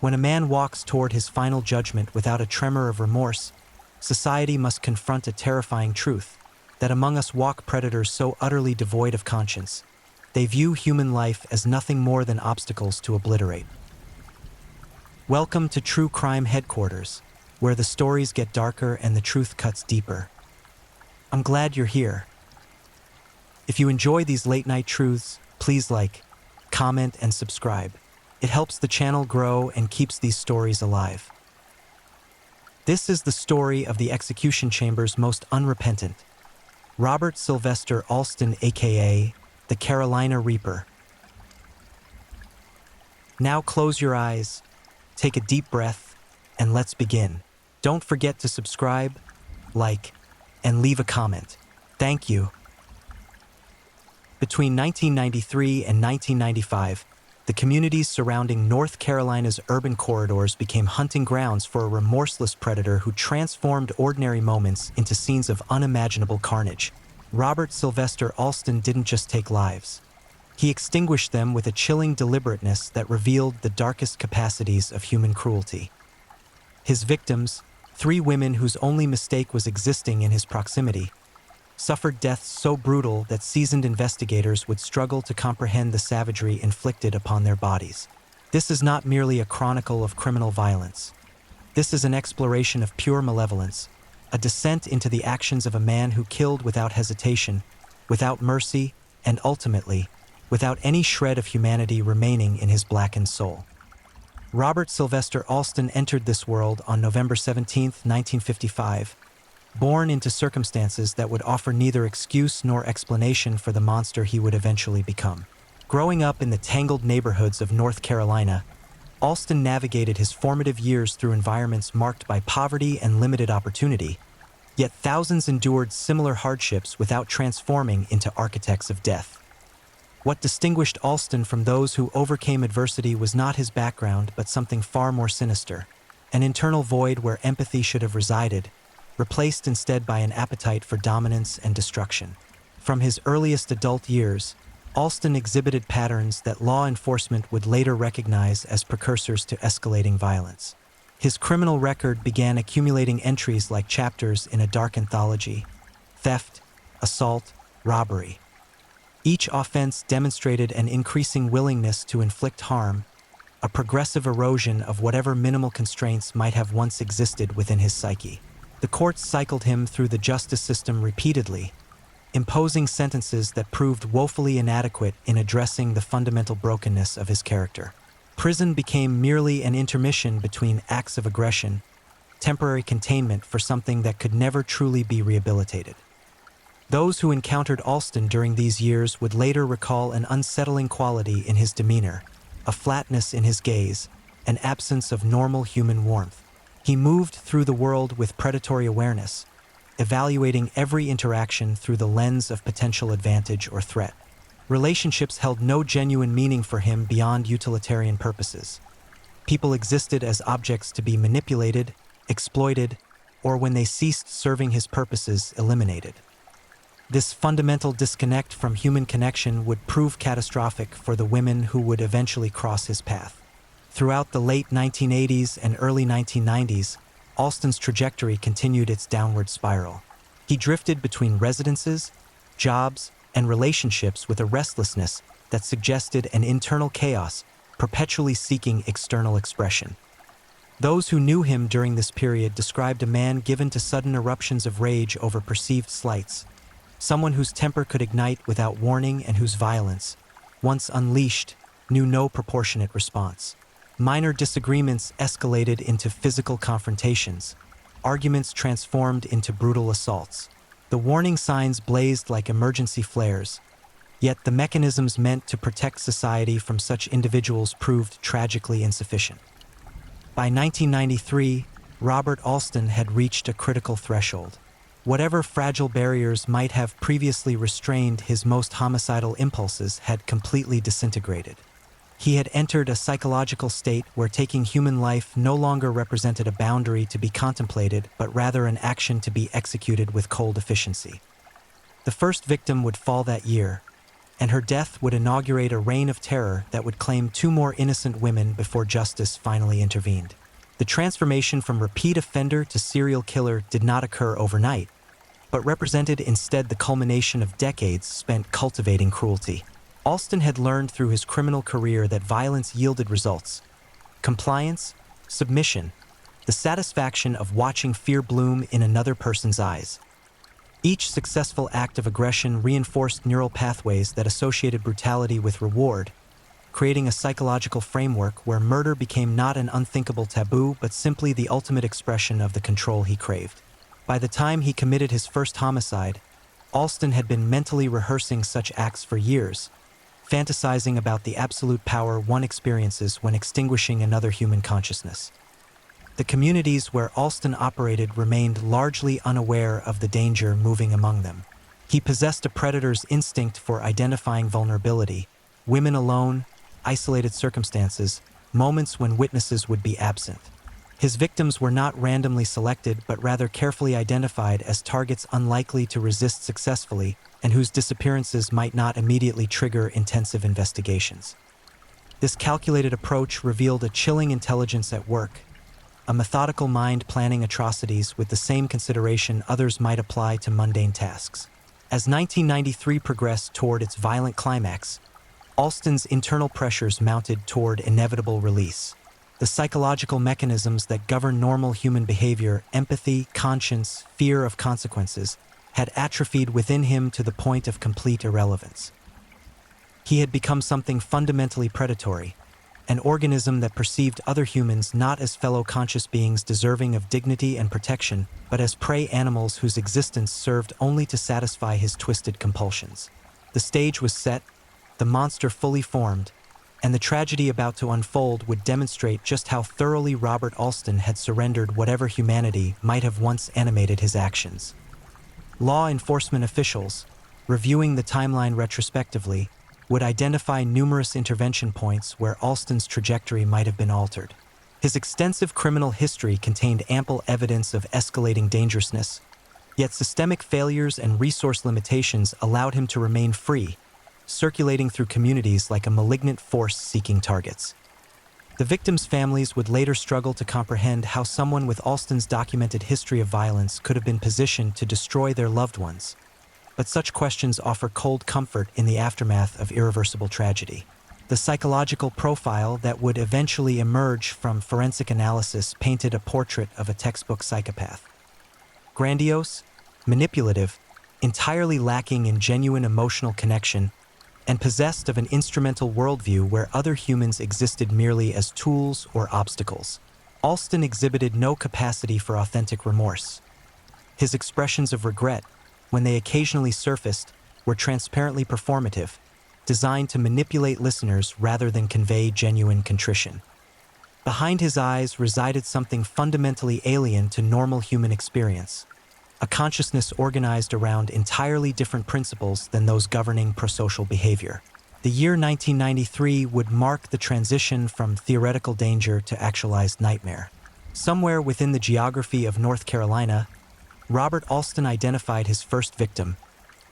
When a man walks toward his final judgment without a tremor of remorse, society must confront a terrifying truth, that among us walk predators so utterly devoid of conscience. They view human life as nothing more than obstacles to obliterate. Welcome to True Crime Headquarters, where the stories get darker and the truth cuts deeper. I'm glad you're here. If you enjoy these late-night truths, please like, comment, and subscribe. It helps the channel grow and keeps these stories alive. This is the story of the execution chamber's most unrepentant, Robert Sylvester Alston, aka the Carolina Reaper. Now close your eyes, take a deep breath, and let's begin. Don't forget to subscribe, like, and leave a comment. Thank you. Between 1993 and 1995, the communities surrounding North Carolina's urban corridors became hunting grounds for a remorseless predator who transformed ordinary moments into scenes of unimaginable carnage. Robert Sylvester Alston didn't just take lives. He extinguished them with a chilling deliberateness that revealed the darkest capacities of human cruelty. His victims, 3 women whose only mistake was existing in his proximity, suffered deaths so brutal that seasoned investigators would struggle to comprehend the savagery inflicted upon their bodies. This is not merely a chronicle of criminal violence. This is an exploration of pure malevolence, a descent into the actions of a man who killed without hesitation, without mercy, and ultimately, without any shred of humanity remaining in his blackened soul. Robert Sylvester Alston entered this world on November 17, 1955, born into circumstances that would offer neither excuse nor explanation for the monster he would eventually become. Growing up in the tangled neighborhoods of North Carolina, Alston navigated his formative years through environments marked by poverty and limited opportunity, yet thousands endured similar hardships without transforming into architects of death. What distinguished Alston from those who overcame adversity was not his background, but something far more sinister, an internal void where empathy should have resided, replaced instead by an appetite for dominance and destruction. From his earliest adult years, Alston exhibited patterns that law enforcement would later recognize as precursors to escalating violence. His criminal record began accumulating entries like chapters in a dark anthology: theft, assault, robbery. Each offense demonstrated an increasing willingness to inflict harm, a progressive erosion of whatever minimal constraints might have once existed within his psyche. The courts cycled him through the justice system repeatedly, imposing sentences that proved woefully inadequate in addressing the fundamental brokenness of his character. Prison became merely an intermission between acts of aggression, temporary containment for something that could never truly be rehabilitated. Those who encountered Alston during these years would later recall an unsettling quality in his demeanor, a flatness in his gaze, an absence of normal human warmth. He moved through the world with predatory awareness, evaluating every interaction through the lens of potential advantage or threat. Relationships held no genuine meaning for him beyond utilitarian purposes. People existed as objects to be manipulated, exploited, or when they ceased serving his purposes, eliminated. This fundamental disconnect from human connection would prove catastrophic for the women who would eventually cross his path. Throughout the late 1980s and early 1990s, Alston's trajectory continued its downward spiral. He drifted between residences, jobs, and relationships with a restlessness that suggested an internal chaos, perpetually seeking external expression. Those who knew him during this period described a man given to sudden eruptions of rage over perceived slights, someone whose temper could ignite without warning and whose violence, once unleashed, knew no proportionate response. Minor disagreements escalated into physical confrontations, arguments transformed into brutal assaults. The warning signs blazed like emergency flares, yet the mechanisms meant to protect society from such individuals proved tragically insufficient. By 1993, Robert Alston had reached a critical threshold. Whatever fragile barriers might have previously restrained his most homicidal impulses had completely disintegrated. He had entered a psychological state where taking human life no longer represented a boundary to be contemplated, but rather an action to be executed with cold efficiency. The first victim would fall that year, and her death would inaugurate a reign of terror that would claim two more innocent women before justice finally intervened. The transformation from repeat offender to serial killer did not occur overnight, but represented instead the culmination of decades spent cultivating cruelty. Alston had learned through his criminal career that violence yielded results: compliance, submission, the satisfaction of watching fear bloom in another person's eyes. Each successful act of aggression reinforced neural pathways that associated brutality with reward, creating a psychological framework where murder became not an unthinkable taboo but simply the ultimate expression of the control he craved. By the time he committed his first homicide, Alston had been mentally rehearsing such acts for years, fantasizing about the absolute power one experiences when extinguishing another human consciousness. The communities where Alston operated remained largely unaware of the danger moving among them. He possessed a predator's instinct for identifying vulnerability: women alone, isolated circumstances, moments when witnesses would be absent. His victims were not randomly selected, but rather carefully identified as targets unlikely to resist successfully and whose disappearances might not immediately trigger intensive investigations. This calculated approach revealed a chilling intelligence at work, a methodical mind planning atrocities with the same consideration others might apply to mundane tasks. As 1993 progressed toward its violent climax, Alston's internal pressures mounted toward inevitable release. The psychological mechanisms that govern normal human behavior, empathy, conscience, fear of consequences, had atrophied within him to the point of complete irrelevance. He had become something fundamentally predatory, an organism that perceived other humans not as fellow conscious beings deserving of dignity and protection, but as prey animals whose existence served only to satisfy his twisted compulsions. The stage was set, the monster fully formed, and the tragedy about to unfold would demonstrate just how thoroughly Robert Alston had surrendered whatever humanity might have once animated his actions. Law enforcement officials, reviewing the timeline retrospectively, would identify numerous intervention points where Alston's trajectory might have been altered. His extensive criminal history contained ample evidence of escalating dangerousness, yet systemic failures and resource limitations allowed him to remain free, circulating through communities like a malignant force seeking targets. The victims' families would later struggle to comprehend how someone with Alston's documented history of violence could have been positioned to destroy their loved ones. But such questions offer cold comfort in the aftermath of irreversible tragedy. The psychological profile that would eventually emerge from forensic analysis painted a portrait of a textbook psychopath. Grandiose, manipulative, entirely lacking in genuine emotional connection, and possessed of an instrumental worldview where other humans existed merely as tools or obstacles. Alston exhibited no capacity for authentic remorse. His expressions of regret, when they occasionally surfaced, were transparently performative, designed to manipulate listeners rather than convey genuine contrition. Behind his eyes resided something fundamentally alien to normal human experience, a consciousness organized around entirely different principles than those governing prosocial behavior. The year 1993 would mark the transition from theoretical danger to actualized nightmare. Somewhere within the geography of North Carolina, Robert Alston identified his first victim,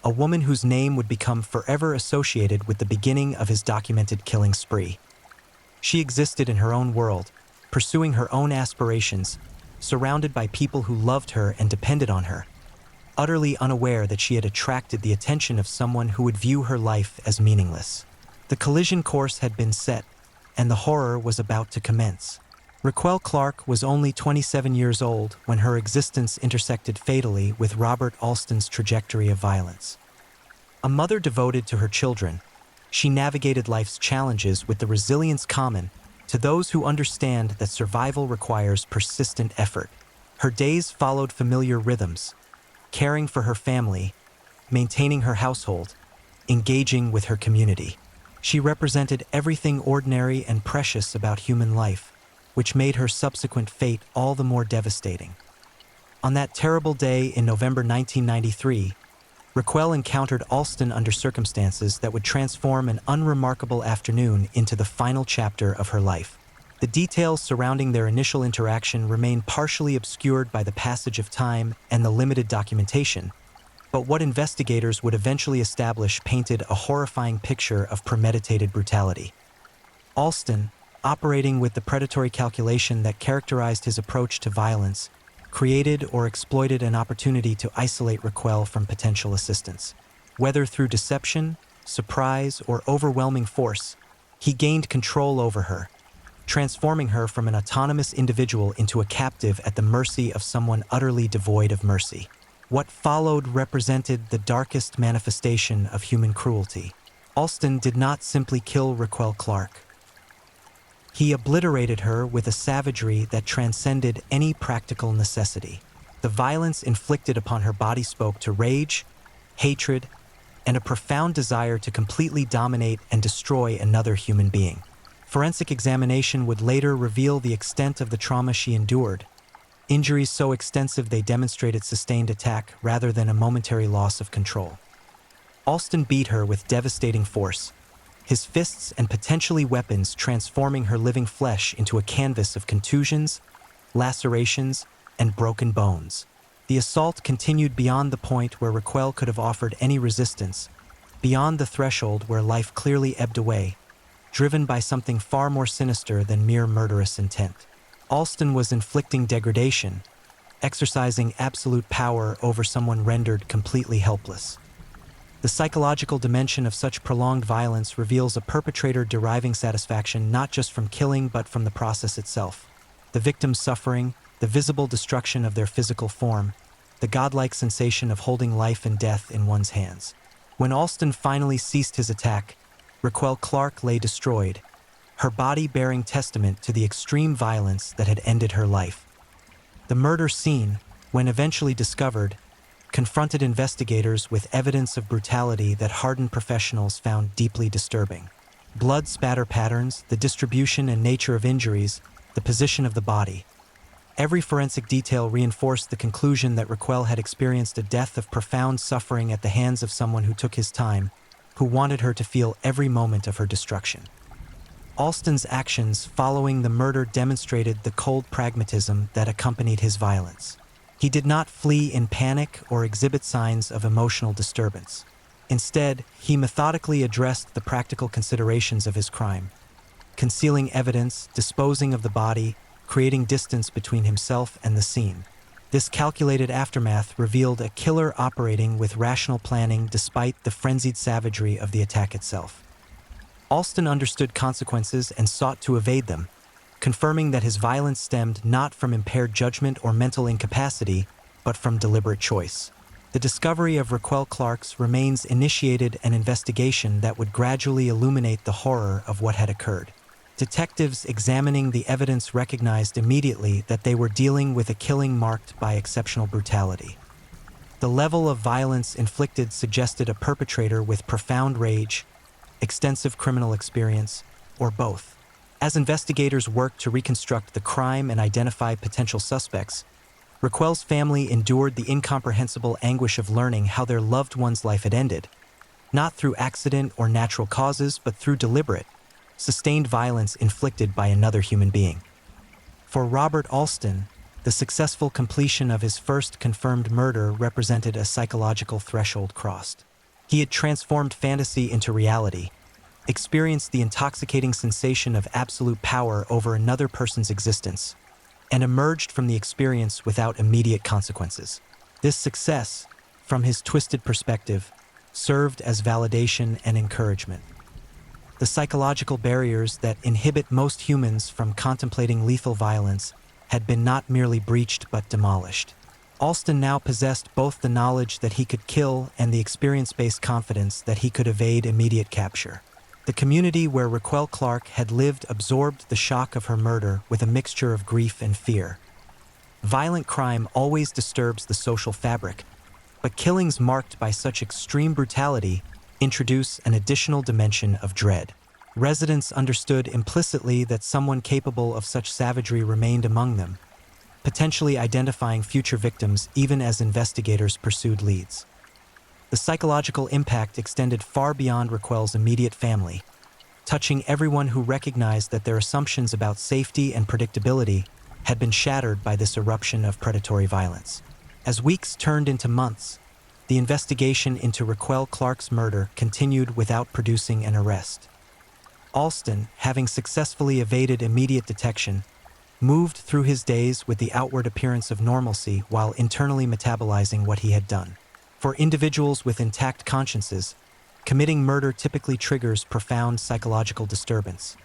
a woman whose name would become forever associated with the beginning of his documented killing spree. She existed in her own world, pursuing her own aspirations, surrounded by people who loved her and depended on her, utterly unaware that she had attracted the attention of someone who would view her life as meaningless. The collision course had been set, and the horror was about to commence. Raquel Clark was only 27 years old when her existence intersected fatally with Robert Alston's trajectory of violence. A mother devoted to her children, she navigated life's challenges with the resilience common to those who understand that survival requires persistent effort. Her days followed familiar rhythms, caring for her family, maintaining her household, engaging with her community. She represented everything ordinary and precious about human life, which made her subsequent fate all the more devastating. On that terrible day in November 1993, Raquel encountered Alston under circumstances that would transform an unremarkable afternoon into the final chapter of her life. The details surrounding their initial interaction remain partially obscured by the passage of time and the limited documentation, but what investigators would eventually establish painted a horrifying picture of premeditated brutality. Alston, operating with the predatory calculation that characterized his approach to violence, created or exploited an opportunity to isolate Raquel from potential assistance. Whether through deception, surprise, or overwhelming force, he gained control over her, transforming her from an autonomous individual into a captive at the mercy of someone utterly devoid of mercy. What followed represented the darkest manifestation of human cruelty. Alston did not simply kill Raquel Clark. He obliterated her with a savagery that transcended any practical necessity. The violence inflicted upon her body spoke to rage, hatred, and a profound desire to completely dominate and destroy another human being. Forensic examination would later reveal the extent of the trauma she endured, injuries so extensive they demonstrated sustained attack rather than a momentary loss of control. Alston beat her with devastating force, his fists and potentially weapons transforming her living flesh into a canvas of contusions, lacerations, and broken bones. The assault continued beyond the point where Raquel could have offered any resistance, beyond the threshold where life clearly ebbed away, driven by something far more sinister than mere murderous intent. Alston was inflicting degradation, exercising absolute power over someone rendered completely helpless. The psychological dimension of such prolonged violence reveals a perpetrator deriving satisfaction not just from killing but from the process itself. The victim's suffering, the visible destruction of their physical form, the godlike sensation of holding life and death in one's hands. When Alston finally ceased his attack, Raquel Clark lay destroyed, her body bearing testament to the extreme violence that had ended her life. The murder scene, when eventually discovered, confronted investigators with evidence of brutality that hardened professionals found deeply disturbing. Blood spatter patterns, the distribution and nature of injuries, the position of the body. Every forensic detail reinforced the conclusion that Raquel had experienced a death of profound suffering at the hands of someone who took his time, who wanted her to feel every moment of her destruction. Alston's actions following the murder demonstrated the cold pragmatism that accompanied his violence. He did not flee in panic or exhibit signs of emotional disturbance. Instead, he methodically addressed the practical considerations of his crime, concealing evidence, disposing of the body, creating distance between himself and the scene. This calculated aftermath revealed a killer operating with rational planning despite the frenzied savagery of the attack itself. Alston understood consequences and sought to evade them, confirming that his violence stemmed not from impaired judgment or mental incapacity, but from deliberate choice. The discovery of Raquel Clark's remains initiated an investigation that would gradually illuminate the horror of what had occurred. Detectives examining the evidence recognized immediately that they were dealing with a killing marked by exceptional brutality. The level of violence inflicted suggested a perpetrator with profound rage, extensive criminal experience, or both. As investigators worked to reconstruct the crime and identify potential suspects, Raquel's family endured the incomprehensible anguish of learning how their loved one's life had ended, not through accident or natural causes, but through deliberate, sustained violence inflicted by another human being. For Robert Alston, the successful completion of his first confirmed murder represented a psychological threshold crossed. He had transformed fantasy into reality, experienced the intoxicating sensation of absolute power over another person's existence, and emerged from the experience without immediate consequences. This success, from his twisted perspective, served as validation and encouragement. The psychological barriers that inhibit most humans from contemplating lethal violence had been not merely breached but demolished. Alston now possessed both the knowledge that he could kill and the experience-based confidence that he could evade immediate capture. The community where Raquel Clark had lived absorbed the shock of her murder with a mixture of grief and fear. Violent crime always disturbs the social fabric, but killings marked by such extreme brutality introduce an additional dimension of dread. Residents understood implicitly that someone capable of such savagery remained among them, potentially identifying future victims even as investigators pursued leads. The psychological impact extended far beyond Raquel's immediate family, touching everyone who recognized that their assumptions about safety and predictability had been shattered by this eruption of predatory violence. As weeks turned into months, the investigation into Raquel Clark's murder continued without producing an arrest. Alston, having successfully evaded immediate detection, moved through his days with the outward appearance of normalcy while internally metabolizing what he had done. For individuals with intact consciences, committing murder typically triggers profound psychological disturbance.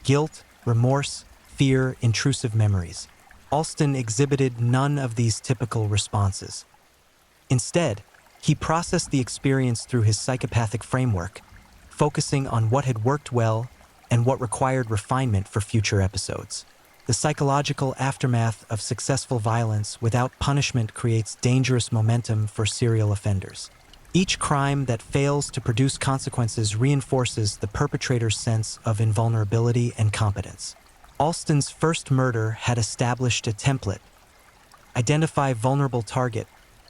Guilt, remorse, fear, intrusive memories. Alston exhibited none of these typical responses. Instead, he processed the experience through his psychopathic framework, focusing on what had worked well and what required refinement for future episodes. The psychological aftermath of successful violence without punishment creates dangerous momentum for serial offenders. Each crime that fails to produce consequences reinforces the perpetrator's sense of invulnerability and competence. Alston's first murder had established a template: identify vulnerable target,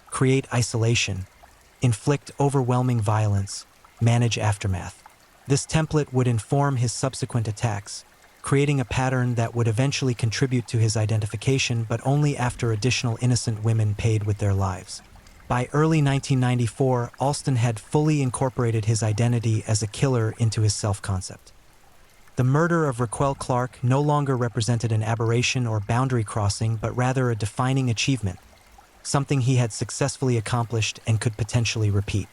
create isolation, inflict overwhelming violence, manage aftermath. This template would inform his subsequent attacks, creating a pattern that would eventually contribute to his identification, but only after additional innocent women paid with their lives. By early 1994, Alston had fully incorporated his identity as a killer into his self-concept. The murder of Raquel Clark no longer represented an aberration or boundary crossing, but rather a defining achievement, something he had successfully accomplished and could potentially repeat.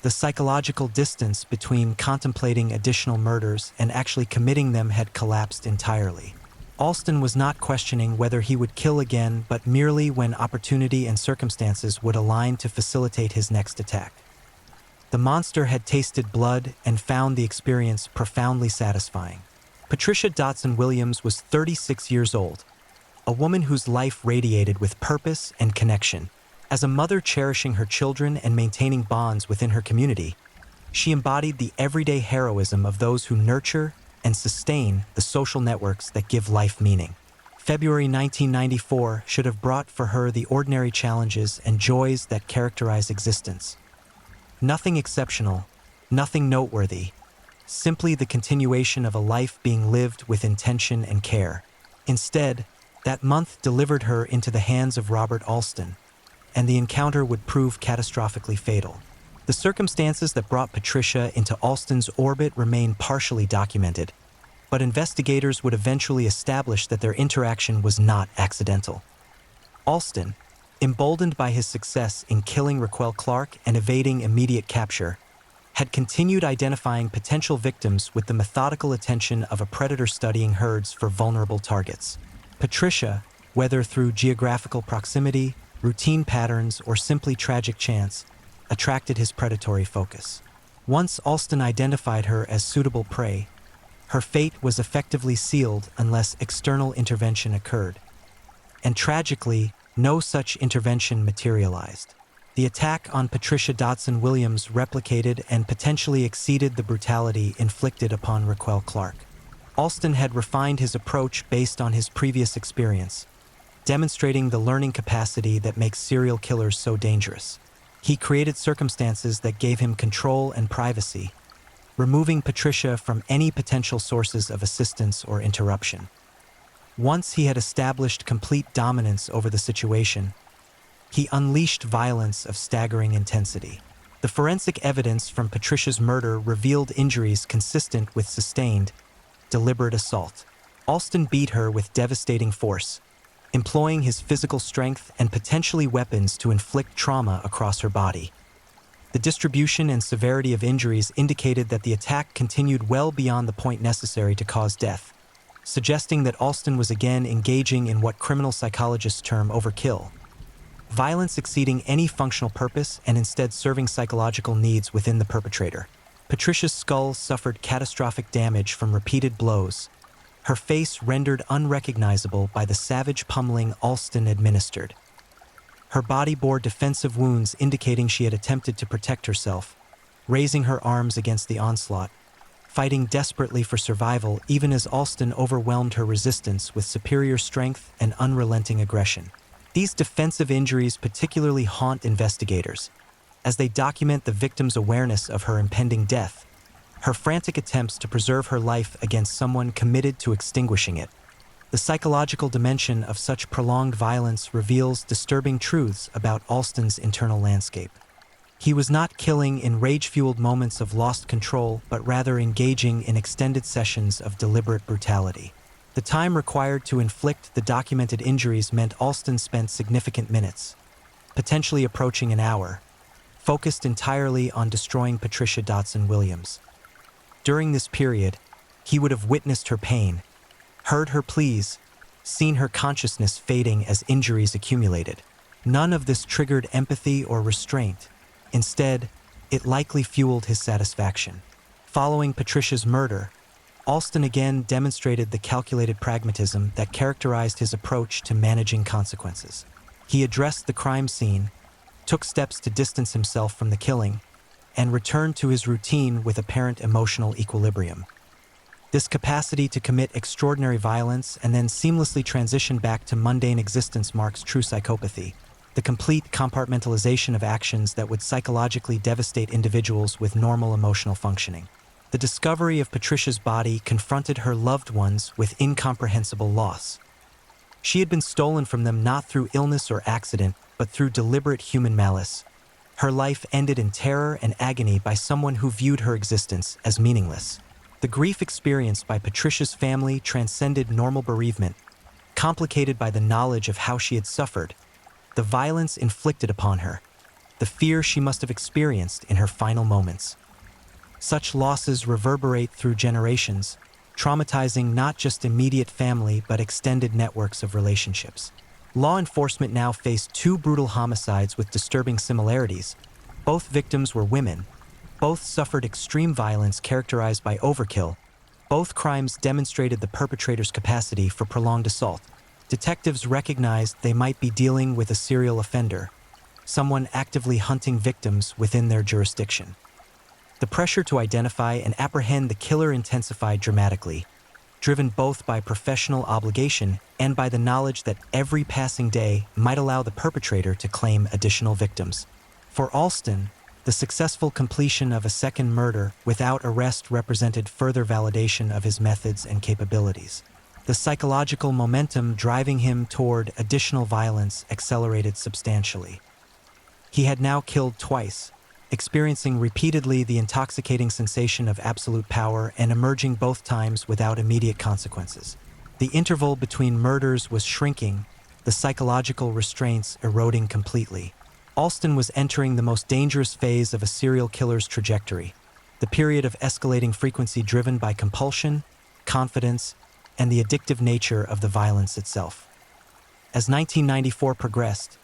The psychological distance between contemplating additional murders and actually committing them had collapsed entirely. Alston was not questioning whether he would kill again, but merely when opportunity and circumstances would align to facilitate his next attack. The monster had tasted blood and found the experience profoundly satisfying. Patricia Dotson Williams was 36 years old, a woman whose life radiated with purpose and connection. As a mother cherishing her children and maintaining bonds within her community, she embodied the everyday heroism of those who nurture and sustain the social networks that give life meaning. February 1994 should have brought for her the ordinary challenges and joys that characterize existence. Nothing exceptional, nothing noteworthy, simply the continuation of a life being lived with intention and care. Instead, that month delivered her into the hands of Robert Alston, and the encounter would prove catastrophically fatal. The circumstances that brought Patricia into Alston's orbit remain partially documented, but investigators would eventually establish that their interaction was not accidental. Alston, emboldened by his success in killing Raquel Clark and evading immediate capture, had continued identifying potential victims with the methodical attention of a predator studying herds for vulnerable targets. Patricia, whether through geographical proximity, routine patterns, or simply tragic chance, attracted his predatory focus. Once Alston identified her as suitable prey, her fate was effectively sealed unless external intervention occurred. And tragically, no such intervention materialized. The attack on Patricia Dotson Williams replicated and potentially exceeded the brutality inflicted upon Raquel Clark. Alston had refined his approach based on his previous experience, demonstrating the learning capacity that makes serial killers so dangerous. He created circumstances that gave him control and privacy, removing Patricia from any potential sources of assistance or interruption. Once he had established complete dominance over the situation, he unleashed violence of staggering intensity. The forensic evidence from Patricia's murder revealed injuries consistent with sustained, deliberate assault. Alston beat her with devastating force, employing his physical strength and potentially weapons to inflict trauma across her body. The distribution and severity of injuries indicated that the attack continued well beyond the point necessary to cause death, suggesting that Alston was again engaging in what criminal psychologists term overkill, violence exceeding any functional purpose and instead serving psychological needs within the perpetrator. Patricia's skull suffered catastrophic damage from repeated blows, her face rendered unrecognizable by the savage pummeling Alston administered. Her body bore defensive wounds indicating she had attempted to protect herself, raising her arms against the onslaught, fighting desperately for survival even as Alston overwhelmed her resistance with superior strength and unrelenting aggression. These defensive injuries particularly haunt investigators, as they document the victim's awareness of her impending death, her frantic attempts to preserve her life against someone committed to extinguishing it. The psychological dimension of such prolonged violence reveals disturbing truths about Alston's internal landscape. He was not killing in rage-fueled moments of lost control, but rather engaging in extended sessions of deliberate brutality. The time required to inflict the documented injuries meant Alston spent significant minutes, potentially approaching an hour, focused entirely on destroying Patricia Dotson Williams. During this period, he would have witnessed her pain, heard her pleas, seen her consciousness fading as injuries accumulated. None of this triggered empathy or restraint. Instead, it likely fueled his satisfaction. Following Patricia's murder, Alston again demonstrated the calculated pragmatism that characterized his approach to managing consequences. He addressed the crime scene, took steps to distance himself from the killing, and returned to his routine with apparent emotional equilibrium. This capacity to commit extraordinary violence and then seamlessly transition back to mundane existence marks true psychopathy, the complete compartmentalization of actions that would psychologically devastate individuals with normal emotional functioning. The discovery of Patricia's body confronted her loved ones with incomprehensible loss. She had been stolen from them not through illness or accident, but through deliberate human malice. Her life ended in terror and agony by someone who viewed her existence as meaningless. The grief experienced by Patricia's family transcended normal bereavement, complicated by the knowledge of how she had suffered, the violence inflicted upon her, the fear she must have experienced in her final moments. Such losses reverberate through generations, traumatizing not just immediate family but extended networks of relationships. Law enforcement now faced two brutal homicides with disturbing similarities. Both victims were women. Both suffered extreme violence characterized by overkill. Both crimes demonstrated the perpetrator's capacity for prolonged assault. Detectives recognized they might be dealing with a serial offender, someone actively hunting victims within their jurisdiction. The pressure to identify and apprehend the killer intensified dramatically, driven both by professional obligation and by the knowledge that every passing day might allow the perpetrator to claim additional victims. For Alston, the successful completion of a second murder without arrest represented further validation of his methods and capabilities. The psychological momentum driving him toward additional violence accelerated substantially. He had now killed twice, experiencing repeatedly the intoxicating sensation of absolute power and emerging both times without immediate consequences. The interval between murders was shrinking, the psychological restraints eroding completely. Alston was entering the most dangerous phase of a serial killer's trajectory, the period of escalating frequency driven by compulsion, confidence, and the addictive nature of the violence itself. As 1994 progressed,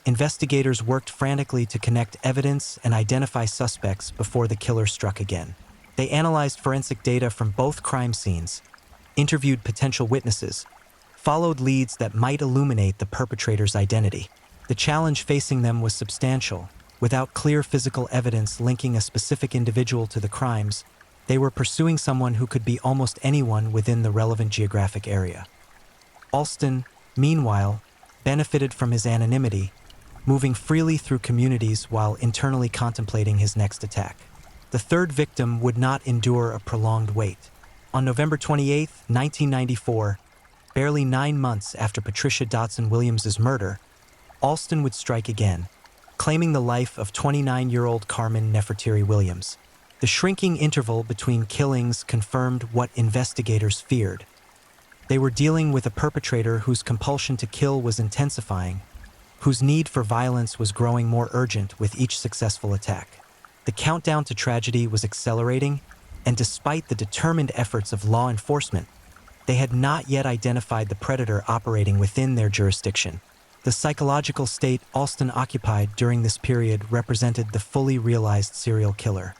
investigators worked frantically to connect evidence and identify suspects before the killer struck again. They analyzed forensic data from both crime scenes, interviewed potential witnesses, followed leads that might illuminate the perpetrator's identity. The challenge facing them was substantial. Without clear physical evidence linking a specific individual to the crimes, they were pursuing someone who could be almost anyone within the relevant geographic area. Alston, meanwhile, benefited from his anonymity, moving freely through communities while internally contemplating his next attack. The third victim would not endure a prolonged wait. On November 28, 1994, barely 9 months after Patricia Dotson Williams' murder, Alston would strike again, claiming the life of 29-year-old Carmen Nefertiri Williams. The shrinking interval between killings confirmed what investigators feared. They were dealing with a perpetrator whose compulsion to kill was intensifying, whose need for violence was growing more urgent with each successful attack. The countdown to tragedy was accelerating, and despite the determined efforts of law enforcement, they had not yet identified the predator operating within their jurisdiction. The psychological state Alston occupied during this period represented the fully realized serial killer.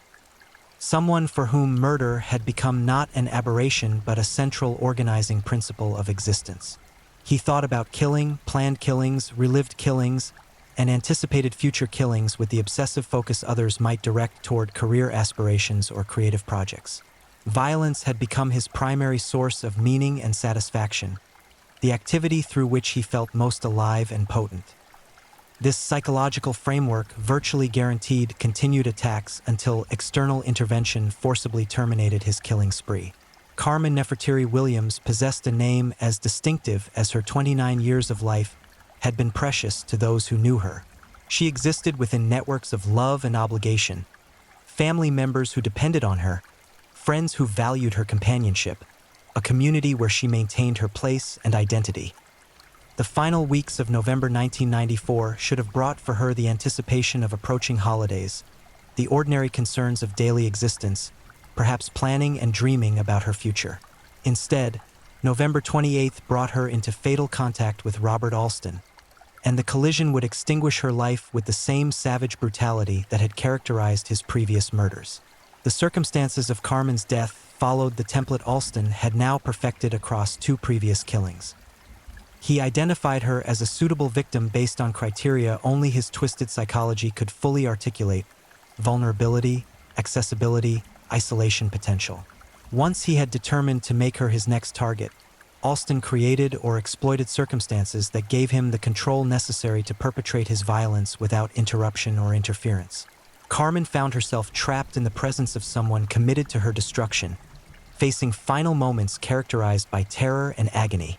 Someone for whom murder had become not an aberration but a central organizing principle of existence. He thought about killing, planned killings, relived killings, and anticipated future killings with the obsessive focus others might direct toward career aspirations or creative projects. Violence had become his primary source of meaning and satisfaction, the activity through which he felt most alive and potent. This psychological framework virtually guaranteed continued attacks until external intervention forcibly terminated his killing spree. Carmen Nefertiri Williams possessed a name as distinctive as her 29 years of life had been precious to those who knew her. She existed within networks of love and obligation, family members who depended on her, friends who valued her companionship, a community where she maintained her place and identity. The final weeks of November 1994 should have brought for her the anticipation of approaching holidays, the ordinary concerns of daily existence, perhaps planning and dreaming about her future. Instead, November 28th brought her into fatal contact with Robert Alston, and the collision would extinguish her life with the same savage brutality that had characterized his previous murders. The circumstances of Carmen's death followed the template Alston had now perfected across 2 previous killings. He identified her as a suitable victim based on criteria only his twisted psychology could fully articulate: vulnerability, accessibility, isolation potential. Once he had determined to make her his next target, Alston created or exploited circumstances that gave him the control necessary to perpetrate his violence without interruption or interference. Carmen found herself trapped in the presence of someone committed to her destruction, facing final moments characterized by terror and agony.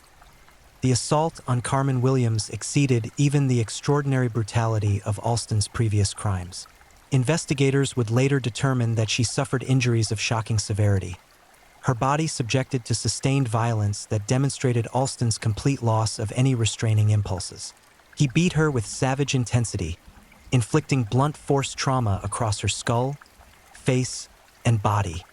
The assault on Carmen Williams exceeded even the extraordinary brutality of Alston's previous crimes. Investigators would later determine that she suffered injuries of shocking severity, her body subjected to sustained violence that demonstrated Alston's complete loss of any restraining impulses. He beat her with savage intensity, inflicting blunt force trauma across her skull, face, and body.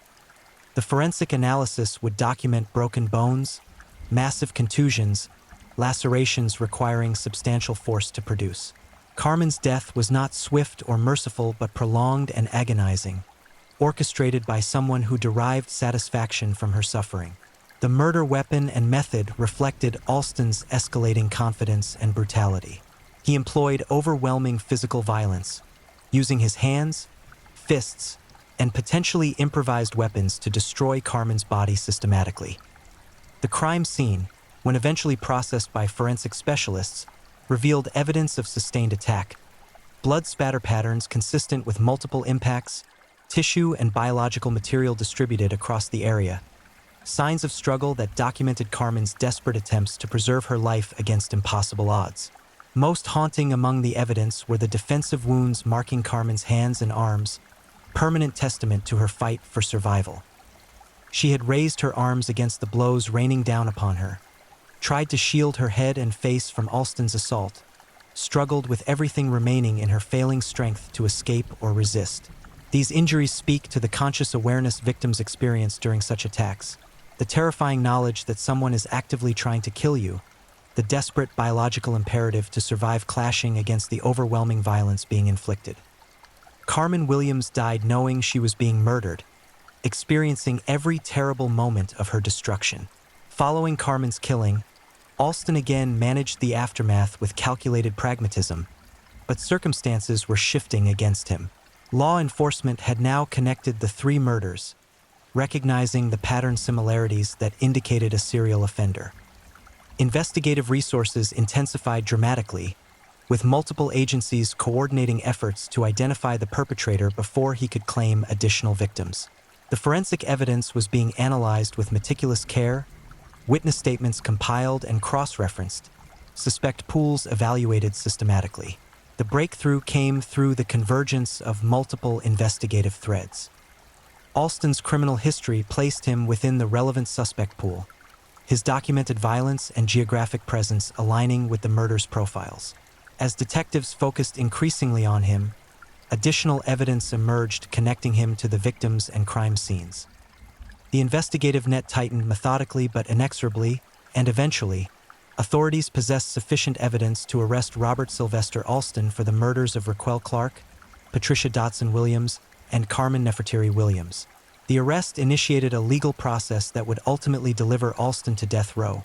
The forensic analysis would document broken bones, massive contusions, lacerations requiring substantial force to produce. Carmen's death was not swift or merciful but prolonged and agonizing, orchestrated by someone who derived satisfaction from her suffering. The murder weapon and method reflected Alston's escalating confidence and brutality. He employed overwhelming physical violence, using his hands, fists, and potentially improvised weapons to destroy Carmen's body systematically. The crime scene, when eventually processed by forensic specialists, revealed evidence of sustained attack, blood spatter patterns consistent with multiple impacts, tissue and biological material distributed across the area, signs of struggle that documented Carmen's desperate attempts to preserve her life against impossible odds. Most haunting among the evidence were the defensive wounds marking Carmen's hands and arms, permanent testament to her fight for survival. She had raised her arms against the blows raining down upon her, tried to shield her head and face from Alston's assault, struggled with everything remaining in her failing strength to escape or resist. These injuries speak to the conscious awareness victims experience during such attacks, the terrifying knowledge that someone is actively trying to kill you, the desperate biological imperative to survive clashing against the overwhelming violence being inflicted. Carmen Williams died knowing she was being murdered, experiencing every terrible moment of her destruction. Following Carmen's killing, Alston again managed the aftermath with calculated pragmatism, but circumstances were shifting against him. Law enforcement had now connected the 3 murders, recognizing the pattern similarities that indicated a serial offender. Investigative resources intensified dramatically, with multiple agencies coordinating efforts to identify the perpetrator before he could claim additional victims. The forensic evidence was being analyzed with meticulous care, witness statements compiled and cross-referenced, suspect pools evaluated systematically. The breakthrough came through the convergence of multiple investigative threads. Alston's criminal history placed him within the relevant suspect pool, his documented violence and geographic presence aligning with the murder's profiles. As detectives focused increasingly on him, additional evidence emerged connecting him to the victims and crime scenes. The investigative net tightened methodically but inexorably, and eventually, authorities possessed sufficient evidence to arrest Robert Sylvester Alston for the murders of Raquel Clark, Patricia Dotson Williams, and Carmen Nefertiri Williams. The arrest initiated a legal process that would ultimately deliver Alston to death row,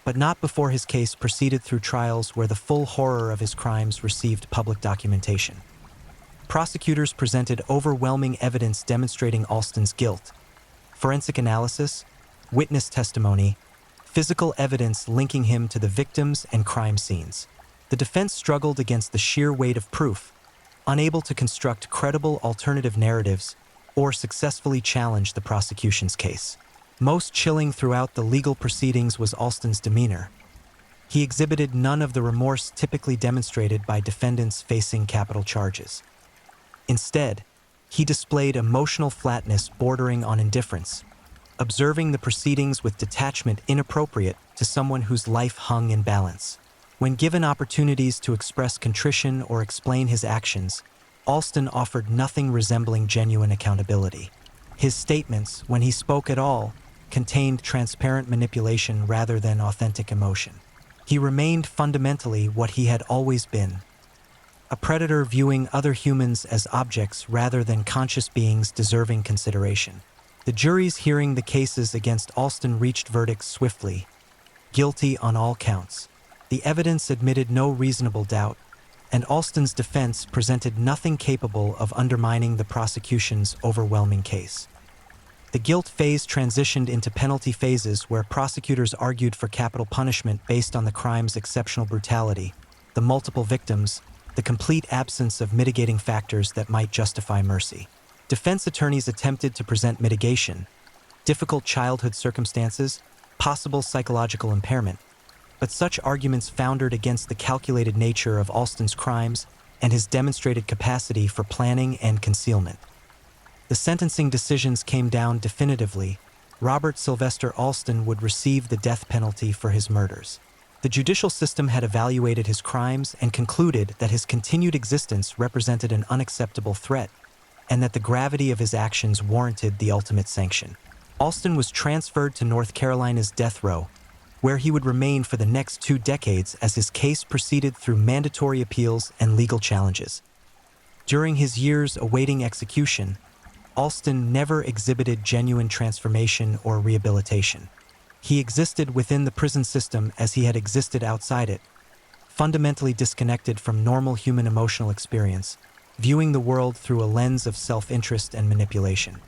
but not before his case proceeded through trials where the full horror of his crimes received public documentation. Prosecutors presented overwhelming evidence demonstrating Alston's guilt: forensic analysis, witness testimony, physical evidence linking him to the victims and crime scenes. The defense struggled against the sheer weight of proof, unable to construct credible alternative narratives or successfully challenge the prosecution's case. Most chilling throughout the legal proceedings was Alston's demeanor. He exhibited none of the remorse typically demonstrated by defendants facing capital charges. Instead, he displayed emotional flatness bordering on indifference, observing the proceedings with detachment inappropriate to someone whose life hung in balance. When given opportunities to express contrition or explain his actions, Alston offered nothing resembling genuine accountability. His statements, when he spoke at all, contained transparent manipulation rather than authentic emotion. He remained fundamentally what he had always been, a predator viewing other humans as objects rather than conscious beings deserving consideration. The juries hearing the cases against Alston reached verdicts swiftly, guilty on all counts. The evidence admitted no reasonable doubt, and Alston's defense presented nothing capable of undermining the prosecution's overwhelming case. The guilt phase transitioned into penalty phases where prosecutors argued for capital punishment based on the crime's exceptional brutality, the multiple victims, the complete absence of mitigating factors that might justify mercy. Defense attorneys attempted to present mitigation, difficult childhood circumstances, possible psychological impairment, but such arguments foundered against the calculated nature of Alston's crimes and his demonstrated capacity for planning and concealment. The sentencing decisions came down definitively. Robert Sylvester Alston would receive the death penalty for his murders. The judicial system had evaluated his crimes and concluded that his continued existence represented an unacceptable threat, and that the gravity of his actions warranted the ultimate sanction. Alston was transferred to North Carolina's death row, where he would remain for the next 2 decades as his case proceeded through mandatory appeals and legal challenges. During his years awaiting execution, Alston never exhibited genuine transformation or rehabilitation. He existed within the prison system as he had existed outside it, fundamentally disconnected from normal human emotional experience, viewing the world through a lens of self-interest and manipulation.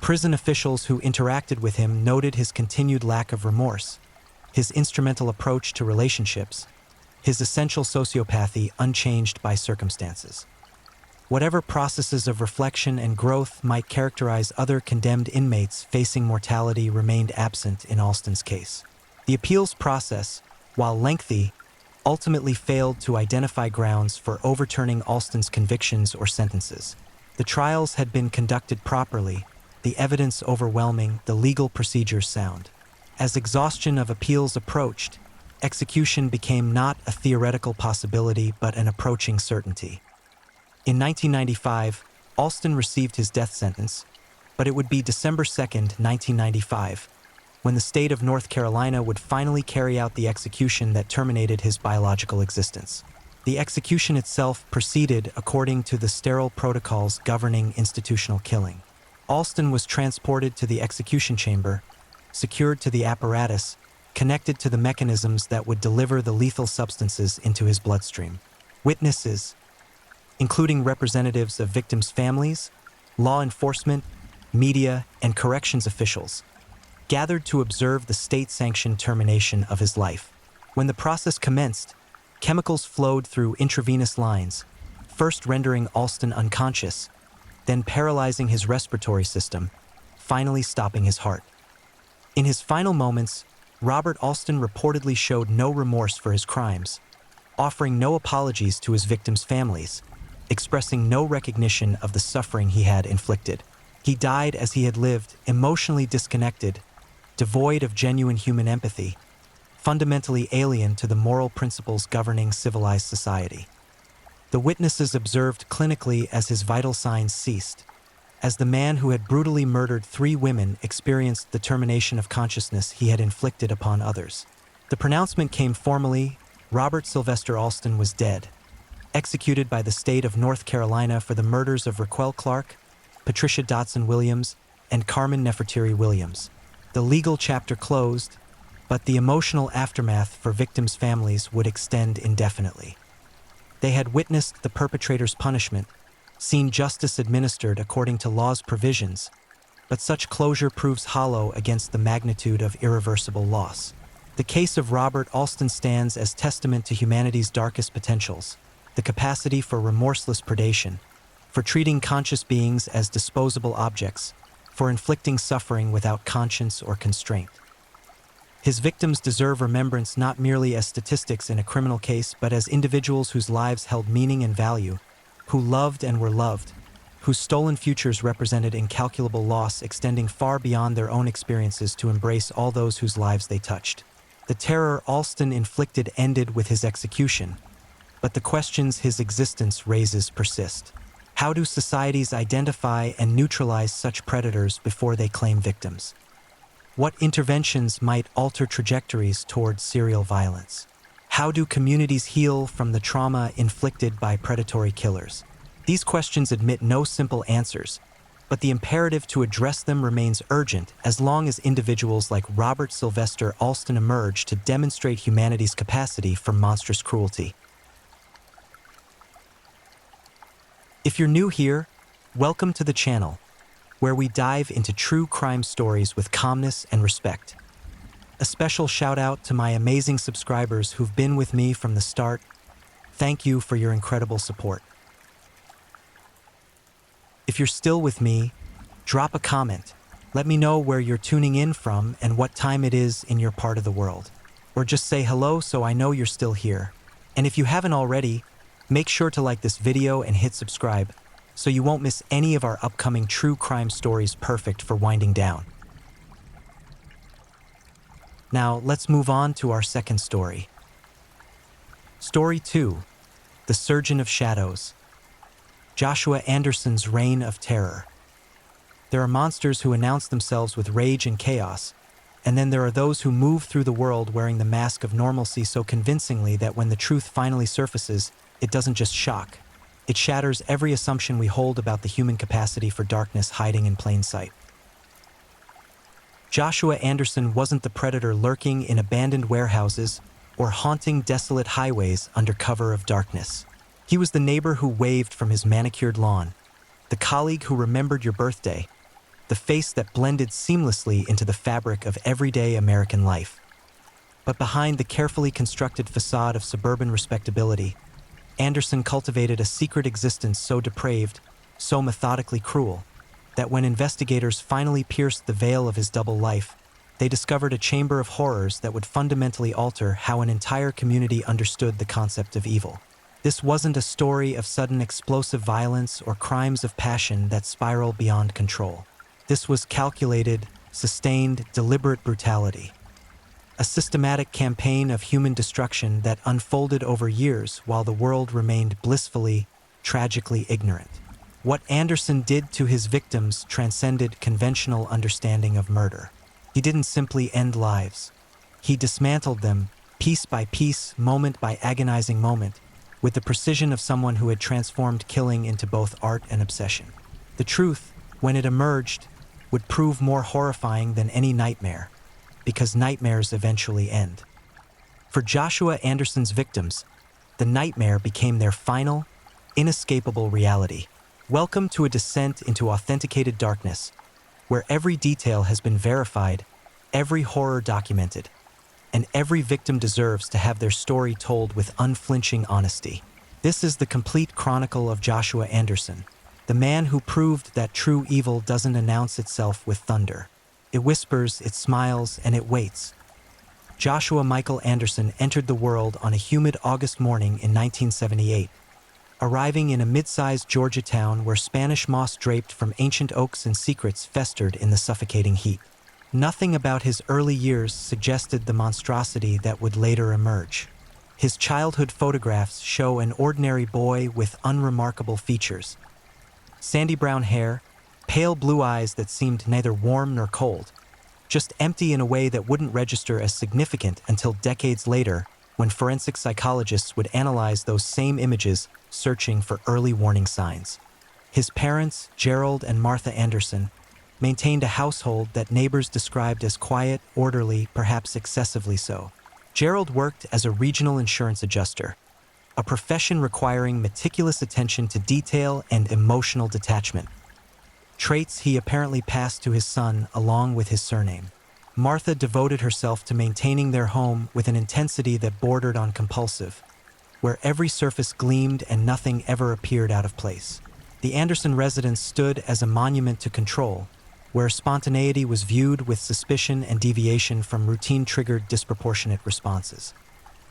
Prison officials who interacted with him noted his continued lack of remorse, his instrumental approach to relationships, his essential sociopathy unchanged by circumstances. Whatever processes of reflection and growth might characterize other condemned inmates facing mortality remained absent in Alston's case. The appeals process, while lengthy, ultimately failed to identify grounds for overturning Alston's convictions or sentences. The trials had been conducted properly, the evidence overwhelming, the legal procedures sound. As exhaustion of appeals approached, execution became not a theoretical possibility but an approaching certainty. In 1995, Alston received his death sentence, but it would be December 2, 1995, when the state of North Carolina would finally carry out the execution that terminated his biological existence. The execution itself proceeded according to the sterile protocols governing institutional killing. Alston was transported to the execution chamber, secured to the apparatus, connected to the mechanisms that would deliver the lethal substances into his bloodstream. Witnesses, including representatives of victims' families, law enforcement, media, and corrections officials, gathered to observe the state-sanctioned termination of his life. When the process commenced, chemicals flowed through intravenous lines, first rendering Alston unconscious, then paralyzing his respiratory system, finally stopping his heart. In his final moments, Robert Alston reportedly showed no remorse for his crimes, offering no apologies to his victims' families, expressing no recognition of the suffering he had inflicted. He died as he had lived, emotionally disconnected, devoid of genuine human empathy, fundamentally alien to the moral principles governing civilized society. The witnesses observed clinically as his vital signs ceased, as the man who had brutally murdered 3 women experienced the termination of consciousness he had inflicted upon others. The pronouncement came formally: Robert Sylvester Alston was dead, executed by the state of North Carolina for the murders of Raquel Clark, Patricia Dotson Williams, and Carmen Nefertiri Williams. The legal chapter closed, but the emotional aftermath for victims' families would extend indefinitely. They had witnessed the perpetrator's punishment, seen justice administered according to law's provisions, but such closure proves hollow against the magnitude of irreversible loss. The case of Robert Alston stands as testament to humanity's darkest potentials, the capacity for remorseless predation, for treating conscious beings as disposable objects, for inflicting suffering without conscience or constraint. His victims deserve remembrance not merely as statistics in a criminal case, but as individuals whose lives held meaning and value, who loved and were loved, whose stolen futures represented incalculable loss extending far beyond their own experiences to embrace all those whose lives they touched. The terror Alston inflicted ended with his execution, but the questions his existence raises persist. How do societies identify and neutralize such predators before they claim victims? What interventions might alter trajectories towards serial violence? How do communities heal from the trauma inflicted by predatory killers? These questions admit no simple answers, but the imperative to address them remains urgent as long as individuals like Robert Sylvester Alston emerge to demonstrate humanity's capacity for monstrous cruelty. If you're new here, welcome to the channel, where we dive into true crime stories with calmness and respect. A special shout out to my amazing subscribers who've been with me from the start. Thank you for your incredible support. If you're still with me, drop a comment. Let me know where you're tuning in from and what time it is in your part of the world. Or just say hello so I know you're still here. And if you haven't already, make sure to like this video and hit subscribe so you won't miss any of our upcoming true crime stories perfect for winding down. Now, let's move on to our second story. Story 2, The Surgeon of Shadows. Joshua Anderson's Reign of Terror. There are monsters who announce themselves with rage and chaos, and then there are those who move through the world wearing the mask of normalcy so convincingly that when the truth finally surfaces, it doesn't just shock. It shatters every assumption we hold about the human capacity for darkness hiding in plain sight. Joshua Anderson wasn't the predator lurking in abandoned warehouses or haunting desolate highways under cover of darkness. He was the neighbor who waved from his manicured lawn, the colleague who remembered your birthday, the face that blended seamlessly into the fabric of everyday American life. But behind the carefully constructed facade of suburban respectability, Anderson cultivated a secret existence so depraved, so methodically cruel, that when investigators finally pierced the veil of his double life, they discovered a chamber of horrors that would fundamentally alter how an entire community understood the concept of evil. This wasn't a story of sudden explosive violence or crimes of passion that spiral beyond control. This was calculated, sustained, deliberate brutality. A systematic campaign of human destruction that unfolded over years while the world remained blissfully, tragically ignorant. What Anderson did to his victims transcended conventional understanding of murder. He didn't simply end lives. He dismantled them, piece by piece, moment by agonizing moment, with the precision of someone who had transformed killing into both art and obsession. The truth, when it emerged, would prove more horrifying than any nightmare, because nightmares eventually end. For Joshua Anderson's victims, the nightmare became their final, inescapable reality. Welcome to a descent into authenticated darkness, where every detail has been verified, every horror documented, and every victim deserves to have their story told with unflinching honesty. This is the complete chronicle of Joshua Anderson, the man who proved that true evil doesn't announce itself with thunder. It whispers, it smiles, and it waits. Joshua Michael Anderson entered the world on a humid August morning in 1978, arriving in a mid-sized Georgia town where Spanish moss draped from ancient oaks and secrets festered in the suffocating heat. Nothing about his early years suggested the monstrosity that would later emerge. His childhood photographs show an ordinary boy with unremarkable features. Sandy brown hair, pale blue eyes that seemed neither warm nor cold, just empty in a way that wouldn't register as significant until decades later, when forensic psychologists would analyze those same images, searching for early warning signs. His parents, Gerald and Martha Anderson, maintained a household that neighbors described as quiet, orderly, perhaps excessively so. Gerald worked as a regional insurance adjuster, a profession requiring meticulous attention to detail and emotional detachment, traits he apparently passed to his son along with his surname. Martha devoted herself to maintaining their home with an intensity that bordered on compulsive, where every surface gleamed and nothing ever appeared out of place. The Anderson residence stood as a monument to control, where spontaneity was viewed with suspicion and deviation from routine triggered disproportionate responses.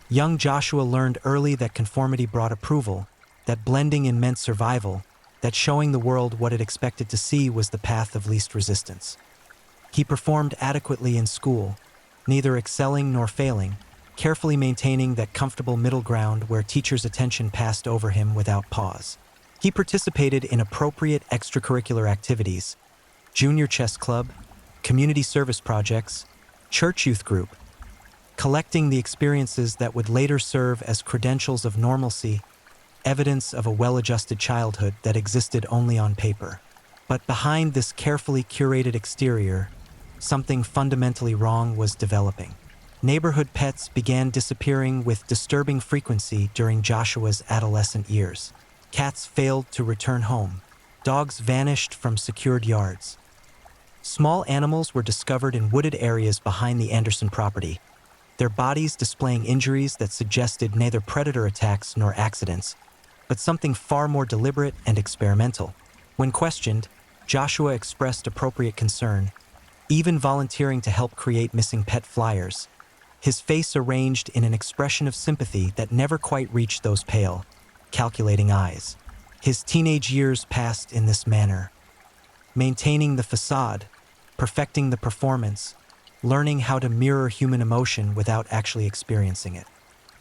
Young Joshua learned early that conformity brought approval, that blending in meant survival, that showing the world what it expected to see was the path of least resistance. He performed adequately in school, neither excelling nor failing, carefully maintaining that comfortable middle ground where teachers' attention passed over him without pause. He participated in appropriate extracurricular activities, junior chess club, community service projects, church youth group, collecting the experiences that would later serve as credentials of normalcy, evidence of a well-adjusted childhood that existed only on paper. But behind this carefully curated exterior, something fundamentally wrong was developing. Neighborhood pets began disappearing with disturbing frequency during Joshua's adolescent years. Cats failed to return home. Dogs vanished from secured yards. Small animals were discovered in wooded areas behind the Anderson property, their bodies displaying injuries that suggested neither predator attacks nor accidents, but something far more deliberate and experimental. When questioned, Joshua expressed appropriate concern, even volunteering to help create missing pet flyers, his face arranged in an expression of sympathy that never quite reached those pale, calculating eyes. His teenage years passed in this manner, maintaining the facade, perfecting the performance, learning how to mirror human emotion without actually experiencing it.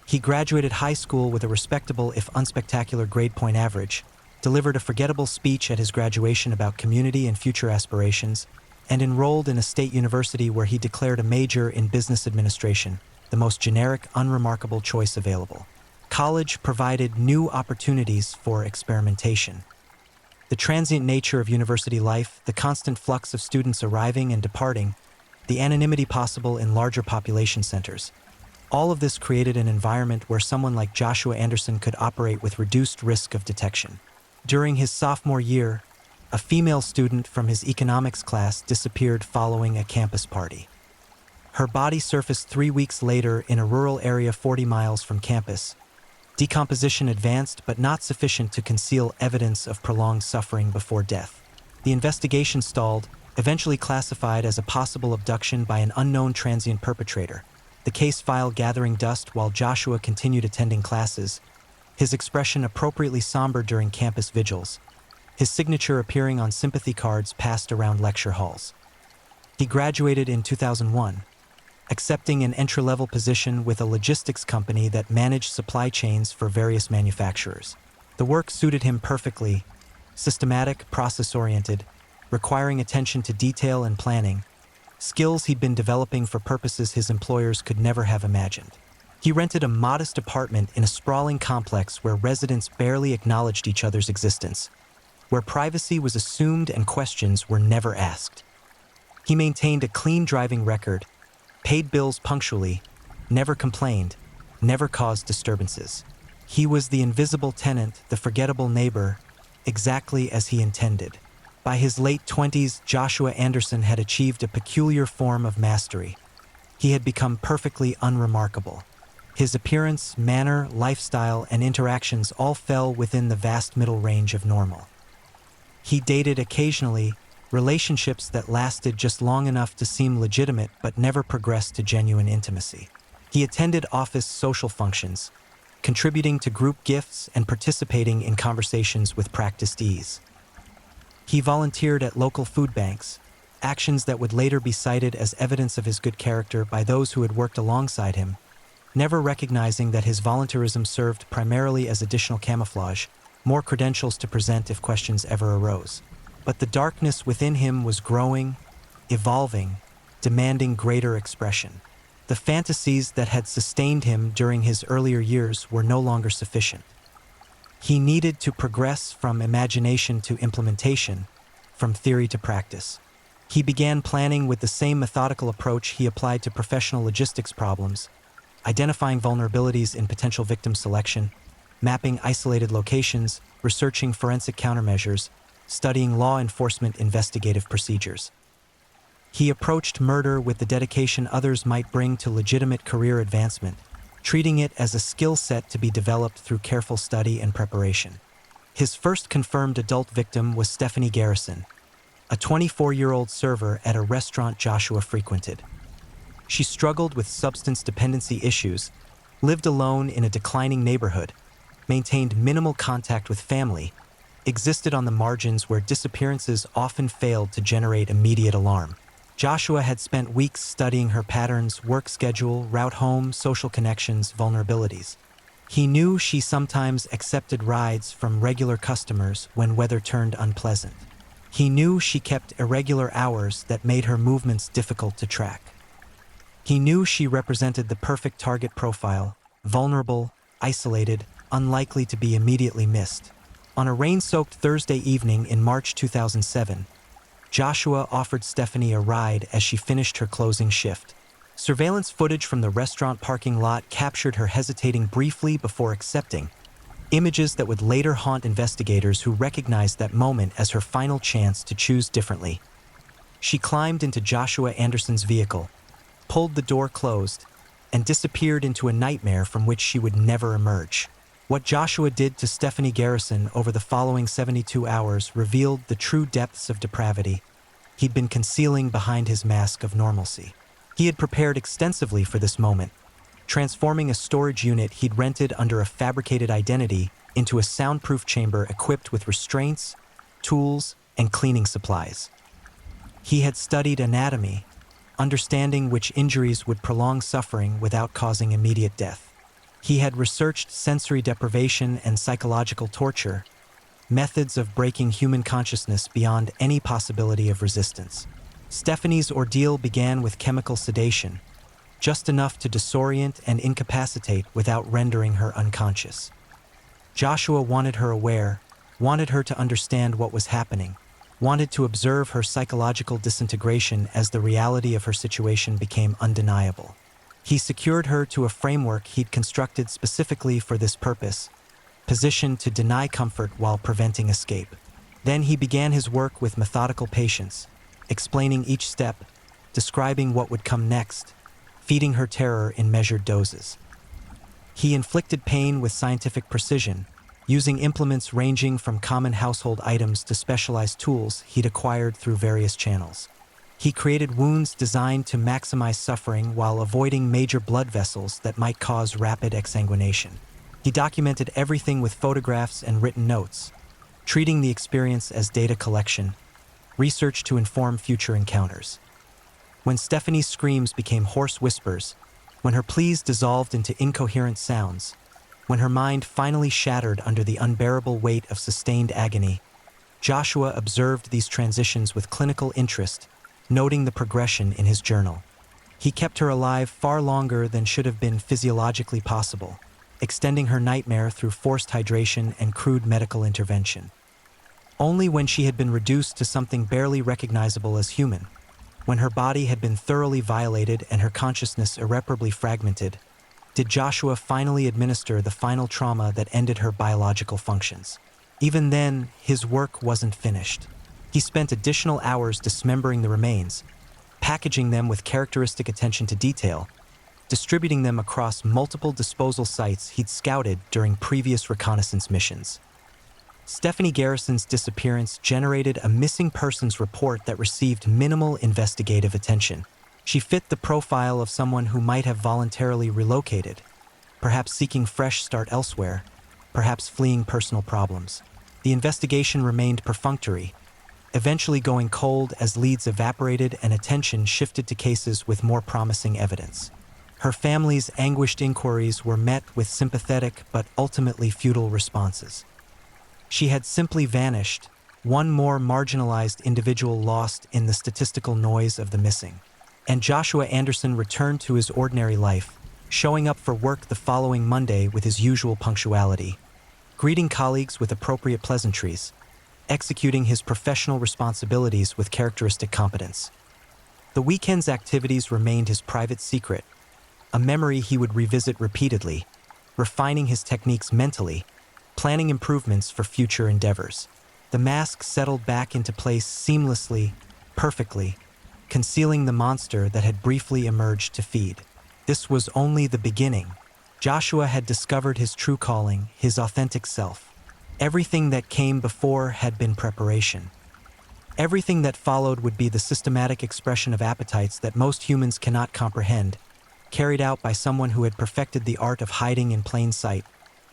He graduated high school with a respectable if unspectacular grade point average, delivered a forgettable speech at his graduation about community and future aspirations, and enrolled in a state university where he declared a major in business administration, the most generic, unremarkable choice available. College provided new opportunities for experimentation. The transient nature of university life, the constant flux of students arriving and departing, the anonymity possible in larger population centers. All of this created an environment where someone like Joshua Anderson could operate with reduced risk of detection. During his sophomore year, a female student from his economics class disappeared following a campus party. Her body surfaced 3 weeks later in a rural area 40 miles from campus. Decomposition advanced, but not sufficient to conceal evidence of prolonged suffering before death. The investigation stalled, eventually classified as a possible abduction by an unknown transient perpetrator. The case file gathering dust while Joshua continued attending classes, his expression appropriately somber during campus vigils, his signature appearing on sympathy cards passed around lecture halls. He graduated in 2001, accepting an entry-level position with a logistics company that managed supply chains for various manufacturers. The work suited him perfectly, systematic, process-oriented, requiring attention to detail and planning, skills he'd been developing for purposes his employers could never have imagined. He rented a modest apartment in a sprawling complex where residents barely acknowledged each other's existence, where privacy was assumed and questions were never asked. He maintained a clean driving record, paid bills punctually, never complained, never caused disturbances. He was the invisible tenant, the forgettable neighbor, exactly as he intended. By his late 20s, Joshua Anderson had achieved a peculiar form of mastery. He had become perfectly unremarkable. His appearance, manner, lifestyle, and interactions all fell within the vast middle range of normal. He dated occasionally, relationships that lasted just long enough to seem legitimate but never progressed to genuine intimacy. He attended office social functions, contributing to group gifts and participating in conversations with practiced ease. He volunteered at local food banks, actions that would later be cited as evidence of his good character by those who had worked alongside him, never recognizing that his volunteerism served primarily as additional camouflage, more credentials to present if questions ever arose. But the darkness within him was growing, evolving, demanding greater expression. The fantasies that had sustained him during his earlier years were no longer sufficient. He needed to progress from imagination to implementation, from theory to practice. He began planning with the same methodical approach he applied to professional logistics problems, identifying vulnerabilities in potential victim selection, mapping isolated locations, researching forensic countermeasures, studying law enforcement investigative procedures. He approached murder with the dedication others might bring to legitimate career advancement, treating it as a skill set to be developed through careful study and preparation. His first confirmed adult victim was Stephanie Garrison, a 24-year-old server at a restaurant Joshua frequented. She struggled with substance dependency issues, lived alone in a declining neighborhood, maintained minimal contact with family, existed on the margins where disappearances often failed to generate immediate alarm. Joshua had spent weeks studying her patterns, work schedule, route home, social connections, vulnerabilities. He knew she sometimes accepted rides from regular customers when weather turned unpleasant. He knew she kept irregular hours that made her movements difficult to track. He knew she represented the perfect target profile, vulnerable, isolated, unlikely to be immediately missed. On a rain-soaked Thursday evening in March 2007, Joshua offered Stephanie a ride as she finished her closing shift. Surveillance footage from the restaurant parking lot captured her hesitating briefly before accepting, images that would later haunt investigators who recognized that moment as her final chance to choose differently. She climbed into Joshua Anderson's vehicle, pulled the door closed, and disappeared into a nightmare from which she would never emerge. What Joshua did to Stephanie Garrison over the following 72 hours revealed the true depths of depravity he'd been concealing behind his mask of normalcy. He had prepared extensively for this moment, transforming a storage unit he'd rented under a fabricated identity into a soundproof chamber equipped with restraints, tools, and cleaning supplies. He had studied anatomy, understanding which injuries would prolong suffering without causing immediate death. He had researched sensory deprivation and psychological torture, methods of breaking human consciousness beyond any possibility of resistance. Stephanie's ordeal began with chemical sedation, just enough to disorient and incapacitate without rendering her unconscious. Joshua wanted her aware, wanted her to understand what was happening, wanted to observe her psychological disintegration as the reality of her situation became undeniable. He secured her to a framework he'd constructed specifically for this purpose, positioned to deny comfort while preventing escape. Then he began his work with methodical patience, explaining each step, describing what would come next, feeding her terror in measured doses. He inflicted pain with scientific precision, using implements ranging from common household items to specialized tools he'd acquired through various channels. He created wounds designed to maximize suffering while avoiding major blood vessels that might cause rapid exsanguination. He documented everything with photographs and written notes, treating the experience as data collection, research to inform future encounters. When Stephanie's screams became hoarse whispers, when her pleas dissolved into incoherent sounds, when her mind finally shattered under the unbearable weight of sustained agony, Joshua observed these transitions with clinical interest, noting the progression in his journal. He kept her alive far longer than should have been physiologically possible, extending her nightmare through forced hydration and crude medical intervention. Only when she had been reduced to something barely recognizable as human, when her body had been thoroughly violated and her consciousness irreparably fragmented, did Joshua finally administer the final trauma that ended her biological functions. Even then, his work wasn't finished. He spent additional hours dismembering the remains, packaging them with characteristic attention to detail, distributing them across multiple disposal sites he'd scouted during previous reconnaissance missions. Stephanie Garrison's disappearance generated a missing persons report that received minimal investigative attention. She fit the profile of someone who might have voluntarily relocated, perhaps seeking fresh start elsewhere, perhaps fleeing personal problems. The investigation remained perfunctory, eventually going cold as leads evaporated and attention shifted to cases with more promising evidence. Her family's anguished inquiries were met with sympathetic but ultimately futile responses. She had simply vanished, one more marginalized individual lost in the statistical noise of the missing. And Joshua Anderson returned to his ordinary life, showing up for work the following Monday with his usual punctuality, greeting colleagues with appropriate pleasantries, executing his professional responsibilities with characteristic competence. The weekend's activities remained his private secret, a memory he would revisit repeatedly, refining his techniques mentally, planning improvements for future endeavors. The mask settled back into place seamlessly, perfectly, concealing the monster that had briefly emerged to feed. This was only the beginning. Joshua had discovered his true calling, his authentic self. Everything that came before had been preparation. Everything that followed would be the systematic expression of appetites that most humans cannot comprehend, carried out by someone who had perfected the art of hiding in plain sight,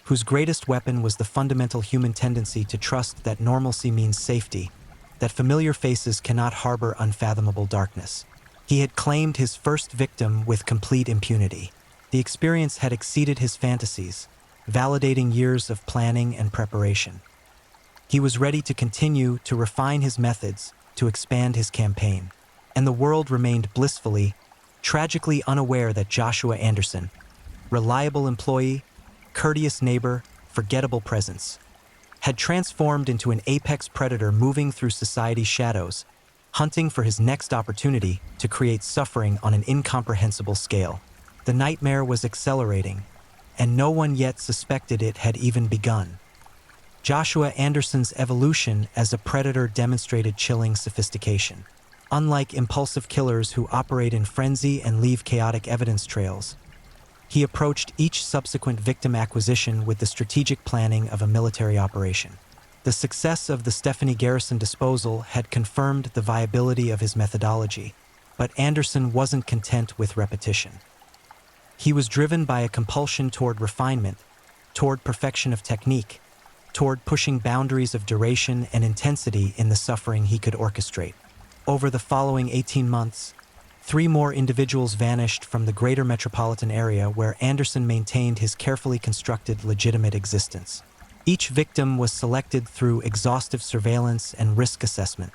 whose greatest weapon was the fundamental human tendency to trust that normalcy means safety, that familiar faces cannot harbor unfathomable darkness. He had claimed his first victim with complete impunity. The experience had exceeded his fantasies, validating years of planning and preparation. He was ready to continue to refine his methods, to expand his campaign. And the world remained blissfully, tragically unaware that Joshua Anderson, reliable employee, courteous neighbor, forgettable presence, had transformed into an apex predator moving through society's shadows, hunting for his next opportunity to create suffering on an incomprehensible scale. The nightmare was accelerating, and no one yet suspected it had even begun. Joshua Anderson's evolution as a predator demonstrated chilling sophistication. Unlike impulsive killers who operate in frenzy and leave chaotic evidence trails, he approached each subsequent victim acquisition with the strategic planning of a military operation. The success of the Stephanie Garrison disposal had confirmed the viability of his methodology, but Anderson wasn't content with repetition. He was driven by a compulsion toward refinement, toward perfection of technique, toward pushing boundaries of duration and intensity in the suffering he could orchestrate. Over the following 18 months, 3 more individuals vanished from the greater metropolitan area where Anderson maintained his carefully constructed legitimate existence. Each victim was selected through exhaustive surveillance and risk assessment.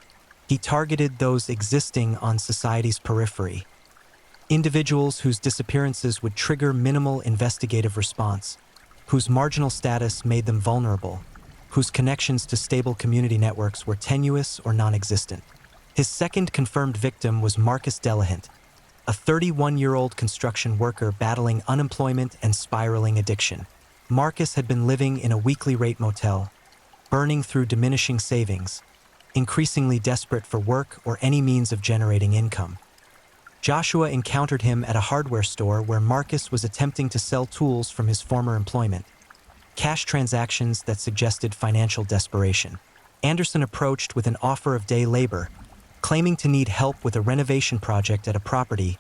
He targeted those existing on society's periphery, individuals whose disappearances would trigger minimal investigative response, whose marginal status made them vulnerable, whose connections to stable community networks were tenuous or non-existent. His second confirmed victim was Marcus Delahant, a 31-year-old construction worker battling unemployment and spiraling addiction. Marcus had been living in a weekly rate motel, burning through diminishing savings, increasingly desperate for work or any means of generating income. Joshua encountered him at a hardware store where Marcus was attempting to sell tools from his former employment, cash transactions that suggested financial desperation. Anderson approached with an offer of day labor, claiming to need help with a renovation project at a property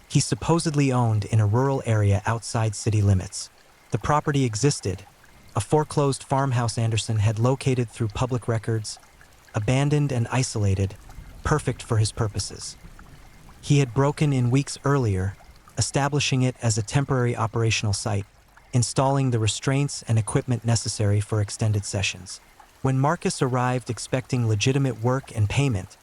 he supposedly owned in a rural area outside city limits. The property existed, a foreclosed farmhouse Anderson had located through public records, abandoned and isolated, perfect for his purposes. He had broken in weeks earlier, establishing it as a temporary operational site, installing the restraints and equipment necessary for extended sessions. When Marcus arrived expecting legitimate work and payment,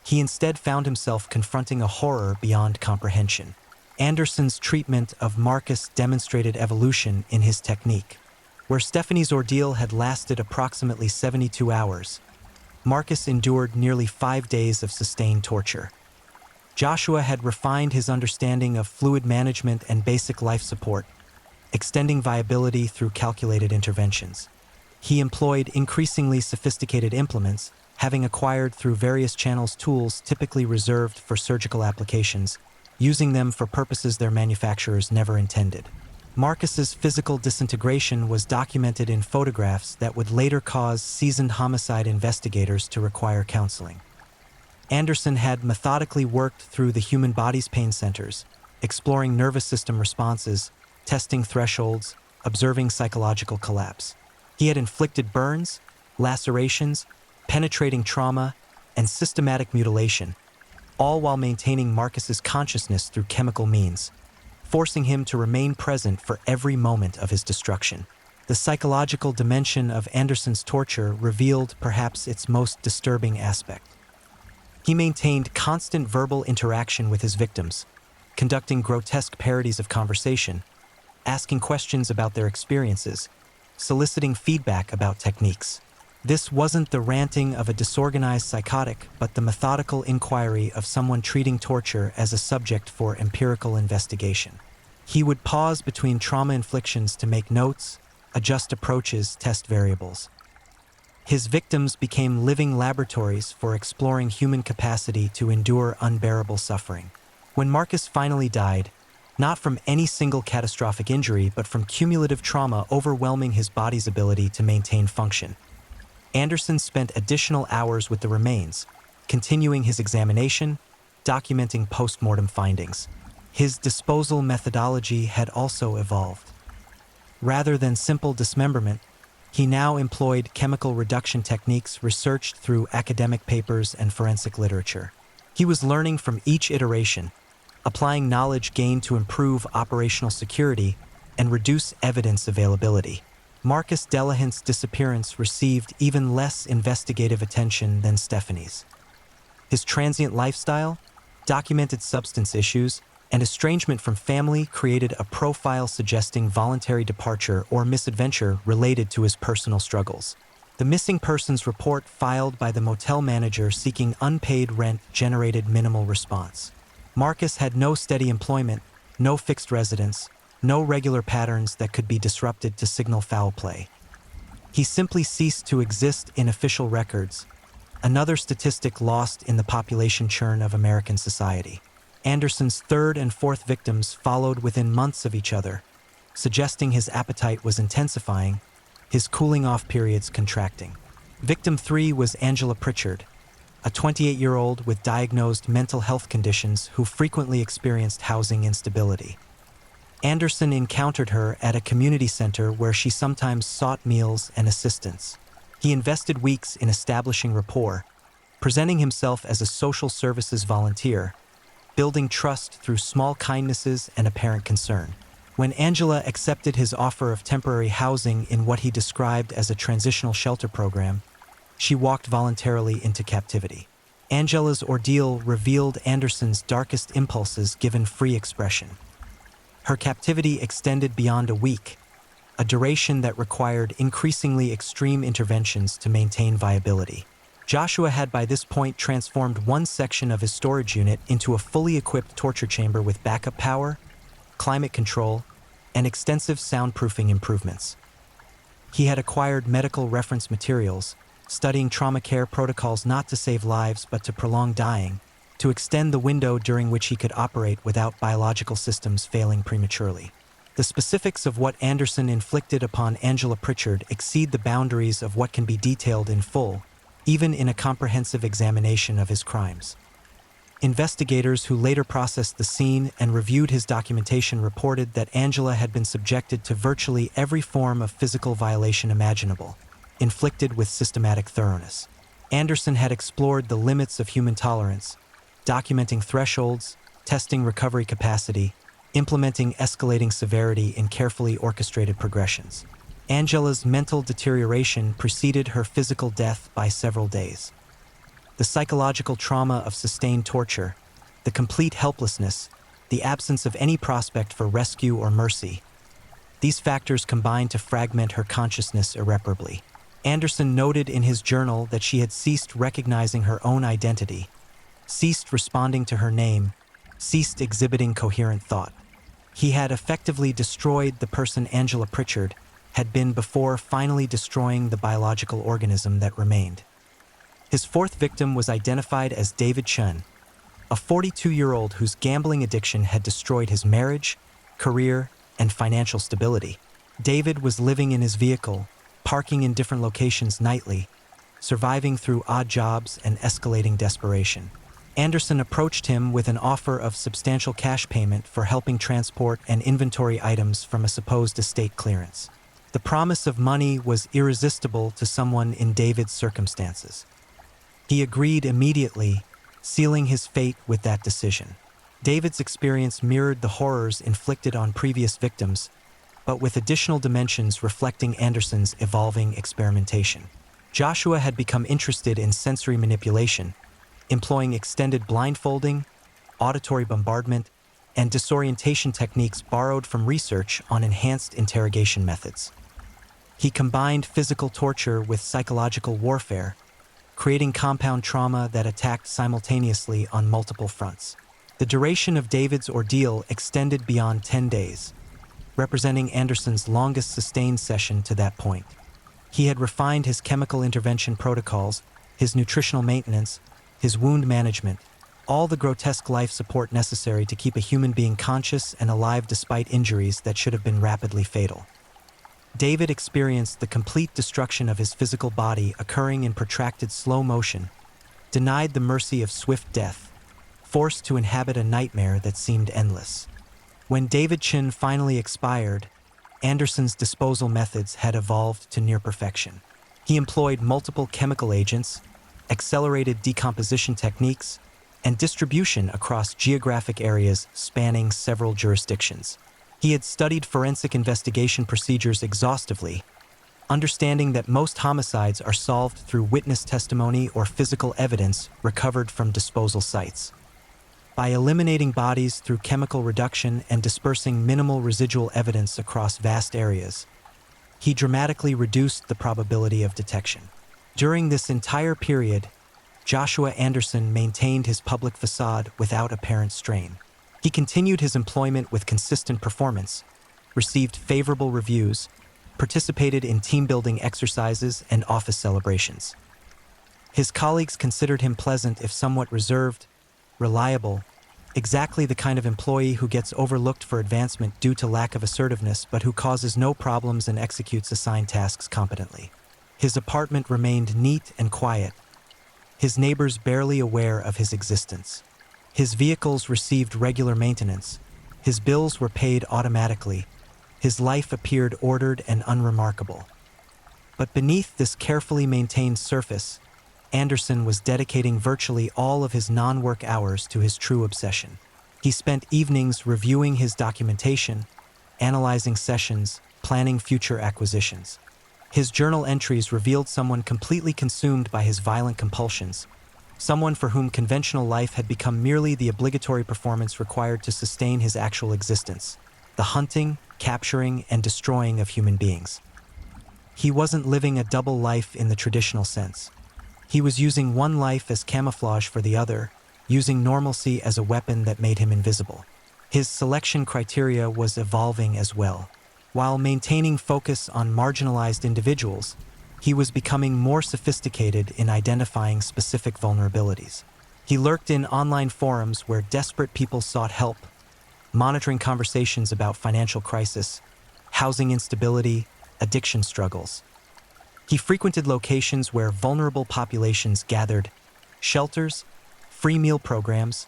he instead found himself confronting a horror beyond comprehension. Anderson's treatment of Marcus demonstrated evolution in his technique. Where Stephanie's ordeal had lasted approximately 72 hours, Marcus endured nearly 5 days of sustained torture. Joshua had refined his understanding of fluid management and basic life support, extending viability through calculated interventions. He employed increasingly sophisticated implements, having acquired through various channels tools typically reserved for surgical applications, using them for purposes their manufacturers never intended. Marcus's physical disintegration was documented in photographs that would later cause seasoned homicide investigators to require counseling. Anderson had methodically worked through the human body's pain centers, exploring nervous system responses, testing thresholds, observing psychological collapse. He had inflicted burns, lacerations, penetrating trauma, and systematic mutilation, all while maintaining Marcus's consciousness through chemical means, forcing him to remain present for every moment of his destruction. The psychological dimension of Anderson's torture revealed perhaps its most disturbing aspect. He maintained constant verbal interaction with his victims, conducting grotesque parodies of conversation, asking questions about their experiences, soliciting feedback about techniques. This wasn't the ranting of a disorganized psychotic, but the methodical inquiry of someone treating torture as a subject for empirical investigation. He would pause between trauma inflictions to make notes, adjust approaches, test variables. His victims became living laboratories for exploring human capacity to endure unbearable suffering. When Marcus finally died, not from any single catastrophic injury, but from cumulative trauma overwhelming his body's ability to maintain function, Anderson spent additional hours with the remains, continuing his examination, documenting post-mortem findings. His disposal methodology had also evolved. Rather than simple dismemberment, he now employed chemical reduction techniques researched through academic papers and forensic literature. He was learning from each iteration, applying knowledge gained to improve operational security and reduce evidence availability. Marcus Delahunty's disappearance received even less investigative attention than Stephanie's. His transient lifestyle, documented substance issues, and estrangement from family created a profile suggesting voluntary departure or misadventure related to his personal struggles. The missing persons report filed by the motel manager seeking unpaid rent generated minimal response. Marcus had no steady employment, no fixed residence, no regular patterns that could be disrupted to signal foul play. He simply ceased to exist in official records, another statistic lost in the population churn of American society. Anderson's third and fourth victims followed within months of each other, suggesting his appetite was intensifying, his cooling-off periods contracting. Victim 3 was Angela Pritchard, a 28-year-old with diagnosed mental health conditions who frequently experienced housing instability. Anderson encountered her at a community center where she sometimes sought meals and assistance. He invested weeks in establishing rapport, presenting himself as a social services volunteer, building trust through small kindnesses and apparent concern. When Angela accepted his offer of temporary housing in what he described as a transitional shelter program, she walked voluntarily into captivity. Angela's ordeal revealed Anderson's darkest impulses given free expression. Her captivity extended beyond a week, a duration that required increasingly extreme interventions to maintain viability. Joshua had by this point transformed one section of his storage unit into a fully equipped torture chamber with backup power, climate control, and extensive soundproofing improvements. He had acquired medical reference materials, studying trauma care protocols not to save lives but to prolong dying, to extend the window during which he could operate without biological systems failing prematurely. The specifics of what Anderson inflicted upon Angela Pritchard exceed the boundaries of what can be detailed in full, even in a comprehensive examination of his crimes. Investigators who later processed the scene and reviewed his documentation reported that Angela had been subjected to virtually every form of physical violation imaginable, inflicted with systematic thoroughness. Anderson had explored the limits of human tolerance, documenting thresholds, testing recovery capacity, implementing escalating severity in carefully orchestrated progressions. Angela's mental deterioration preceded her physical death by several days. The psychological trauma of sustained torture, the complete helplessness, the absence of any prospect for rescue or mercy, these factors combined to fragment her consciousness irreparably. Anderson noted in his journal that she had ceased recognizing her own identity, ceased responding to her name, ceased exhibiting coherent thought. He had effectively destroyed the person Angela Pritchard had been before finally destroying the biological organism that remained. His fourth victim was identified as David Chun, a 42-year-old whose gambling addiction had destroyed his marriage, career, and financial stability. David was living in his vehicle, parking in different locations nightly, surviving through odd jobs and escalating desperation. Anderson approached him with an offer of substantial cash payment for helping transport and inventory items from a supposed estate clearance. The promise of money was irresistible to someone in David's circumstances. He agreed immediately, sealing his fate with that decision. David's experience mirrored the horrors inflicted on previous victims, but with additional dimensions reflecting Anderson's evolving experimentation. Joshua had become interested in sensory manipulation, employing extended blindfolding, auditory bombardment, and disorientation techniques borrowed from research on enhanced interrogation methods. He combined physical torture with psychological warfare, creating compound trauma that attacked simultaneously on multiple fronts. The duration of David's ordeal extended beyond 10 days, representing Anderson's longest sustained session to that point. He had refined his chemical intervention protocols, his nutritional maintenance, his wound management, all the grotesque life support necessary to keep a human being conscious and alive despite injuries that should have been rapidly fatal. David experienced the complete destruction of his physical body occurring in protracted slow motion, denied the mercy of swift death, forced to inhabit a nightmare that seemed endless. When David Chin finally expired, Anderson's disposal methods had evolved to near perfection. He employed multiple chemical agents, accelerated decomposition techniques, and distribution across geographic areas spanning several jurisdictions. He had studied forensic investigation procedures exhaustively, understanding that most homicides are solved through witness testimony or physical evidence recovered from disposal sites. By eliminating bodies through chemical reduction and dispersing minimal residual evidence across vast areas, he dramatically reduced the probability of detection. During this entire period, Joshua Anderson maintained his public facade without apparent strain. He continued his employment with consistent performance, received favorable reviews, participated in team-building exercises and office celebrations. His colleagues considered him pleasant if somewhat reserved, reliable, exactly the kind of employee who gets overlooked for advancement due to lack of assertiveness but who causes no problems and executes assigned tasks competently. His apartment remained neat and quiet, his neighbors barely aware of his existence. His vehicles received regular maintenance, his bills were paid automatically, his life appeared ordered and unremarkable. But beneath this carefully maintained surface, Anderson was dedicating virtually all of his non-work hours to his true obsession. He spent evenings reviewing his documentation, analyzing sessions, planning future acquisitions. His journal entries revealed someone completely consumed by his violent compulsions, someone for whom conventional life had become merely the obligatory performance required to sustain his actual existence, the hunting, capturing, and destroying of human beings. He wasn't living a double life in the traditional sense. He was using one life as camouflage for the other, using normalcy as a weapon that made him invisible. His selection criteria was evolving as well. While maintaining focus on marginalized individuals, he was becoming more sophisticated in identifying specific vulnerabilities. He lurked in online forums where desperate people sought help, monitoring conversations about financial crisis, housing instability, addiction struggles. He frequented locations where vulnerable populations gathered, shelters, free meal programs,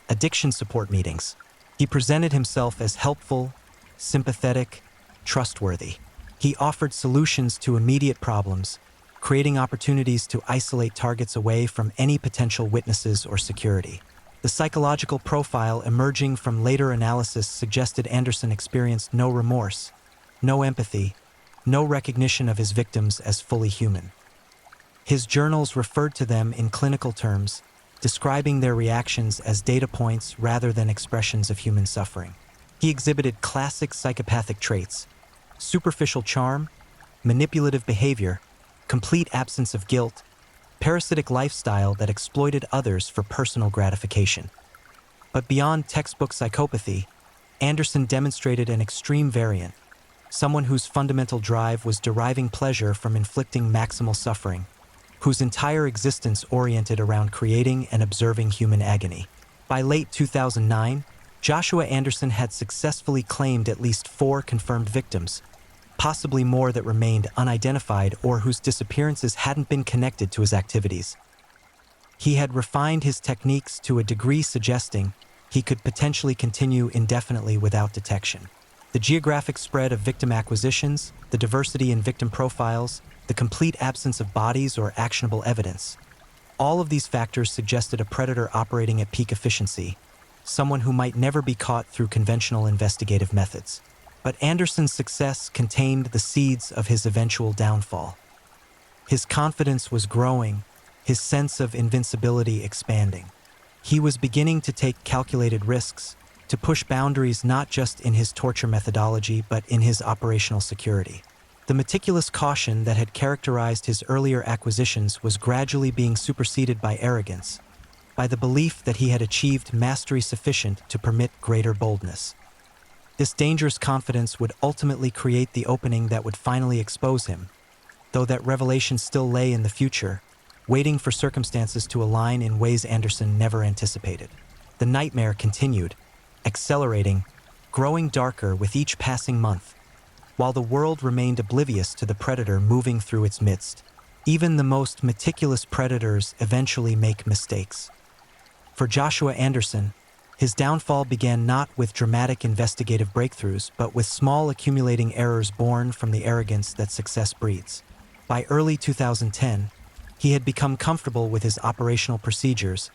addiction support meetings. He presented himself as helpful, sympathetic, trustworthy. He offered solutions to immediate problems, creating opportunities to isolate targets away from any potential witnesses or security. The psychological profile emerging from later analysis suggested Anderson experienced no remorse, no empathy, no recognition of his victims as fully human. His journals referred to them in clinical terms, describing their reactions as data points rather than expressions of human suffering. He exhibited classic psychopathic traits: superficial charm, manipulative behavior, complete absence of guilt, parasitic lifestyle that exploited others for personal gratification. But beyond textbook psychopathy, Anderson demonstrated an extreme variant, someone whose fundamental drive was deriving pleasure from inflicting maximal suffering, whose entire existence oriented around creating and observing human agony. By late 2009, Joshua Anderson had successfully claimed at least 4 confirmed victims, possibly more that remained unidentified or whose disappearances hadn't been connected to his activities. He had refined his techniques to a degree suggesting he could potentially continue indefinitely without detection. The geographic spread of victim acquisitions, the diversity in victim profiles, the complete absence of bodies or actionable evidence. All of these factors suggested a predator operating at peak efficiency, someone who might never be caught through conventional investigative methods. But Anderson's success contained the seeds of his eventual downfall. His confidence was growing, his sense of invincibility expanding. He was beginning to take calculated risks, to push boundaries not just in his torture methodology but in his operational security. The meticulous caution that had characterized his earlier acquisitions was gradually being superseded by arrogance, by the belief that he had achieved mastery sufficient to permit greater boldness. This dangerous confidence would ultimately create the opening that would finally expose him, though that revelation still lay in the future, waiting for circumstances to align in ways Anderson never anticipated. The nightmare continued, accelerating, growing darker with each passing month, while the world remained oblivious to the predator moving through its midst. Even the most meticulous predators eventually make mistakes. For Joshua Anderson, his downfall began not with dramatic investigative breakthroughs, but with small accumulating errors born from the arrogance that success breeds. By early 2010, he had become comfortable with his operational procedures,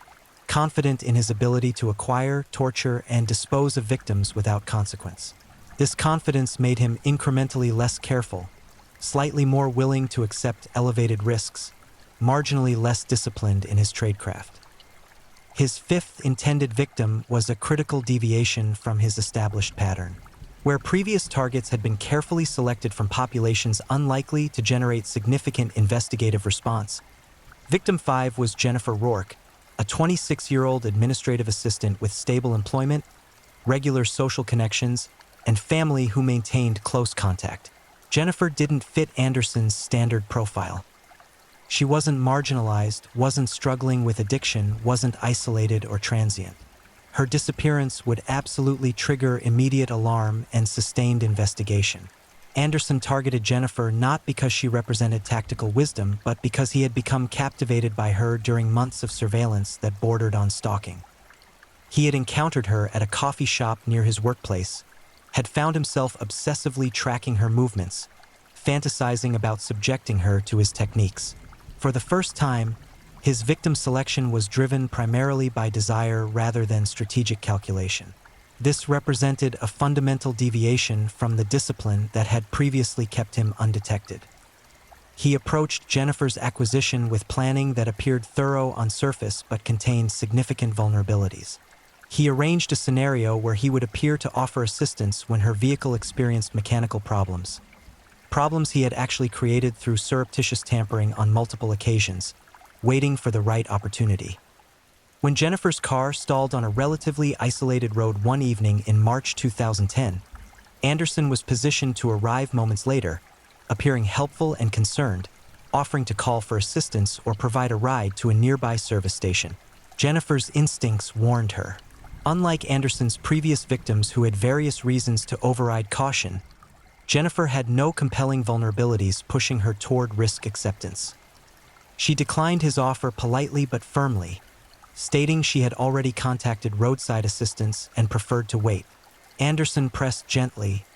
confident in his ability to acquire, torture, and dispose of victims without consequence. This confidence made him incrementally less careful, slightly more willing to accept elevated risks, marginally less disciplined in his tradecraft. His fifth intended victim was a critical deviation from his established pattern. Where previous targets had been carefully selected from populations unlikely to generate significant investigative response, Victim 5 was Jennifer Rourke, a 26-year-old administrative assistant with stable employment, regular social connections, and family who maintained close contact. Jennifer didn't fit Anderson's standard profile. She wasn't marginalized, wasn't struggling with addiction, wasn't isolated or transient. Her disappearance would absolutely trigger immediate alarm and sustained investigation. Anderson targeted Jennifer not because she represented tactical wisdom, but because he had become captivated by her during months of surveillance that bordered on stalking. He had encountered her at a coffee shop near his workplace, had found himself obsessively tracking her movements, fantasizing about subjecting her to his techniques. For the first time, his victim selection was driven primarily by desire rather than strategic calculation. This represented a fundamental deviation from the discipline that had previously kept him undetected. He approached Jennifer's acquisition with planning that appeared thorough on surface but contained significant vulnerabilities. He arranged a scenario where he would appear to offer assistance when her vehicle experienced mechanical problems he had actually created through surreptitious tampering on multiple occasions, waiting for the right opportunity. When Jennifer's car stalled on a relatively isolated road one evening in March 2010, Anderson was positioned to arrive moments later, appearing helpful and concerned, offering to call for assistance or provide a ride to a nearby service station. Jennifer's instincts warned her. Unlike Anderson's previous victims who had various reasons to override caution, Jennifer had no compelling vulnerabilities pushing her toward risk acceptance. She declined his offer politely but firmly, stating she had already contacted roadside assistance and preferred to wait. Anderson pressed gently,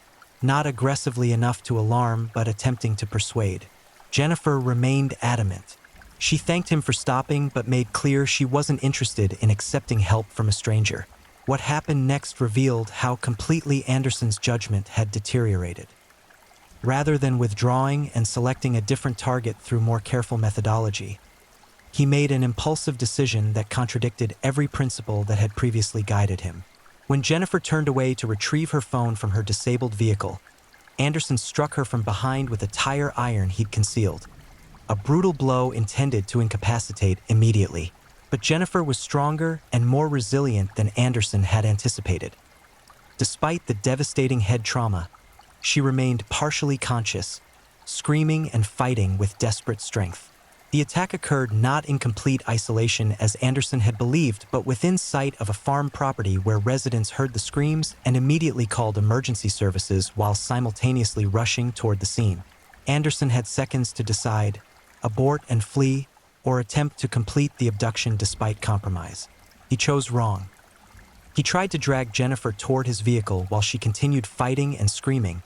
not aggressively enough to alarm but attempting to persuade. Jennifer remained adamant. She thanked him for stopping but made clear she wasn't interested in accepting help from a stranger. What happened next revealed how completely Anderson's judgment had deteriorated. Rather than withdrawing and selecting a different target through more careful methodology, he made an impulsive decision that contradicted every principle that had previously guided him. When Jennifer turned away to retrieve her phone from her disabled vehicle, Anderson struck her from behind with a tire iron he'd concealed, a brutal blow intended to incapacitate immediately. But Jennifer was stronger and more resilient than Anderson had anticipated. Despite the devastating head trauma, she remained partially conscious, screaming and fighting with desperate strength. The attack occurred not in complete isolation as Anderson had believed, but within sight of a farm property where residents heard the screams and immediately called emergency services while simultaneously rushing toward the scene. Anderson had seconds to decide: abort and flee, or attempt to complete the abduction despite compromise. He chose wrong. He tried to drag Jennifer toward his vehicle while she continued fighting and screaming,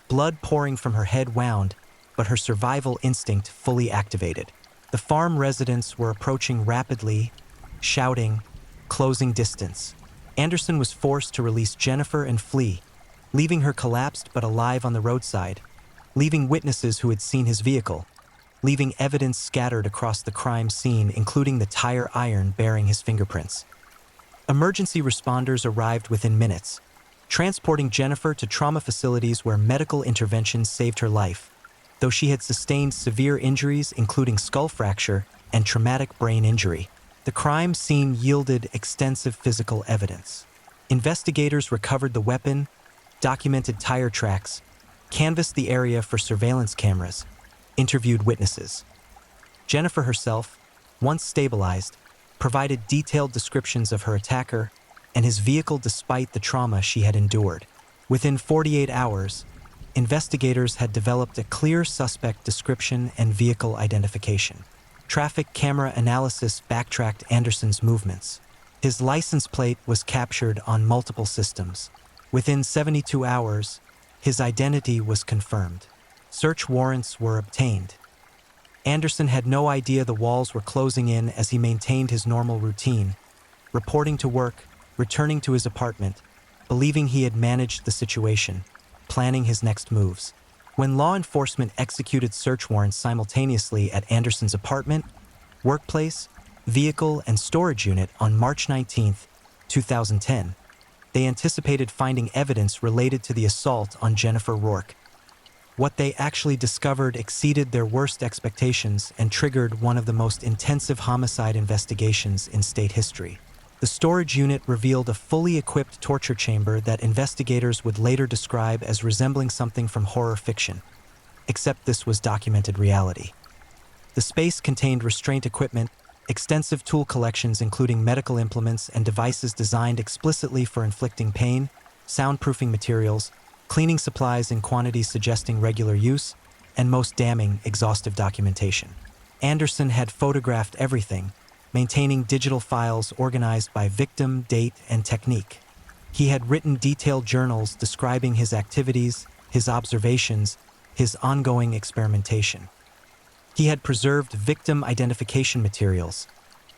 blood pouring from her head wound, but her survival instinct fully activated. The farm residents were approaching rapidly, shouting, closing distance. Anderson was forced to release Jennifer and flee, leaving her collapsed but alive on the roadside, leaving witnesses who had seen his vehicle, leaving evidence scattered across the crime scene, including the tire iron bearing his fingerprints. Emergency responders arrived within minutes, transporting Jennifer to trauma facilities where medical intervention saved her life, though she had sustained severe injuries including skull fracture and traumatic brain injury. The crime scene yielded extensive physical evidence. Investigators recovered the weapon, documented tire tracks, canvassed the area for surveillance cameras, interviewed witnesses. Jennifer herself, once stabilized, provided detailed descriptions of her attacker and his vehicle despite the trauma she had endured. Within 48 hours, investigators had developed a clear suspect description and vehicle identification. Traffic camera analysis backtracked Anderson's movements. His license plate was captured on multiple systems. Within 72 hours, his identity was confirmed. Search warrants were obtained. Anderson had no idea the walls were closing in as he maintained his normal routine, reporting to work, returning to his apartment, believing he had managed the situation, planning his next moves. When law enforcement executed search warrants simultaneously at Anderson's apartment, workplace, vehicle, and storage unit on March 19, 2010, they anticipated finding evidence related to the assault on Jennifer Rourke. What they actually discovered exceeded their worst expectations and triggered one of the most intensive homicide investigations in state history. The storage unit revealed a fully equipped torture chamber that investigators would later describe as resembling something from horror fiction, except this was documented reality. The space contained restraint equipment, extensive tool collections including medical implements and devices designed explicitly for inflicting pain, soundproofing materials, cleaning supplies in quantities suggesting regular use, and most damning, exhaustive documentation. Anderson had photographed everything, maintaining digital files organized by victim, date, and technique. He had written detailed journals describing his activities, his observations, his ongoing experimentation. He had preserved victim identification materials,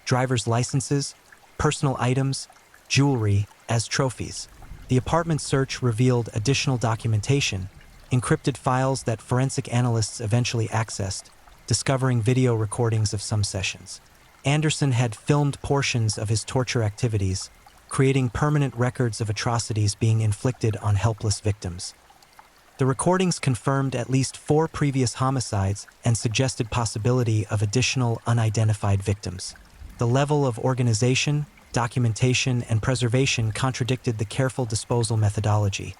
driver's licenses, personal items, jewelry as trophies. The apartment search revealed additional documentation, encrypted files that forensic analysts eventually accessed, discovering video recordings of some sessions. Anderson had filmed portions of his torture activities, creating permanent records of atrocities being inflicted on helpless victims. The recordings confirmed at least 4 previous homicides and suggested possibility of additional unidentified victims. The level of organization, documentation, and preservation contradicted the careful disposal methodology,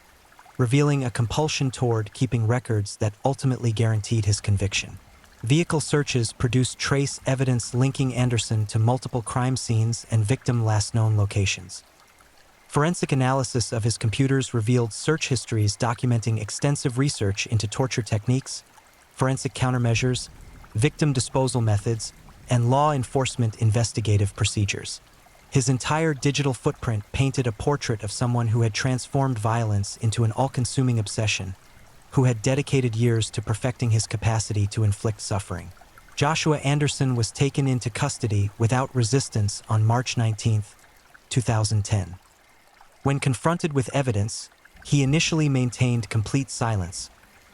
revealing a compulsion toward keeping records that ultimately guaranteed his conviction. Vehicle searches produced trace evidence linking Anderson to multiple crime scenes and victim last known locations. Forensic analysis of his computers revealed search histories documenting extensive research into torture techniques, forensic countermeasures, victim disposal methods, and law enforcement investigative procedures. His entire digital footprint painted a portrait of someone who had transformed violence into an all-consuming obsession, who had dedicated years to perfecting his capacity to inflict suffering. Joshua Anderson was taken into custody without resistance on March 19, 2010. When confronted with evidence, he initially maintained complete silence,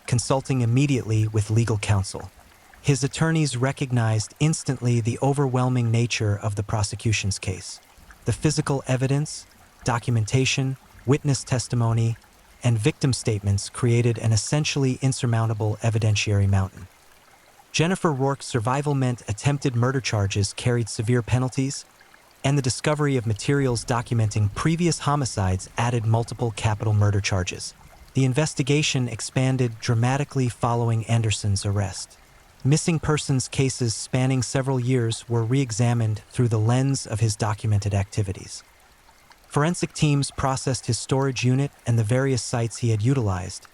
consulting immediately with legal counsel. His attorneys recognized instantly the overwhelming nature of the prosecution's case. The physical evidence, documentation, witness testimony, and victim statements created an essentially insurmountable evidentiary mountain. Jennifer Rourke's survival meant attempted murder charges carried severe penalties, and the discovery of materials documenting previous homicides added multiple capital murder charges. The investigation expanded dramatically following Anderson's arrest. Missing persons cases spanning several years were re-examined through the lens of his documented activities. Forensic teams processed his storage unit and the various sites he had utilized,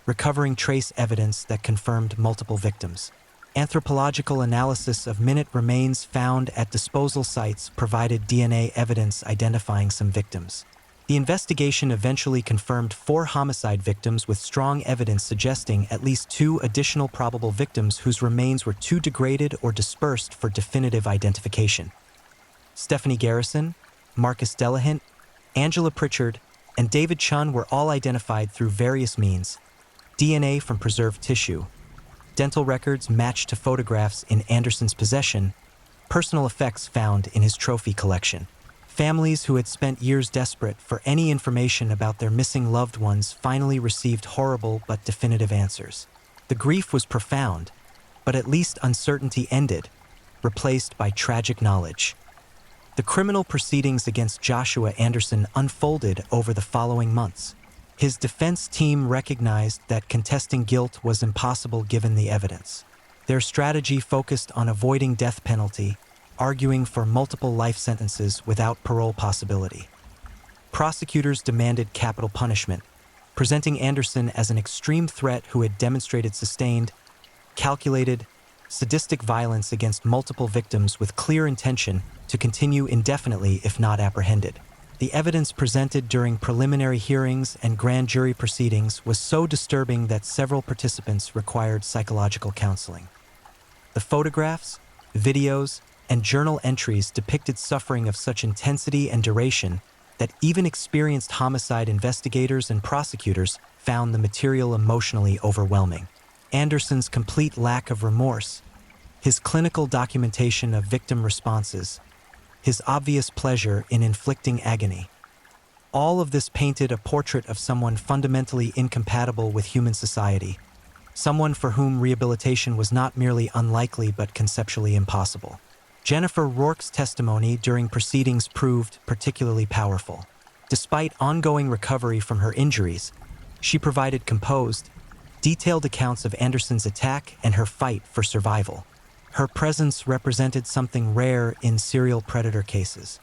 recovering trace evidence that confirmed multiple victims. Anthropological analysis of minute remains found at disposal sites provided DNA evidence identifying some victims. The investigation eventually confirmed 4 homicide victims with strong evidence suggesting at least 2 additional probable victims whose remains were too degraded or dispersed for definitive identification. Stephanie Garrison, Marcus Delahant, Angela Pritchard, and David Chun were all identified through various means: DNA from preserved tissue, dental records matched to photographs in Anderson's possession, personal effects found in his trophy collection. Families who had spent years desperate for any information about their missing loved ones finally received horrible but definitive answers. The grief was profound, but at least uncertainty ended, replaced by tragic knowledge. The criminal proceedings against Joshua Anderson unfolded over the following months. His defense team recognized that contesting guilt was impossible given the evidence. Their strategy focused on avoiding death penalty, arguing for multiple life sentences without parole possibility. Prosecutors demanded capital punishment, presenting Anderson as an extreme threat who had demonstrated sustained, calculated, sadistic violence against multiple victims with clear intention to continue indefinitely if not apprehended. The evidence presented during preliminary hearings and grand jury proceedings was so disturbing that several participants required psychological counseling. The photographs, videos, and journal entries depicted suffering of such intensity and duration that even experienced homicide investigators and prosecutors found the material emotionally overwhelming. Anderson's complete lack of remorse, his clinical documentation of victim responses, his obvious pleasure in inflicting agony. All of this painted a portrait of someone fundamentally incompatible with human society, someone for whom rehabilitation was not merely unlikely but conceptually impossible. Jennifer Rourke's testimony during proceedings proved particularly powerful. Despite ongoing recovery from her injuries, she provided composed, detailed accounts of Anderson's attack and her fight for survival. Her presence represented something rare in serial predator cases.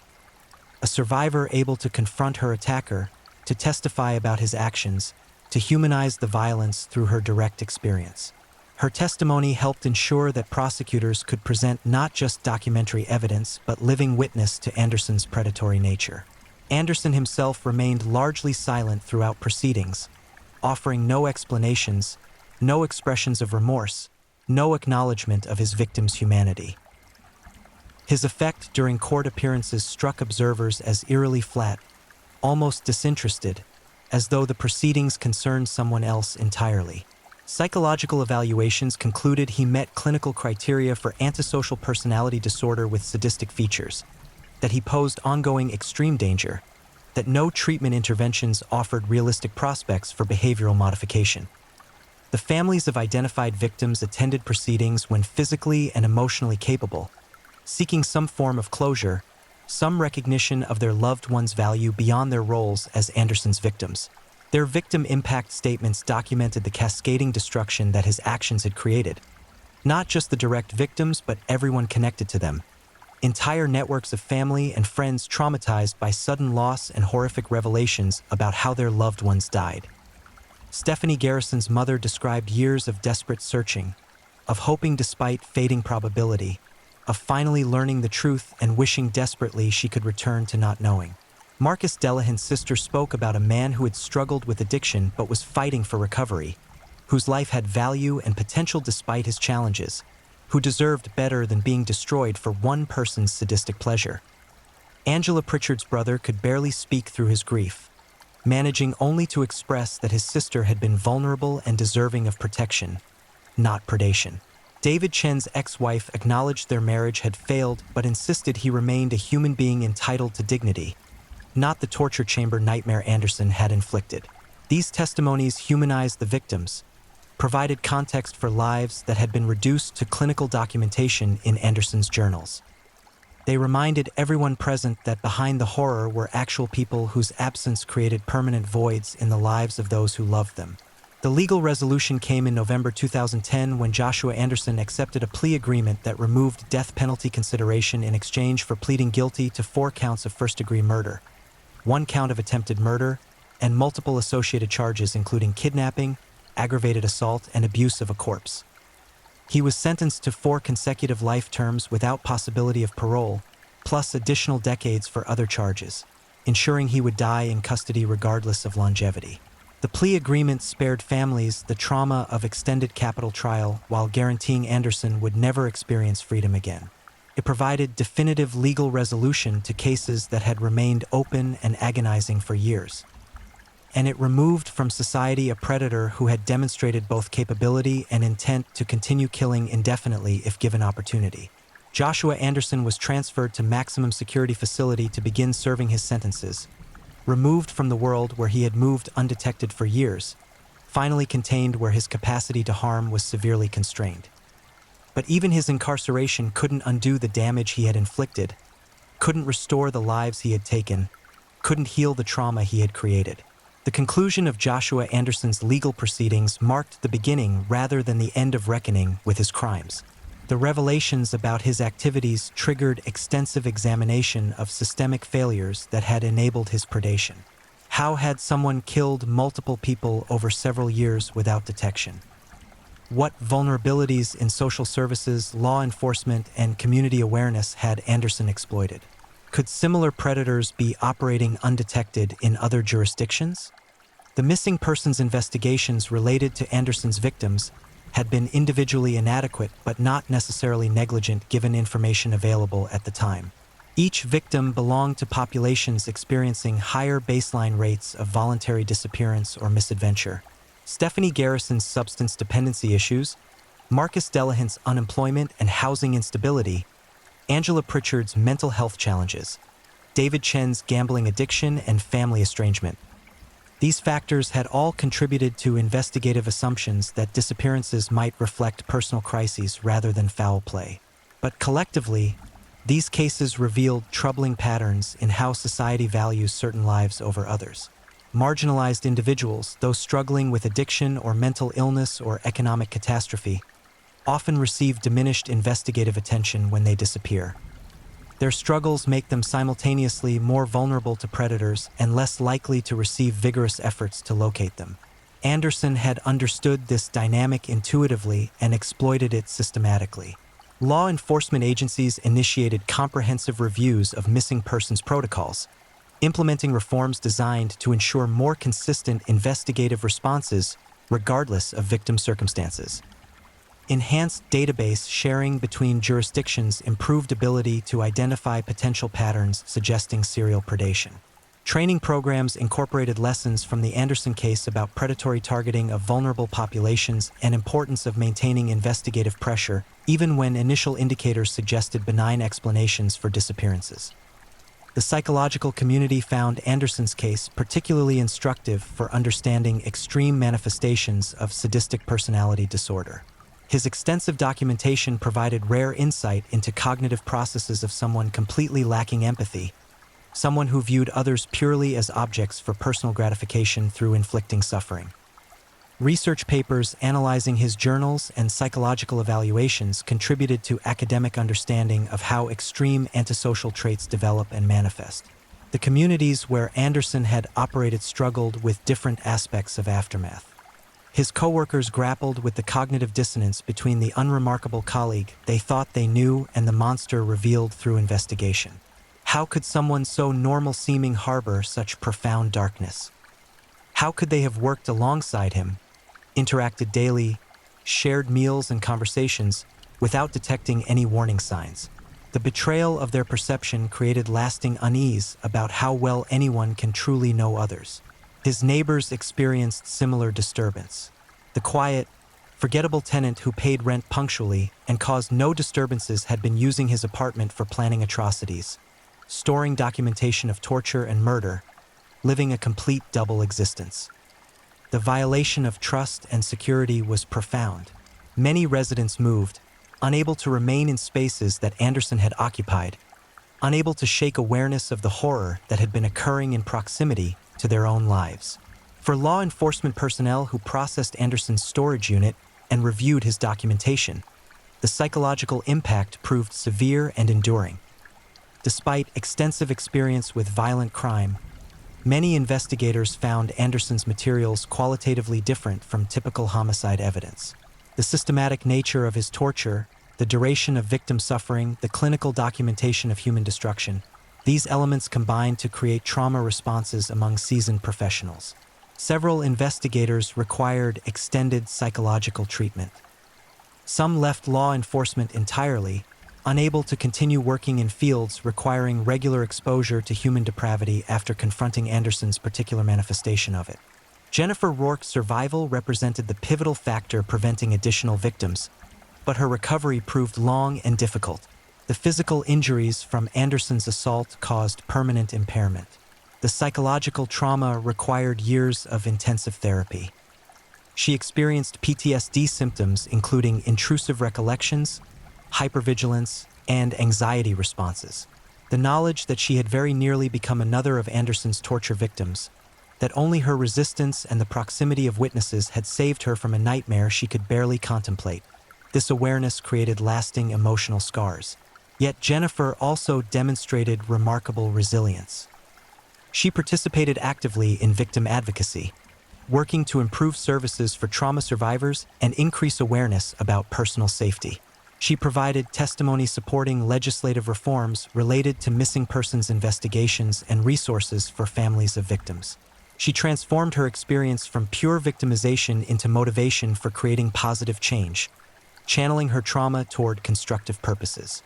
A survivor able to confront her attacker, to testify about his actions, to humanize the violence through her direct experience. Her testimony helped ensure that prosecutors could present not just documentary evidence but living witness to Anderson's predatory nature. Anderson himself remained largely silent throughout proceedings, offering no explanations, no expressions of remorse, no acknowledgement of his victim's humanity. His effect during court appearances struck observers as eerily flat, almost disinterested, as though the proceedings concerned someone else entirely. Psychological evaluations concluded he met clinical criteria for antisocial personality disorder with sadistic features, that he posed ongoing extreme danger, that no treatment interventions offered realistic prospects for behavioral modification. The families of identified victims attended proceedings when physically and emotionally capable, seeking some form of closure, some recognition of their loved one's value beyond their roles as Anderson's victims. Their victim impact statements documented the cascading destruction that his actions had created. Not just the direct victims, but everyone connected to them. Entire networks of family and friends traumatized by sudden loss and horrific revelations about how their loved ones died. Stephanie Garrison's mother described years of desperate searching, of hoping despite fading probability, of finally learning the truth and wishing desperately she could return to not knowing. Marcus Delahan's sister spoke about a man who had struggled with addiction but was fighting for recovery, whose life had value and potential despite his challenges, who deserved better than being destroyed for one person's sadistic pleasure. Angela Pritchard's brother could barely speak through his grief, managing only to express that his sister had been vulnerable and deserving of protection, not predation. David Chen's ex-wife acknowledged their marriage had failed but insisted he remained a human being entitled to dignity, not the torture chamber nightmare Anderson had inflicted. These testimonies humanized the victims, provided context for lives that had been reduced to clinical documentation in Anderson's journals. They reminded everyone present that behind the horror were actual people whose absence created permanent voids in the lives of those who loved them. The legal resolution came in November 2010 when Joshua Anderson accepted a plea agreement that removed death penalty consideration in exchange for pleading guilty to 4 counts of first-degree murder, 1 count of attempted murder, and multiple associated charges including kidnapping, aggravated assault, and abuse of a corpse. He was sentenced to 4 consecutive life terms without possibility of parole, plus additional decades for other charges, ensuring he would die in custody regardless of longevity. The plea agreement spared families the trauma of extended capital trial while guaranteeing Anderson would never experience freedom again. It provided definitive legal resolution to cases that had remained open and agonizing for years. And it removed from society a predator who had demonstrated both capability and intent to continue killing indefinitely if given opportunity. Joshua Anderson was transferred to maximum security facility to begin serving his sentences, removed from the world where he had moved undetected for years, finally contained where his capacity to harm was severely constrained. But even his incarceration couldn't undo the damage he had inflicted, couldn't restore the lives he had taken, couldn't heal the trauma he had created. The conclusion of Joshua Anderson's legal proceedings marked the beginning rather than the end of reckoning with his crimes. The revelations about his activities triggered extensive examination of systemic failures that had enabled his predation. How had someone killed multiple people over several years without detection? What vulnerabilities in social services, law enforcement, and community awareness had Anderson exploited? Could similar predators be operating undetected in other jurisdictions? The missing persons investigations related to Anderson's victims had been individually inadequate but not necessarily negligent given information available at the time. Each victim belonged to populations experiencing higher baseline rates of voluntary disappearance or misadventure. Stephanie Garrison's substance dependency issues, Marcus Delahant's unemployment and housing instability, Angela Pritchard's mental health challenges, David Chen's gambling addiction and family estrangement. These factors had all contributed to investigative assumptions that disappearances might reflect personal crises rather than foul play. But collectively, these cases revealed troubling patterns in how society values certain lives over others. Marginalized individuals, those struggling with addiction or mental illness or economic catastrophe, often receive diminished investigative attention when they disappear. Their struggles make them simultaneously more vulnerable to predators and less likely to receive vigorous efforts to locate them. Anderson had understood this dynamic intuitively and exploited it systematically. Law enforcement agencies initiated comprehensive reviews of missing persons protocols, implementing reforms designed to ensure more consistent investigative responses regardless of victim circumstances. Enhanced database sharing between jurisdictions improved ability to identify potential patterns suggesting serial predation. Training programs incorporated lessons from the Anderson case about predatory targeting of vulnerable populations and importance of maintaining investigative pressure, even when initial indicators suggested benign explanations for disappearances. The psychological community found Anderson's case particularly instructive for understanding extreme manifestations of sadistic personality disorder. His extensive documentation provided rare insight into cognitive processes of someone completely lacking empathy, someone who viewed others purely as objects for personal gratification through inflicting suffering. Research papers analyzing his journals and psychological evaluations contributed to academic understanding of how extreme antisocial traits develop and manifest. The communities where Anderson had operated struggled with different aspects of aftermath. His coworkers grappled with the cognitive dissonance between the unremarkable colleague they thought they knew and the monster revealed through investigation. How could someone so normal-seeming harbor such profound darkness? How could they have worked alongside him, interacted daily, shared meals and conversations without detecting any warning signs? The betrayal of their perception created lasting unease about how well anyone can truly know others. His neighbors experienced similar disturbance. The quiet, forgettable tenant who paid rent punctually and caused no disturbances had been using his apartment for planning atrocities, storing documentation of torture and murder, living a complete double existence. The violation of trust and security was profound. Many residents moved, unable to remain in spaces that Anderson had occupied, unable to shake awareness of the horror that had been occurring in proximity to their own lives. For law enforcement personnel who processed Anderson's storage unit and reviewed his documentation, the psychological impact proved severe and enduring. Despite extensive experience with violent crime, many investigators found Anderson's materials qualitatively different from typical homicide evidence. The systematic nature of his torture, the duration of victim suffering, the clinical documentation of human destruction, these elements combined to create trauma responses among seasoned professionals. Several investigators required extended psychological treatment. Some left law enforcement entirely, unable to continue working in fields requiring regular exposure to human depravity after confronting Anderson's particular manifestation of it. Jennifer Rourke's survival represented the pivotal factor preventing additional victims, but her recovery proved long and difficult. The physical injuries from Anderson's assault caused permanent impairment. The psychological trauma required years of intensive therapy. She experienced PTSD symptoms including intrusive recollections, hypervigilance, and anxiety responses. The knowledge that she had very nearly become another of Anderson's torture victims, that only her resistance and the proximity of witnesses had saved her from a nightmare she could barely contemplate. This awareness created lasting emotional scars. Yet Jennifer also demonstrated remarkable resilience. She participated actively in victim advocacy, working to improve services for trauma survivors and increase awareness about personal safety. She provided testimony supporting legislative reforms related to missing persons investigations and resources for families of victims. She transformed her experience from pure victimization into motivation for creating positive change, channeling her trauma toward constructive purposes.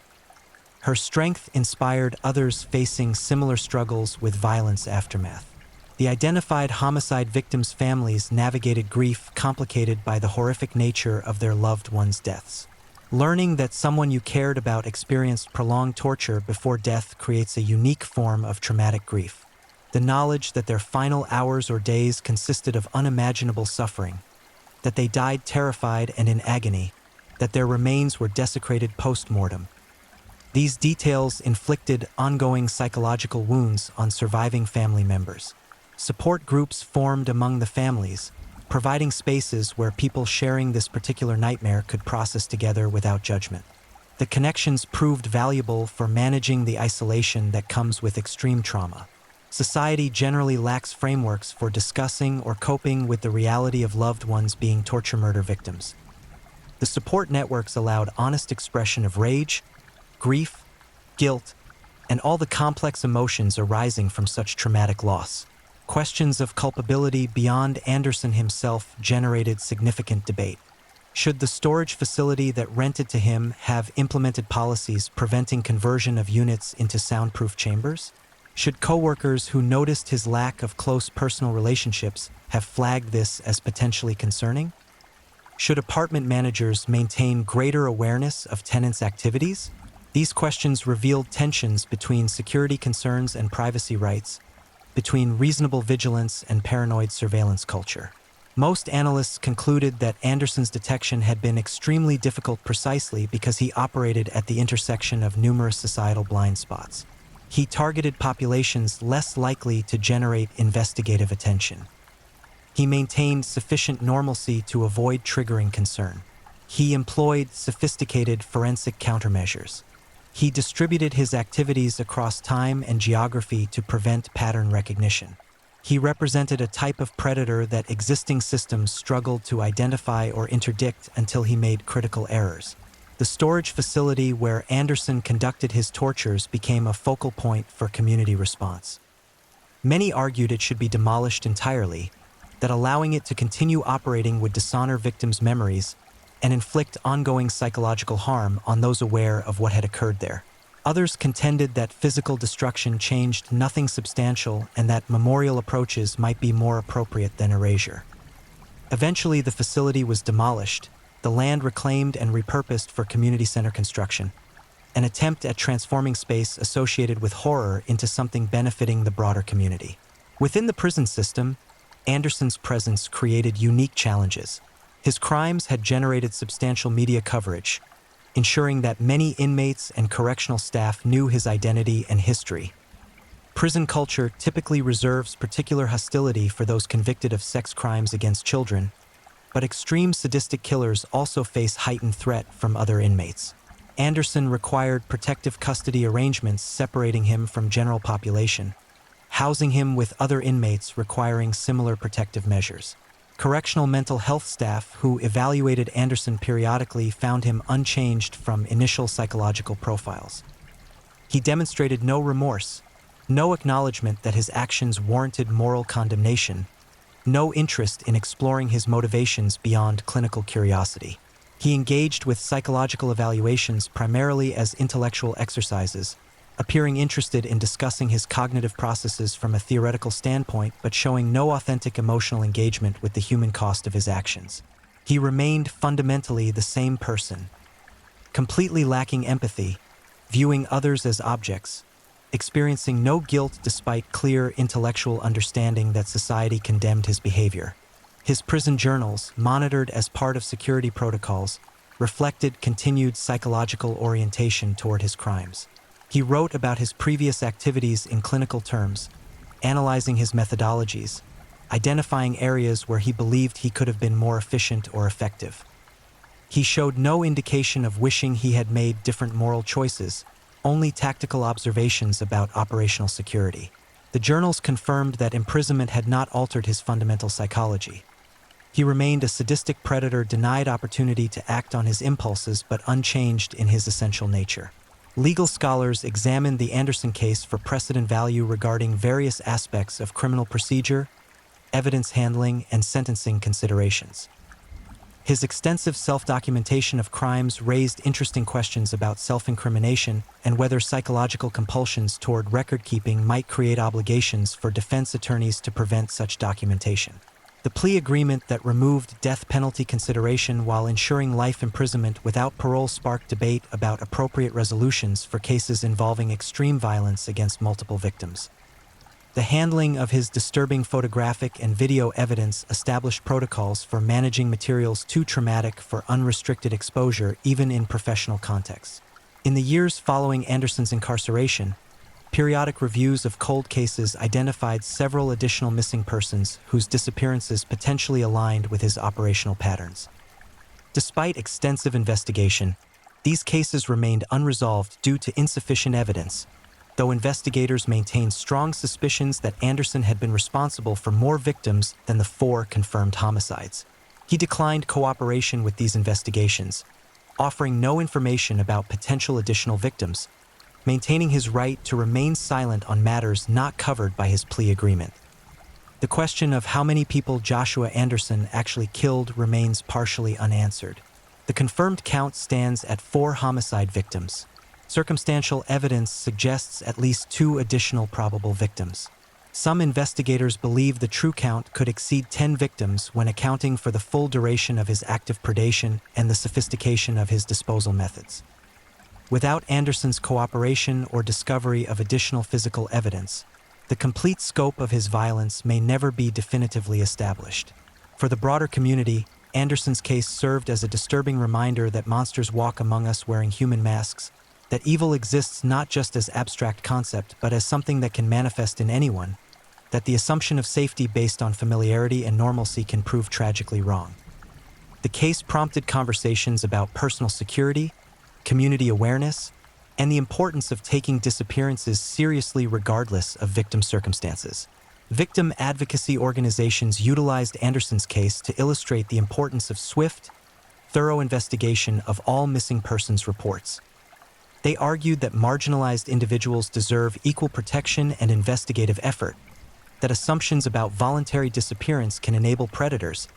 Her strength inspired others facing similar struggles with violence aftermath. The identified homicide victims' families navigated grief complicated by the horrific nature of their loved ones' deaths. Learning that someone you cared about experienced prolonged torture before death creates a unique form of traumatic grief. The knowledge that their final hours or days consisted of unimaginable suffering, that they died terrified and in agony, that their remains were desecrated post-mortem. These details inflicted ongoing psychological wounds on surviving family members. Support groups formed among the families, providing spaces where people sharing this particular nightmare could process together without judgment. The connections proved valuable for managing the isolation that comes with extreme trauma. Society generally lacks frameworks for discussing or coping with the reality of loved ones being torture murder victims. The support networks allowed honest expression of rage, grief, guilt, and all the complex emotions arising from such traumatic loss. Questions of culpability beyond Anderson himself generated significant debate. Should the storage facility that rented to him have implemented policies preventing conversion of units into soundproof chambers? Should coworkers who noticed his lack of close personal relationships have flagged this as potentially concerning? Should apartment managers maintain greater awareness of tenants' activities? These questions revealed tensions between security concerns and privacy rights, between reasonable vigilance and paranoid surveillance culture. Most analysts concluded that Anderson's detection had been extremely difficult precisely because he operated at the intersection of numerous societal blind spots. He targeted populations less likely to generate investigative attention. He maintained sufficient normalcy to avoid triggering concern. He employed sophisticated forensic countermeasures. He distributed his activities across time and geography to prevent pattern recognition. He represented a type of predator that existing systems struggled to identify or interdict until he made critical errors. The storage facility where Anderson conducted his tortures became a focal point for community response. Many argued it should be demolished entirely, that allowing it to continue operating would dishonor victims' memories and inflict ongoing psychological harm on those aware of what had occurred there. Others contended that physical destruction changed nothing substantial and that memorial approaches might be more appropriate than erasure. Eventually, the facility was demolished, the land reclaimed and repurposed for community center construction, an attempt at transforming space associated with horror into something benefiting the broader community. Within the prison system, Anderson's presence created unique challenges. His crimes had generated substantial media coverage, ensuring that many inmates and correctional staff knew his identity and history. Prison culture typically reserves particular hostility for those convicted of sex crimes against children, but extreme sadistic killers also face heightened threat from other inmates. Anderson required protective custody arrangements separating him from general population, housing him with other inmates requiring similar protective measures. Correctional mental health staff who evaluated Anderson periodically found him unchanged from initial psychological profiles. He demonstrated no remorse, no acknowledgement that his actions warranted moral condemnation, no interest in exploring his motivations beyond clinical curiosity. He engaged with psychological evaluations primarily as intellectual exercises, appearing interested in discussing his cognitive processes from a theoretical standpoint but showing no authentic emotional engagement with the human cost of his actions. He remained fundamentally the same person, completely lacking empathy, viewing others as objects, experiencing no guilt despite clear intellectual understanding that society condemned his behavior. His prison journals, monitored as part of security protocols, reflected continued psychological orientation toward his crimes. He wrote about his previous activities in clinical terms, analyzing his methodologies, identifying areas where he believed he could have been more efficient or effective. He showed no indication of wishing he had made different moral choices, only tactical observations about operational security. The journals confirmed that imprisonment had not altered his fundamental psychology. He remained a sadistic predator denied opportunity to act on his impulses but unchanged in his essential nature. Legal scholars examined the Anderson case for precedent value regarding various aspects of criminal procedure, evidence handling, and sentencing considerations. His extensive self-documentation of crimes raised interesting questions about self-incrimination and whether psychological compulsions toward record-keeping might create obligations for defense attorneys to prevent such documentation. The plea agreement that removed death penalty consideration while ensuring life imprisonment without parole sparked debate about appropriate resolutions for cases involving extreme violence against multiple victims. The handling of his disturbing photographic and video evidence established protocols for managing materials too traumatic for unrestricted exposure even in professional contexts. In the years following Anderson's incarceration, periodic reviews of cold cases identified several additional missing persons whose disappearances potentially aligned with his operational patterns. Despite extensive investigation, these cases remained unresolved due to insufficient evidence, though investigators maintained strong suspicions that Anderson had been responsible for more victims than the 4 confirmed homicides. He declined cooperation with these investigations, offering no information about potential additional victims, maintaining his right to remain silent on matters not covered by his plea agreement. The question of how many people Joshua Anderson actually killed remains partially unanswered. The confirmed count stands at 4 homicide victims. Circumstantial evidence suggests at least 2 additional probable victims. Some investigators believe the true count could exceed 10 victims when accounting for the full duration of his active predation and the sophistication of his disposal methods. Without Anderson's cooperation or discovery of additional physical evidence, the complete scope of his violence may never be definitively established. For the broader community, Anderson's case served as a disturbing reminder that monsters walk among us wearing human masks, that evil exists not just as abstract concept but as something that can manifest in anyone, that the assumption of safety based on familiarity and normalcy can prove tragically wrong. The case prompted conversations about personal security, community awareness, and the importance of taking disappearances seriously regardless of victim circumstances. Victim advocacy organizations utilized Anderson's case to illustrate the importance of swift, thorough investigation of all missing persons reports. They argued that marginalized individuals deserve equal protection and investigative effort, that assumptions about voluntary disappearance can enable predators,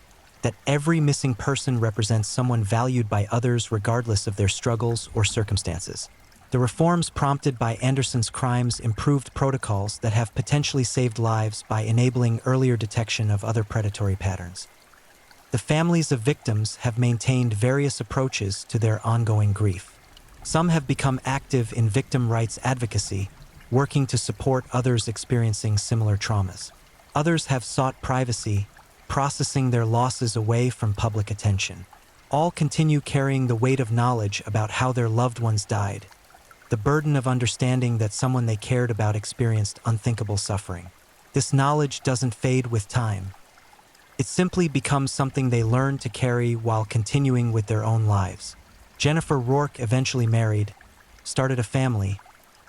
that every missing person represents someone valued by others regardless of their struggles or circumstances. The reforms prompted by Anderson's crimes improved protocols that have potentially saved lives by enabling earlier detection of other predatory patterns. The families of victims have maintained various approaches to their ongoing grief. Some have become active in victim rights advocacy, working to support others experiencing similar traumas. Others have sought privacy, processing their losses away from public attention. All continue carrying the weight of knowledge about how their loved ones died, the burden of understanding that someone they cared about experienced unthinkable suffering. This knowledge doesn't fade with time. It simply becomes something they learn to carry while continuing with their own lives. Jennifer Rourke eventually married, started a family,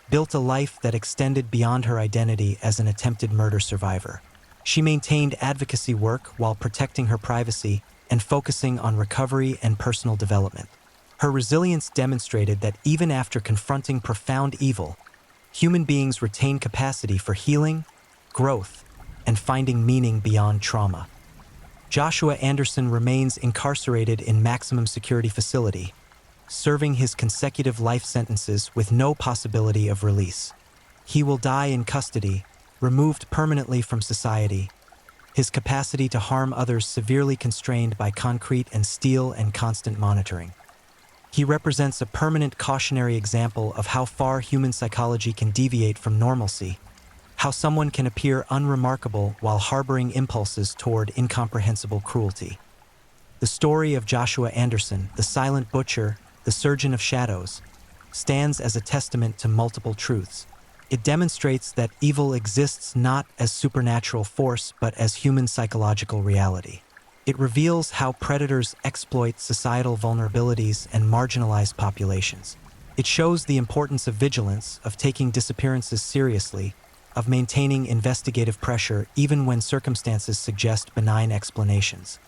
built a life that extended beyond her identity as an attempted murder survivor. She maintained advocacy work while protecting her privacy and focusing on recovery and personal development. Her resilience demonstrated that even after confronting profound evil, human beings retain capacity for healing, growth, and finding meaning beyond trauma. Joshua Anderson remains incarcerated in maximum security facility, serving his consecutive life sentences with no possibility of release. He will die in custody, removed permanently from society, his capacity to harm others severely constrained by concrete and steel and constant monitoring. He represents a permanent cautionary example of how far human psychology can deviate from normalcy, how someone can appear unremarkable while harboring impulses toward incomprehensible cruelty. The story of Joshua Anderson, the silent butcher, the surgeon of shadows, stands as a testament to multiple truths. It demonstrates that evil exists not as supernatural force but as human psychological reality. It reveals how predators exploit societal vulnerabilities and marginalized populations. It shows the importance of vigilance, of taking disappearances seriously, of maintaining investigative pressure even when circumstances suggest benign explanations.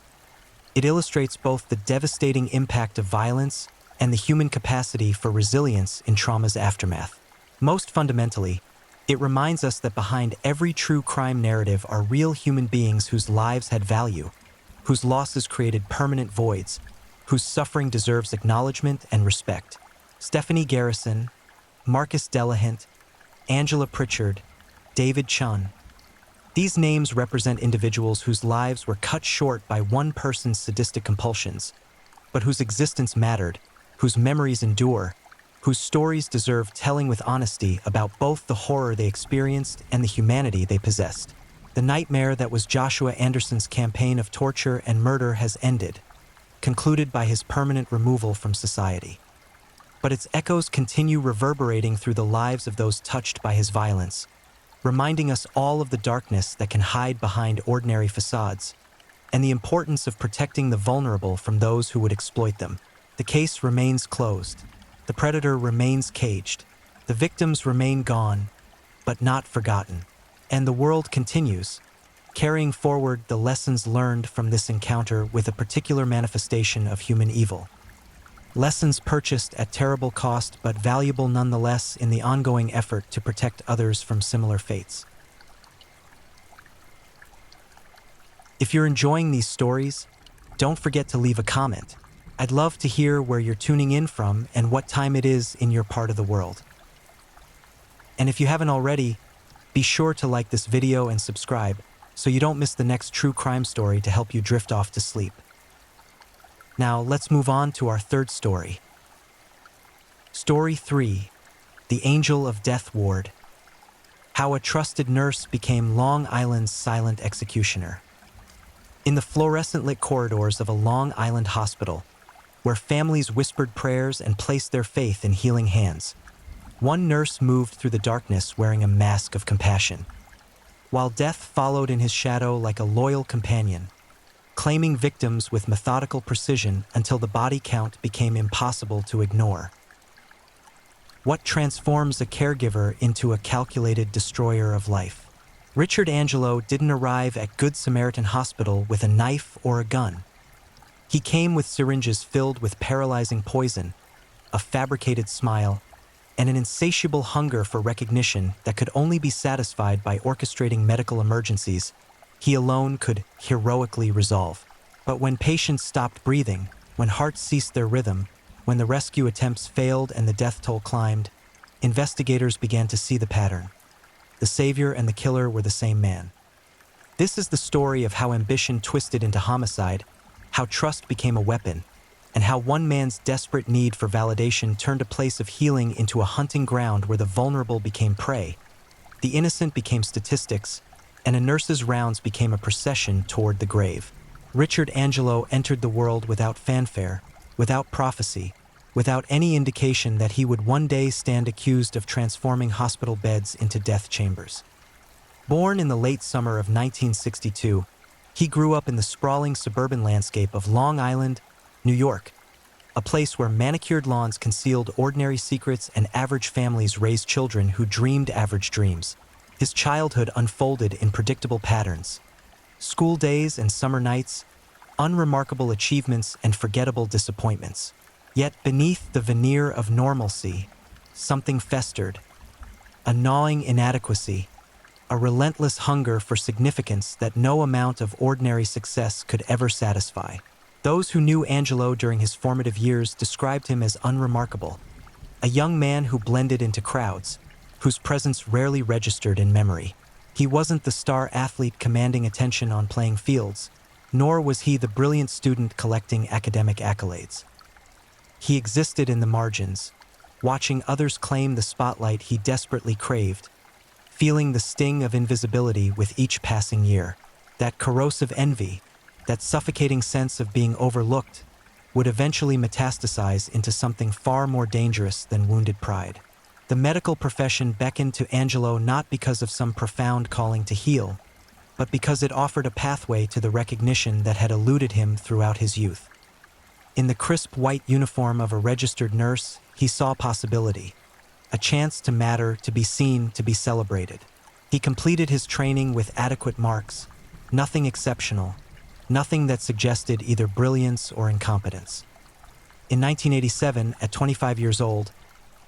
It illustrates both the devastating impact of violence and the human capacity for resilience in trauma's aftermath. Most fundamentally, it reminds us that behind every true crime narrative are real human beings whose lives had value, whose losses created permanent voids, whose suffering deserves acknowledgement and respect. Stephanie Garrison, Marcus Delahant, Angela Pritchard, David Chun. These names represent individuals whose lives were cut short by one person's sadistic compulsions, but whose existence mattered, whose memories endure, whose stories deserve telling with honesty about both the horror they experienced and the humanity they possessed. The nightmare that was Joshua Anderson's campaign of torture and murder has ended, concluded by his permanent removal from society. But its echoes continue reverberating through the lives of those touched by his violence, reminding us all of the darkness that can hide behind ordinary facades, and the importance of protecting the vulnerable from those who would exploit them. The case remains closed. The predator remains caged. The victims remain gone, but not forgotten. And the world continues, carrying forward the lessons learned from this encounter with a particular manifestation of human evil. Lessons purchased at terrible cost but valuable nonetheless in the ongoing effort to protect others from similar fates. If you're enjoying these stories, don't forget to leave a comment. I'd love to hear where you're tuning in from and what time it is in your part of the world. And if you haven't already, be sure to like this video and subscribe so you don't miss the next true crime story to help you drift off to sleep. Now, let's move on to our third story. Story 3, The Angel of Death Ward. How a trusted nurse became Long Island's silent executioner. In the fluorescent-lit corridors of a Long Island hospital, where families whispered prayers and placed their faith in healing hands, one nurse moved through the darkness wearing a mask of compassion, while death followed in his shadow like a loyal companion, claiming victims with methodical precision until the body count became impossible to ignore. What transforms a caregiver into a calculated destroyer of life? Richard Angelo didn't arrive at Good Samaritan Hospital with a knife or a gun. He came with syringes filled with paralyzing poison, a fabricated smile, and an insatiable hunger for recognition that could only be satisfied by orchestrating medical emergencies he alone could heroically resolve. But when patients stopped breathing, when hearts ceased their rhythm, when the rescue attempts failed and the death toll climbed, investigators began to see the pattern. The savior and the killer were the same man. This is the story of how ambition twisted into homicide, how trust became a weapon, and how one man's desperate need for validation turned a place of healing into a hunting ground where the vulnerable became prey, the innocent became statistics, and a nurse's rounds became a procession toward the grave. Richard Angelo entered the world without fanfare, without prophecy, without any indication that he would one day stand accused of transforming hospital beds into death chambers. Born in the late summer of 1962, he grew up in the sprawling suburban landscape of Long Island, New York, a place where manicured lawns concealed ordinary secrets and average families raised children who dreamed average dreams. His childhood unfolded in predictable patterns. School days and summer nights, unremarkable achievements and forgettable disappointments. Yet beneath the veneer of normalcy, something festered, a gnawing inadequacy, a relentless hunger for significance that no amount of ordinary success could ever satisfy. Those who knew Angelo during his formative years described him as unremarkable, a young man who blended into crowds, whose presence rarely registered in memory. He wasn't the star athlete commanding attention on playing fields, nor was he the brilliant student collecting academic accolades. He existed in the margins, watching others claim the spotlight he desperately craved, feeling the sting of invisibility with each passing year. That corrosive envy, that suffocating sense of being overlooked, would eventually metastasize into something far more dangerous than wounded pride. The medical profession beckoned to Angelo not because of some profound calling to heal, but because it offered a pathway to the recognition that had eluded him throughout his youth. In the crisp white uniform of a registered nurse, he saw possibility, a chance to matter, to be seen, to be celebrated. He completed his training with adequate marks, nothing exceptional, nothing that suggested either brilliance or incompetence. In 1987, at 25 years old,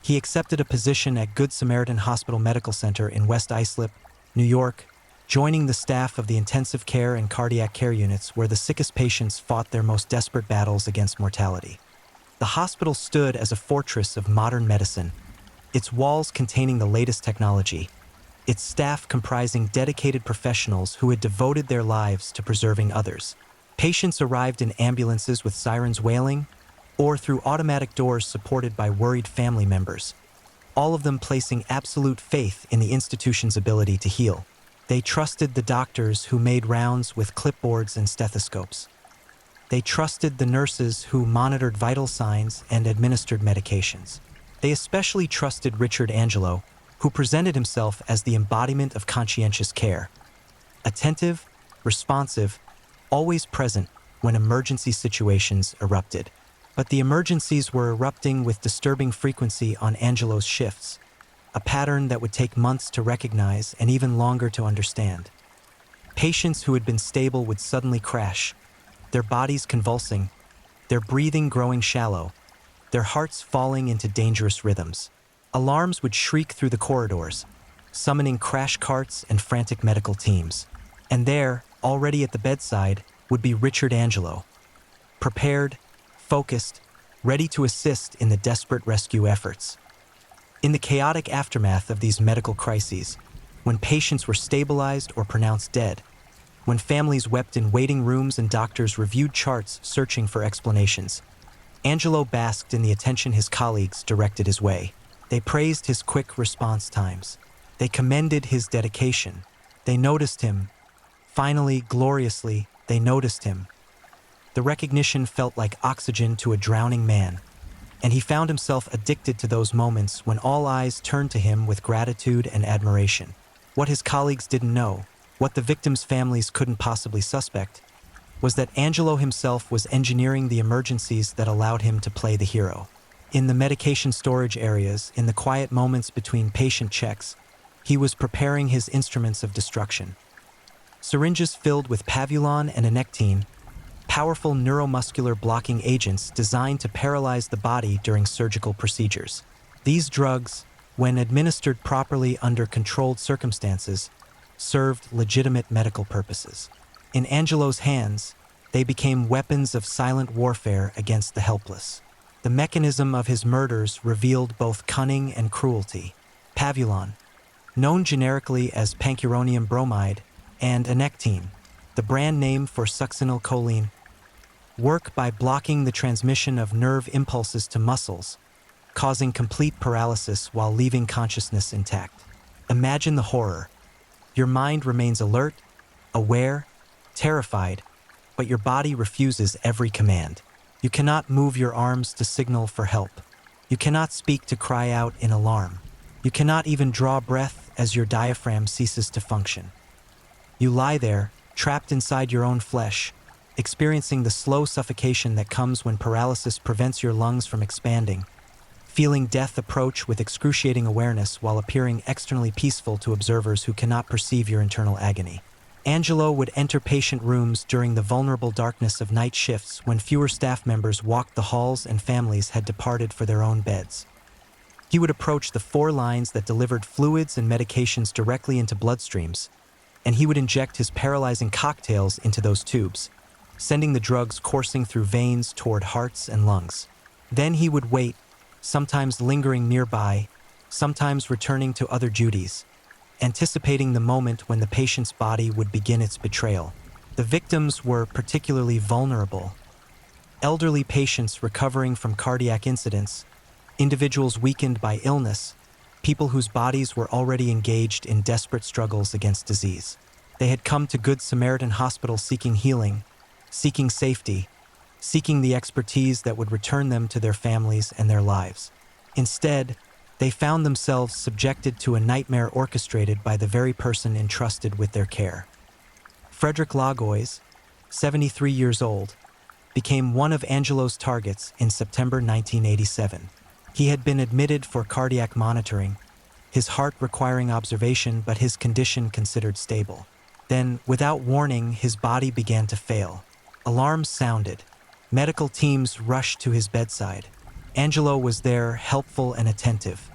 he accepted a position at Good Samaritan Hospital Medical Center in West Islip, New York, joining the staff of the intensive care and cardiac care units where the sickest patients fought their most desperate battles against mortality. The hospital stood as a fortress of modern medicine, its walls containing the latest technology, its staff comprising dedicated professionals who had devoted their lives to preserving others. Patients arrived in ambulances with sirens wailing, or through automatic doors supported by worried family members, all of them placing absolute faith in the institution's ability to heal. They trusted the doctors who made rounds with clipboards and stethoscopes. They trusted the nurses who monitored vital signs and administered medications. They especially trusted Richard Angelo, who presented himself as the embodiment of conscientious care. Attentive, responsive, always present when emergency situations erupted. But the emergencies were erupting with disturbing frequency on Angelo's shifts, a pattern that would take months to recognize and even longer to understand. Patients who had been stable would suddenly crash, their bodies convulsing, their breathing growing shallow, their hearts falling into dangerous rhythms. Alarms would shriek through the corridors, summoning crash carts and frantic medical teams. And there, already at the bedside, would be Richard Angelo, prepared, focused, ready to assist in the desperate rescue efforts. In the chaotic aftermath of these medical crises, when patients were stabilized or pronounced dead, when families wept in waiting rooms and doctors reviewed charts searching for explanations, Angelo basked in the attention his colleagues directed his way. They praised his quick response times. They commended his dedication. They noticed him. Finally, gloriously, they noticed him. The recognition felt like oxygen to a drowning man, and he found himself addicted to those moments when all eyes turned to him with gratitude and admiration. What his colleagues didn't know, what the victims' families couldn't possibly suspect, was that Angelo himself was engineering the emergencies that allowed him to play the hero. In the medication storage areas, in the quiet moments between patient checks, he was preparing his instruments of destruction. Syringes filled with pavulon and anectine, powerful neuromuscular blocking agents designed to paralyze the body during surgical procedures. These drugs, when administered properly under controlled circumstances, served legitimate medical purposes. In Angelo's hands, they became weapons of silent warfare against the helpless. The mechanism of his murders revealed both cunning and cruelty. Pavulon, known generically as pancuronium bromide, and anectine, the brand name for succinylcholine, work by blocking the transmission of nerve impulses to muscles, causing complete paralysis while leaving consciousness intact. Imagine the horror. Your mind remains alert, aware, terrified, but your body refuses every command. You cannot move your arms to signal for help. You cannot speak to cry out in alarm. You cannot even draw breath as your diaphragm ceases to function. You lie there, trapped inside your own flesh, experiencing the slow suffocation that comes when paralysis prevents your lungs from expanding, feeling death approach with excruciating awareness while appearing externally peaceful to observers who cannot perceive your internal agony. Angelo would enter patient rooms during the vulnerable darkness of night shifts when fewer staff members walked the halls and families had departed for their own beds. He would approach the 4 lines that delivered fluids and medications directly into bloodstreams, and he would inject his paralyzing cocktails into those tubes, sending the drugs coursing through veins toward hearts and lungs. Then he would wait, sometimes lingering nearby, sometimes returning to other duties, anticipating the moment when the patient's body would begin its betrayal. The victims were particularly vulnerable. Elderly patients recovering from cardiac incidents, individuals weakened by illness, people whose bodies were already engaged in desperate struggles against disease. They had come to Good Samaritan Hospital seeking healing, seeking safety, seeking the expertise that would return them to their families and their lives. Instead, they found themselves subjected to a nightmare orchestrated by the very person entrusted with their care. Frederick Lagois, 73 years old, became one of Angelo's targets in September 1987. He had been admitted for cardiac monitoring, his heart requiring observation but his condition considered stable. Then, without warning, his body began to fail. Alarms sounded. Medical teams rushed to his bedside. Angelo was there, helpful and attentive.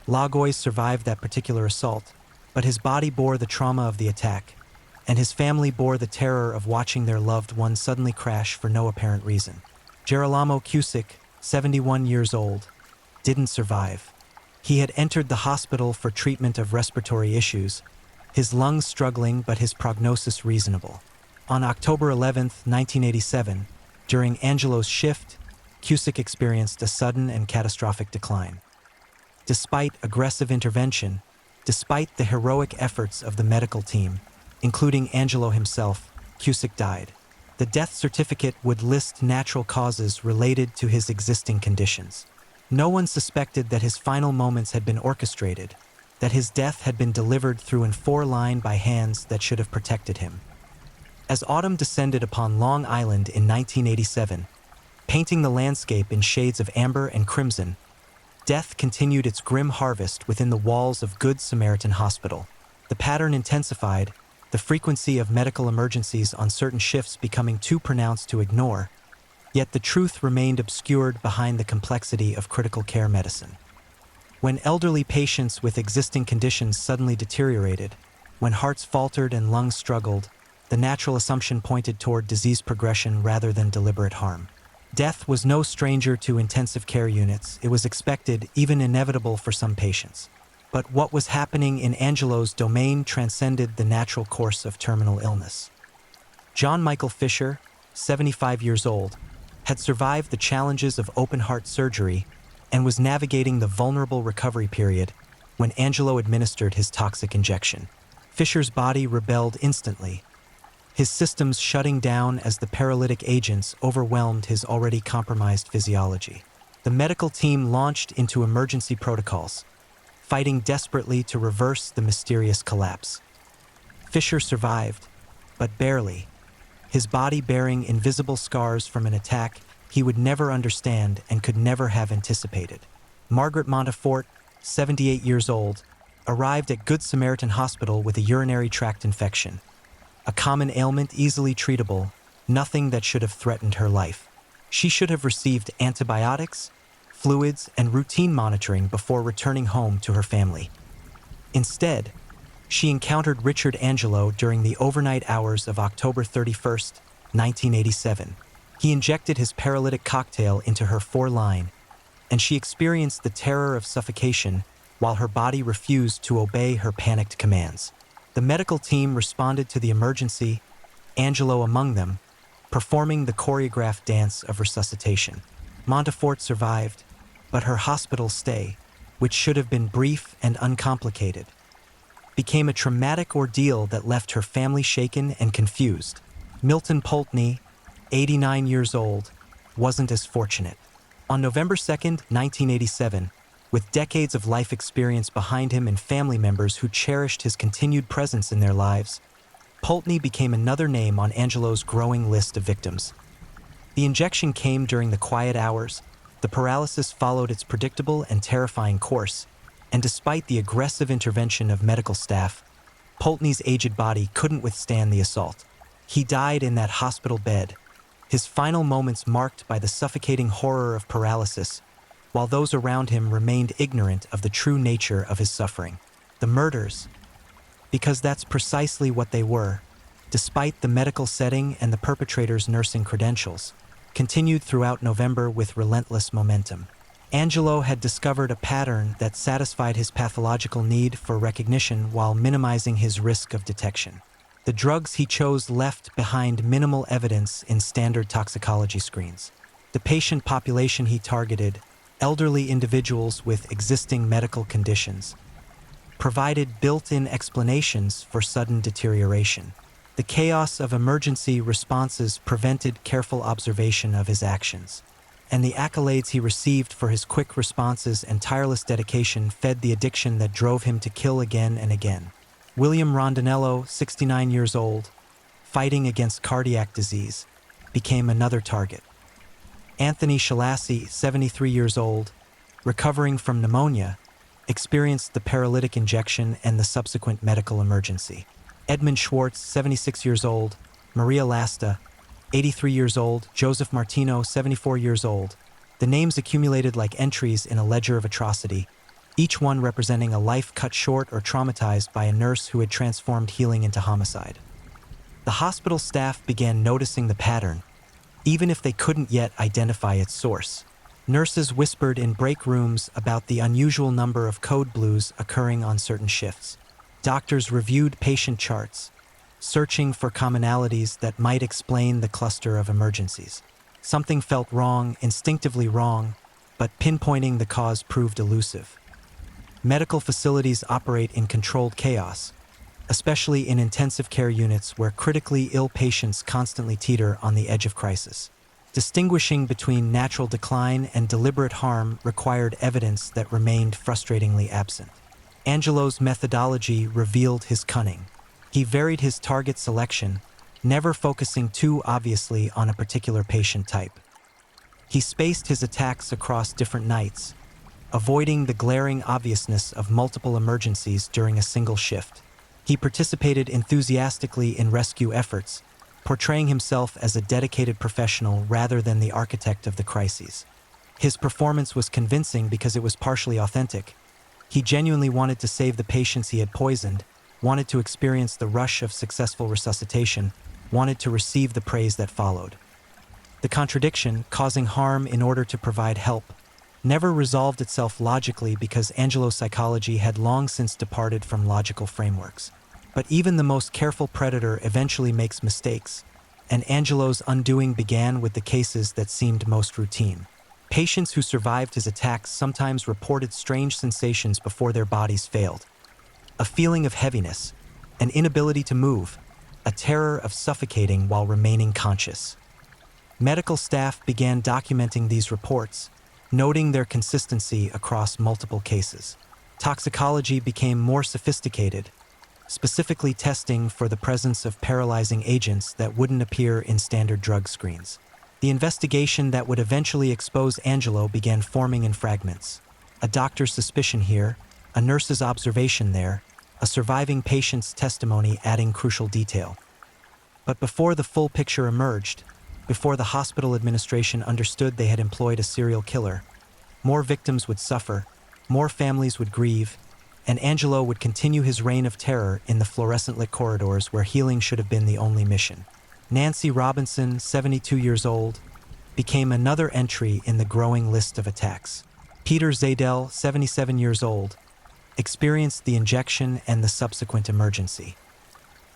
Lagoy survived that particular assault, but his body bore the trauma of the attack, and his family bore the terror of watching their loved one suddenly crash for no apparent reason. Girolamo Cusick, 71 years old, didn't survive. He had entered the hospital for treatment of respiratory issues, his lungs struggling but his prognosis reasonable. On October 11, 1987, during Angelo's shift, Cusick experienced a sudden and catastrophic decline. Despite aggressive intervention, despite the heroic efforts of the medical team, including Angelo himself, Cusick died. The death certificate would list natural causes related to his existing conditions. No one suspected that his final moments had been orchestrated, that his death had been delivered through an four-line by hands that should have protected him. As autumn descended upon Long Island in 1987, painting the landscape in shades of amber and crimson, death continued its grim harvest within the walls of Good Samaritan Hospital. The pattern intensified, the frequency of medical emergencies on certain shifts becoming too pronounced to ignore, yet the truth remained obscured behind the complexity of critical care medicine. When elderly patients with existing conditions suddenly deteriorated, when hearts faltered and lungs struggled, the natural assumption pointed toward disease progression rather than deliberate harm. Death was no stranger to intensive care units. It was expected, even inevitable for some patients. But what was happening in Angelo's domain transcended the natural course of terminal illness. John Michael Fisher, 75 years old, had survived the challenges of open-heart surgery and was navigating the vulnerable recovery period when Angelo administered his toxic injection. Fisher's body rebelled instantly, his systems shutting down as the paralytic agents overwhelmed his already compromised physiology. The medical team launched into emergency protocols, fighting desperately to reverse the mysterious collapse. Fisher survived, but barely, his body bearing invisible scars from an attack he would never understand and could never have anticipated. Margaret Montefort, 78 years old, arrived at Good Samaritan Hospital with a urinary tract infection, a common ailment easily treatable, nothing that should have threatened her life. She should have received antibiotics, fluids, and routine monitoring before returning home to her family. Instead, she encountered Richard Angelo during the overnight hours of October 31, 1987. He injected his paralytic cocktail into her four-line, and she experienced the terror of suffocation while her body refused to obey her panicked commands. The medical team responded to the emergency, Angelo among them, performing the choreographed dance of resuscitation. Montefort survived, but her hospital stay, which should have been brief and uncomplicated, became a traumatic ordeal that left her family shaken and confused. Milton Pulteney, 89 years old, wasn't as fortunate. On November 2, 1987, with decades of life experience behind him and family members who cherished his continued presence in their lives, Pulteney became another name on Angelo's growing list of victims. The injection came during the quiet hours, the paralysis followed its predictable and terrifying course, and despite the aggressive intervention of medical staff, Pulteney's aged body couldn't withstand the assault. He died in that hospital bed, his final moments marked by the suffocating horror of paralysis, while those around him remained ignorant of the true nature of his suffering. The murders, because that's precisely what they were, despite the medical setting and the perpetrator's nursing credentials, continued throughout November with relentless momentum. Angelo had discovered a pattern that satisfied his pathological need for recognition while minimizing his risk of detection. The drugs he chose left behind minimal evidence in standard toxicology screens. The patient population he targeted, elderly individuals with existing medical conditions, provided built-in explanations for sudden deterioration. The chaos of emergency responses prevented careful observation of his actions, and the accolades he received for his quick responses and tireless dedication fed the addiction that drove him to kill again and again. William Rondinello, 69 years old, fighting against cardiac disease, became another target. Anthony Shalassi, 73 years old, recovering from pneumonia, experienced the paralytic injection and the subsequent medical emergency. Edmund Schwartz, 76 years old, Maria Lasta, 83 years old, Joseph Martino, 74 years old. The names accumulated like entries in a ledger of atrocity, each one representing a life cut short or traumatized by a nurse who had transformed healing into homicide. The hospital staff began noticing the pattern, even if they couldn't yet identify its source. Nurses whispered in break rooms about the unusual number of code blues occurring on certain shifts. Doctors reviewed patient charts, searching for commonalities that might explain the cluster of emergencies. Something felt wrong, instinctively wrong, but pinpointing the cause proved elusive. Medical facilities operate in controlled chaos, especially in intensive care units where critically ill patients constantly teeter on the edge of crisis. Distinguishing between natural decline and deliberate harm required evidence that remained frustratingly absent. Angelo's methodology revealed his cunning. He varied his target selection, never focusing too obviously on a particular patient type. He spaced his attacks across different nights, avoiding the glaring obviousness of multiple emergencies during a single shift. He participated enthusiastically in rescue efforts, portraying himself as a dedicated professional rather than the architect of the crises. His performance was convincing because it was partially authentic. He genuinely wanted to save the patients he had poisoned, wanted to experience the rush of successful resuscitation, wanted to receive the praise that followed. The contradiction, causing harm in order to provide help, never resolved itself logically because Angelo's psychology had long since departed from logical frameworks. But even the most careful predator eventually makes mistakes, and Angelo's undoing began with the cases that seemed most routine. Patients who survived his attacks sometimes reported strange sensations before their bodies failed. A feeling of heaviness, an inability to move, a terror of suffocating while remaining conscious. Medical staff began documenting these reports, noting their consistency across multiple cases. Toxicology became more sophisticated, specifically testing for the presence of paralyzing agents that wouldn't appear in standard drug screens. The investigation that would eventually expose Angelo began forming in fragments. A doctor's suspicion here, a nurse's observation there, a surviving patient's testimony adding crucial detail. But before the full picture emerged, before the hospital administration understood they had employed a serial killer, more victims would suffer, more families would grieve, and Angelo would continue his reign of terror in the fluorescent-lit corridors where healing should have been the only mission. Nancy Robinson, 72 years old, became another entry in the growing list of attacks. Peter Zadell, 77 years old, experienced the injection and the subsequent emergency.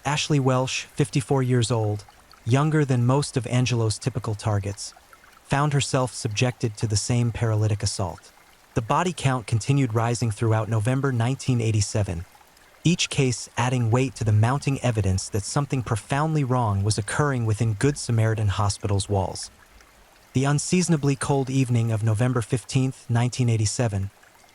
Ashley Welsh, 54 years old, younger than most of Angelo's typical targets, found herself subjected to the same paralytic assault. The body count continued rising throughout November 1987, each case adding weight to the mounting evidence that something profoundly wrong was occurring within Good Samaritan Hospital's walls. The unseasonably cold evening of November 15, 1987,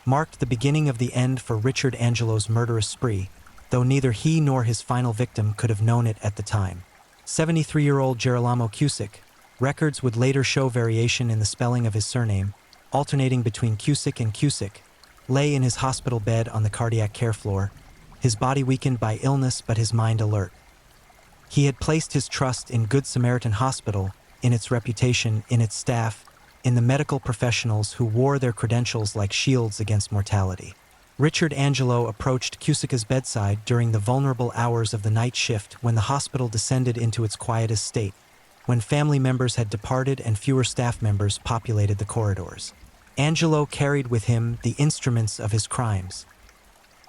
marked the beginning of the end for Richard Angelo's murderous spree, though neither he nor his final victim could have known it at the time. 73-year-old Girolamo Cusick, records would later show variation in the spelling of his surname, alternating between Cusick and Cusick, lay in his hospital bed on the cardiac care floor, his body weakened by illness but his mind alert. He had placed his trust in Good Samaritan Hospital, in its reputation, in its staff, in the medical professionals who wore their credentials like shields against mortality. Richard Angelo approached Cusick's bedside during the vulnerable hours of the night shift when the hospital descended into its quietest state, when family members had departed and fewer staff members populated the corridors. Angelo carried with him the instruments of his crimes.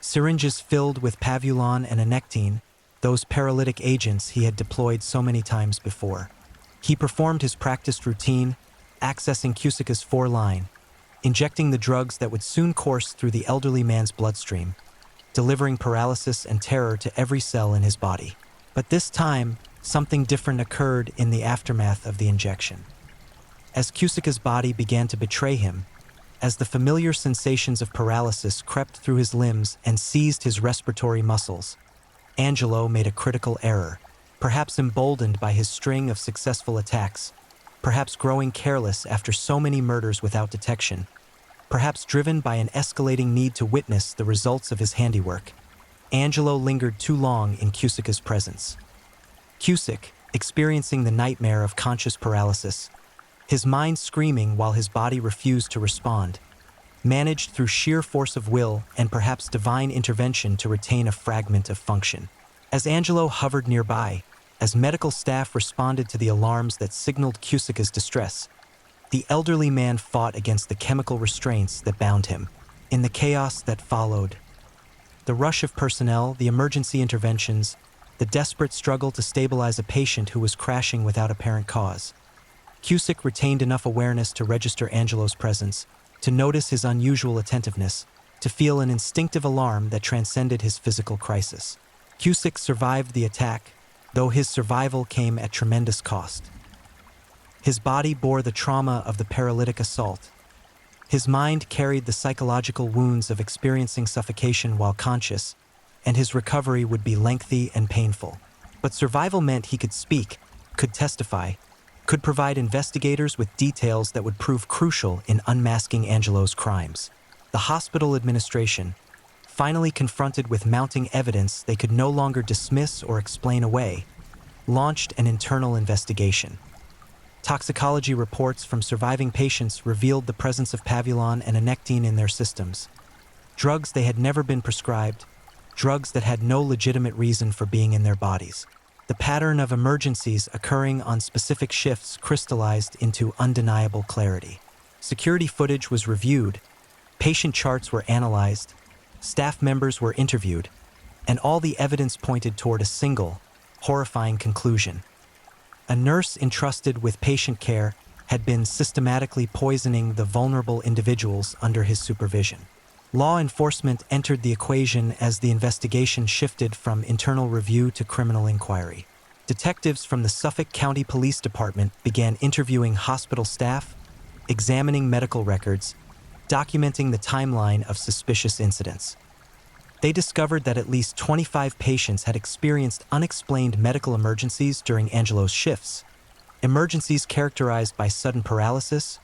Syringes filled with pavulon and anectine, those paralytic agents he had deployed so many times before. He performed his practiced routine, accessing Cusick's foreline, injecting the drugs that would soon course through the elderly man's bloodstream, delivering paralysis and terror to every cell in his body. But this time, something different occurred in the aftermath of the injection. As Cusick's body began to betray him, as the familiar sensations of paralysis crept through his limbs and seized his respiratory muscles, Angelo made a critical error, perhaps emboldened by his string of successful attacks, perhaps growing careless after so many murders without detection. Perhaps driven by an escalating need to witness the results of his handiwork, Angelo lingered too long in Cusick's presence. Cusick, experiencing the nightmare of conscious paralysis, his mind screaming while his body refused to respond, managed through sheer force of will and perhaps divine intervention to retain a fragment of function. As Angelo hovered nearby, as medical staff responded to the alarms that signaled Cusick's distress, the elderly man fought against the chemical restraints that bound him. In the chaos that followed, the rush of personnel, the emergency interventions, the desperate struggle to stabilize a patient who was crashing without apparent cause, Cusick retained enough awareness to register Angelo's presence, to notice his unusual attentiveness, to feel an instinctive alarm that transcended his physical crisis. Cusick survived the attack, though his survival came at tremendous cost. His body bore the trauma of the paralytic assault. His mind carried the psychological wounds of experiencing suffocation while conscious, and his recovery would be lengthy and painful. But survival meant he could speak, could testify, could provide investigators with details that would prove crucial in unmasking Angelo's crimes. The hospital administration, finally confronted with mounting evidence they could no longer dismiss or explain away, launched an internal investigation. Toxicology reports from surviving patients revealed the presence of pavulon and anectine in their systems, drugs they had never been prescribed, drugs that had no legitimate reason for being in their bodies. The pattern of emergencies occurring on specific shifts crystallized into undeniable clarity. Security footage was reviewed, patient charts were analyzed, staff members were interviewed, and all the evidence pointed toward a single, horrifying conclusion. A nurse entrusted with patient care had been systematically poisoning the vulnerable individuals under his supervision. Law enforcement entered the equation as the investigation shifted from internal review to criminal inquiry. Detectives from the Suffolk County Police Department began interviewing hospital staff, examining medical records, documenting the timeline of suspicious incidents. They discovered that at least 25 patients had experienced unexplained medical emergencies during Angelo's shifts, emergencies characterized by sudden paralysis,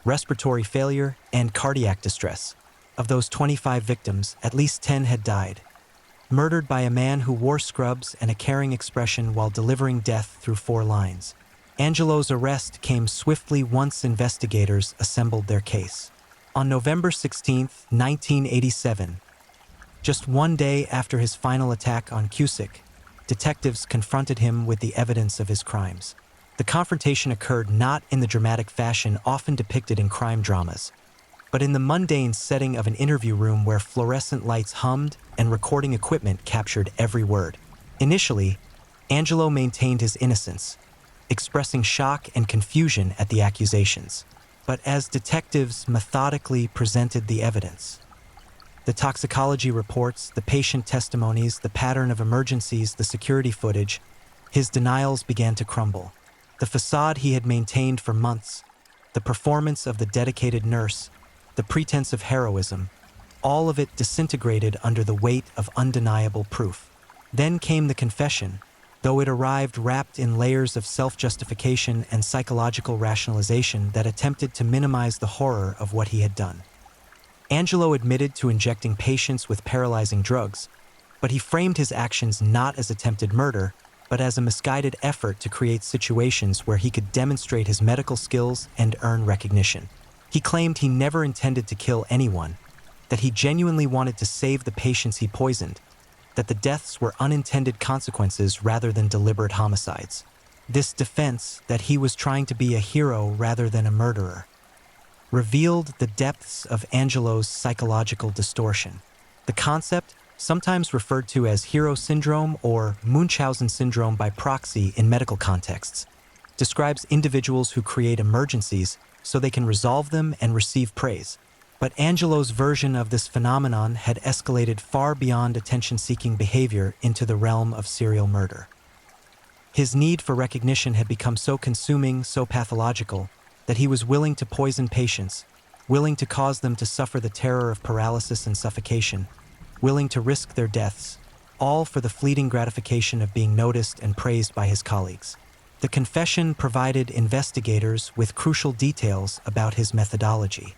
respiratory failure, and cardiac distress. Of those 25 victims, at least 10 had died, murdered by a man who wore scrubs and a caring expression while delivering death through 4 lines. Angelo's arrest came swiftly once investigators assembled their case. On November 16, 1987, just one day after his final attack on Cusick, detectives confronted him with the evidence of his crimes. The confrontation occurred not in the dramatic fashion often depicted in crime dramas, but in the mundane setting of an interview room where fluorescent lights hummed and recording equipment captured every word. Initially, Angelo maintained his innocence, expressing shock and confusion at the accusations. But as detectives methodically presented the evidence, the toxicology reports, the patient testimonies, the pattern of emergencies, the security footage, his denials began to crumble. The facade he had maintained for months, the performance of the dedicated nurse, the pretense of heroism, all of it disintegrated under the weight of undeniable proof. Then came the confession, though it arrived wrapped in layers of self-justification and psychological rationalization that attempted to minimize the horror of what he had done. Angelo admitted to injecting patients with paralyzing drugs, but he framed his actions not as attempted murder, but as a misguided effort to create situations where he could demonstrate his medical skills and earn recognition. He claimed he never intended to kill anyone, that he genuinely wanted to save the patients he poisoned, that the deaths were unintended consequences rather than deliberate homicides. This defense, that he was trying to be a hero rather than a murderer, revealed the depths of Angelo's psychological distortion. The concept, sometimes referred to as hero syndrome or Munchausen syndrome by proxy in medical contexts, describes individuals who create emergencies so they can resolve them and receive praise. But Angelo's version of this phenomenon had escalated far beyond attention-seeking behavior into the realm of serial murder. His need for recognition had become so consuming, so pathological, that he was willing to poison patients, willing to cause them to suffer the terror of paralysis and suffocation, willing to risk their deaths, all for the fleeting gratification of being noticed and praised by his colleagues. The confession provided investigators with crucial details about his methodology.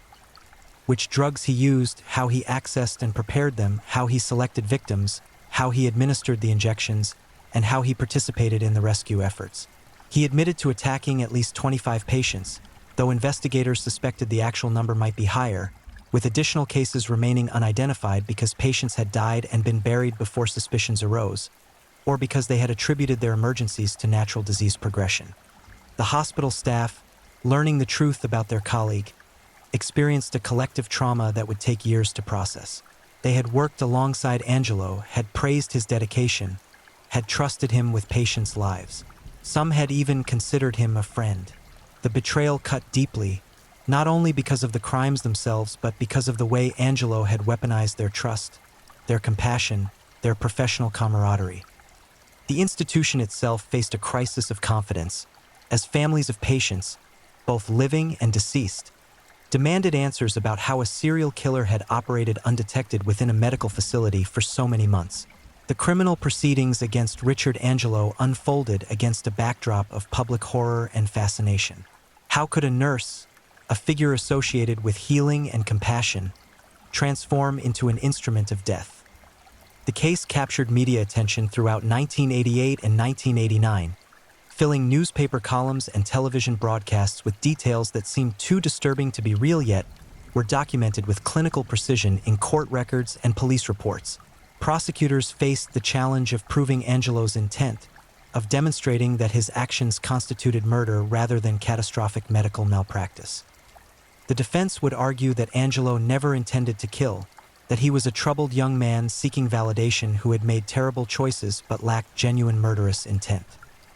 which drugs he used, how he accessed and prepared them, how he selected victims, how he administered the injections, and how he participated in the rescue efforts. He admitted to attacking at least 25 patients, though investigators suspected the actual number might be higher, with additional cases remaining unidentified because patients had died and been buried before suspicions arose, or because they had attributed their emergencies to natural disease progression. The hospital staff, learning the truth about their colleague, experienced a collective trauma that would take years to process. They had worked alongside Angelo, had praised his dedication, had trusted him with patients' lives. Some had even considered him a friend. The betrayal cut deeply, not only because of the crimes themselves, but because of the way Angelo had weaponized their trust, their compassion, their professional camaraderie. The institution itself faced a crisis of confidence, as families of patients, both living and deceased, demanded answers about how a serial killer had operated undetected within a medical facility for so many months. The criminal proceedings against Richard Angelo unfolded against a backdrop of public horror and fascination. How could a nurse, a figure associated with healing and compassion, transform into an instrument of death? The case captured media attention throughout 1988 and 1989, filling newspaper columns and television broadcasts with details that seemed too disturbing to be real yet were documented with clinical precision in court records and police reports. Prosecutors faced the challenge of proving Angelo's intent, of demonstrating that his actions constituted murder rather than catastrophic medical malpractice. The defense would argue that Angelo never intended to kill, that he was a troubled young man seeking validation who had made terrible choices but lacked genuine murderous intent.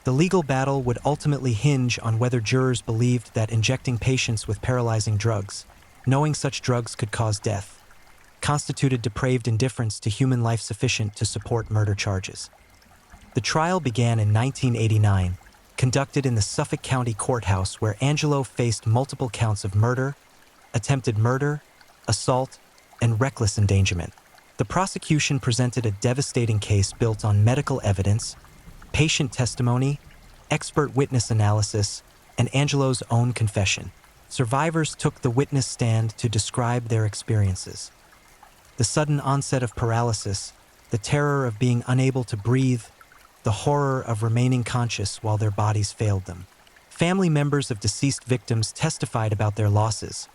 The legal battle would ultimately hinge on whether jurors believed that injecting patients with paralyzing drugs, knowing such drugs could cause death, constituted depraved indifference to human life sufficient to support murder charges. The trial began in 1989, conducted in the Suffolk County Courthouse, where Angelo faced multiple counts of murder, attempted murder, assault, and reckless endangerment. The prosecution presented a devastating case built on medical evidence, patient testimony, expert witness analysis, and Angelo's own confession. Survivors took the witness stand to describe their experiences. The sudden onset of paralysis, the terror of being unable to breathe, the horror of remaining conscious while their bodies failed them. Family members of deceased victims testified about their losses,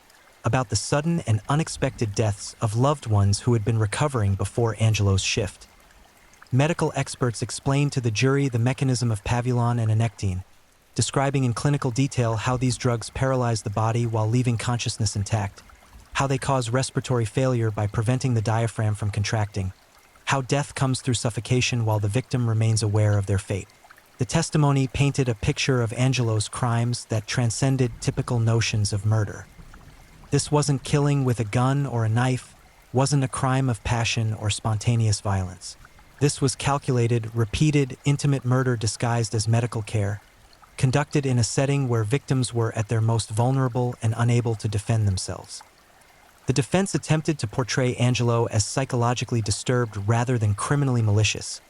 about the sudden and unexpected deaths of loved ones who had been recovering before Angelo's shift. Medical experts explained to the jury the mechanism of pavulon and anectine, describing in clinical detail how these drugs paralyze the body while leaving consciousness intact, how they cause respiratory failure by preventing the diaphragm from contracting, how death comes through suffocation while the victim remains aware of their fate. The testimony painted a picture of Angelo's crimes that transcended typical notions of murder. This wasn't killing with a gun or a knife, wasn't a crime of passion or spontaneous violence. This was calculated, repeated, intimate murder disguised as medical care, conducted in a setting where victims were at their most vulnerable and unable to defend themselves. The defense attempted to portray Angelo as psychologically disturbed rather than criminally malicious,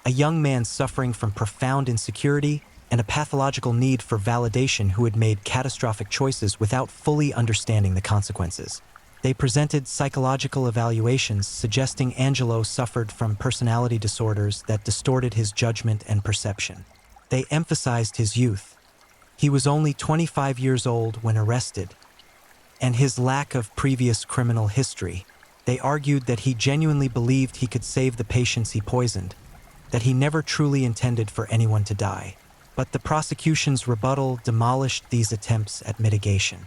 a young man suffering from profound insecurity and a pathological need for validation who had made catastrophic choices without fully understanding the consequences. They presented psychological evaluations suggesting Angelo suffered from personality disorders that distorted his judgment and perception. They emphasized his youth. He was only 25 years old when arrested, and his lack of previous criminal history. They argued that he genuinely believed he could save the patients he poisoned, that he never truly intended for anyone to die. But the prosecution's rebuttal demolished these attempts at mitigation.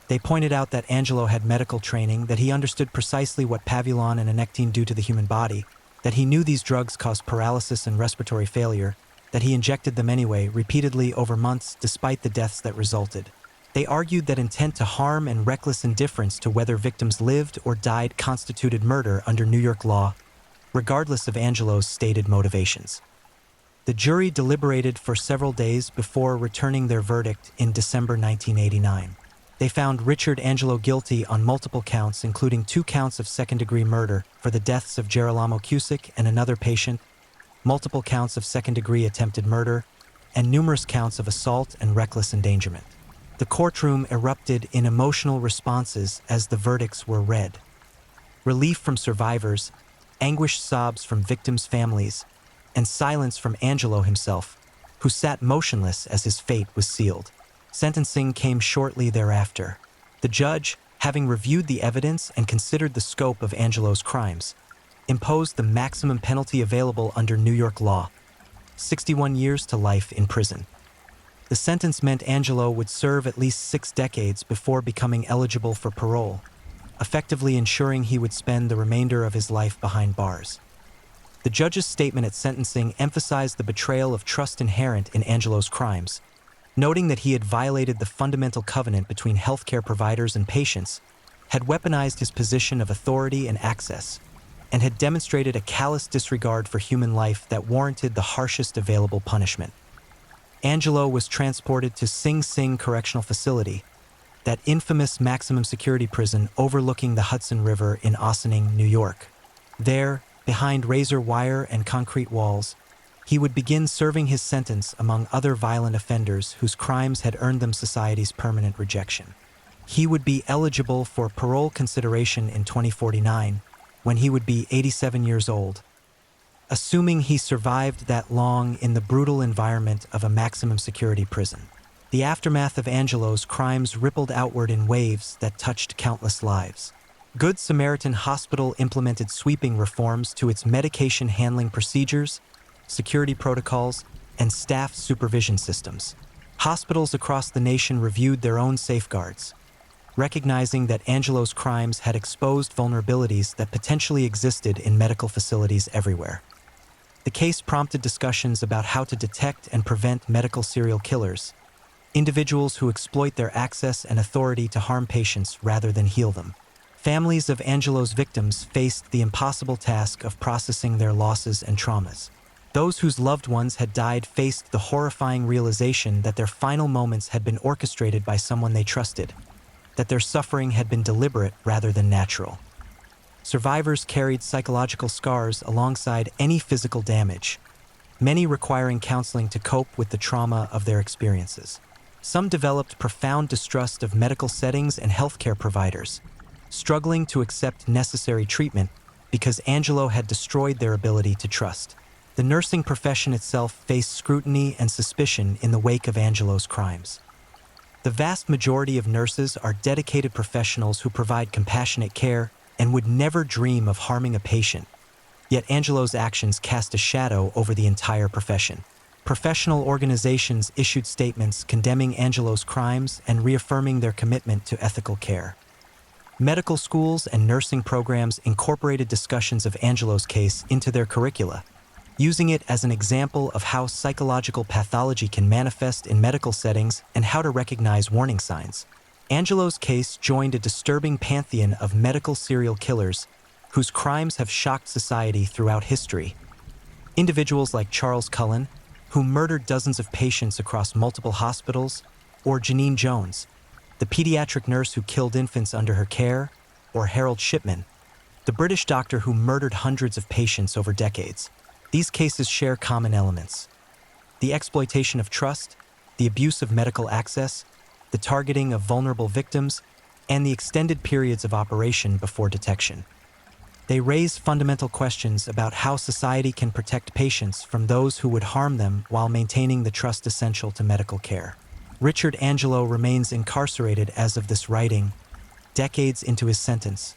They pointed out that Angelo had medical training, that he understood precisely what pavulon and anectine do to the human body, that he knew these drugs cause paralysis and respiratory failure, that he injected them anyway, repeatedly over months, despite the deaths that resulted. They argued that intent to harm and reckless indifference to whether victims lived or died constituted murder under New York law, regardless of Angelo's stated motivations. The jury deliberated for several days before returning their verdict in December 1989. They found Richard Angelo guilty on multiple counts, including 2 counts of second-degree murder for the deaths of Girolamo Cusick and another patient, multiple counts of second-degree attempted murder, and numerous counts of assault and reckless endangerment. The courtroom erupted in emotional responses as the verdicts were read. Relief from survivors, anguished sobs from victims' families, and silence from Angelo himself, who sat motionless as his fate was sealed. Sentencing came shortly thereafter. The judge, having reviewed the evidence and considered the scope of Angelo's crimes, imposed the maximum penalty available under New York law, 61 years to life in prison. The sentence meant Angelo would serve at least 6 decades before becoming eligible for parole, effectively ensuring he would spend the remainder of his life behind bars. The judge's statement at sentencing emphasized the betrayal of trust inherent in Angelo's crimes, noting that he had violated the fundamental covenant between healthcare providers and patients, had weaponized his position of authority and access, and had demonstrated a callous disregard for human life that warranted the harshest available punishment. Angelo was transported to Sing Sing Correctional Facility, that infamous maximum security prison overlooking the Hudson River in Ossining, New York. There, behind razor wire and concrete walls, he would begin serving his sentence among other violent offenders whose crimes had earned them society's permanent rejection. He would be eligible for parole consideration in 2049, when he would be 87 years old. Assuming he survived that long in the brutal environment of a maximum security prison. The aftermath of Angelo's crimes rippled outward in waves that touched countless lives. Good Samaritan Hospital implemented sweeping reforms to its medication handling procedures, security protocols, and staff supervision systems. Hospitals across the nation reviewed their own safeguards, recognizing that Angelo's crimes had exposed vulnerabilities that potentially existed in medical facilities everywhere. The case prompted discussions about how to detect and prevent medical serial killers, individuals who exploit their access and authority to harm patients rather than heal them. Families of Angelo's victims faced the impossible task of processing their losses and traumas. Those whose loved ones had died faced the horrifying realization that their final moments had been orchestrated by someone they trusted, that their suffering had been deliberate rather than natural. Survivors carried psychological scars alongside any physical damage, many requiring counseling to cope with the trauma of their experiences. Some developed profound distrust of medical settings and healthcare providers, struggling to accept necessary treatment because Angelo had destroyed their ability to trust. The nursing profession itself faced scrutiny and suspicion in the wake of Angelo's crimes. The vast majority of nurses are dedicated professionals who provide compassionate care and would never dream of harming a patient. Yet Angelo's actions cast a shadow over the entire profession. Professional organizations issued statements condemning Angelo's crimes and reaffirming their commitment to ethical care. Medical schools and nursing programs incorporated discussions of Angelo's case into their curricula, using it as an example of how psychological pathology can manifest in medical settings and how to recognize warning signs. Angelo's case joined a disturbing pantheon of medical serial killers whose crimes have shocked society throughout history. Individuals like Charles Cullen, who murdered dozens of patients across multiple hospitals, or Janine Jones, the pediatric nurse who killed infants under her care, or Harold Shipman, the British doctor who murdered hundreds of patients over decades. These cases share common elements: the exploitation of trust, the abuse of medical access, the targeting of vulnerable victims, and the extended periods of operation before detection. They raise fundamental questions about how society can protect patients from those who would harm them while maintaining the trust essential to medical care. Richard Angelo remains incarcerated as of this writing, decades into his sentence,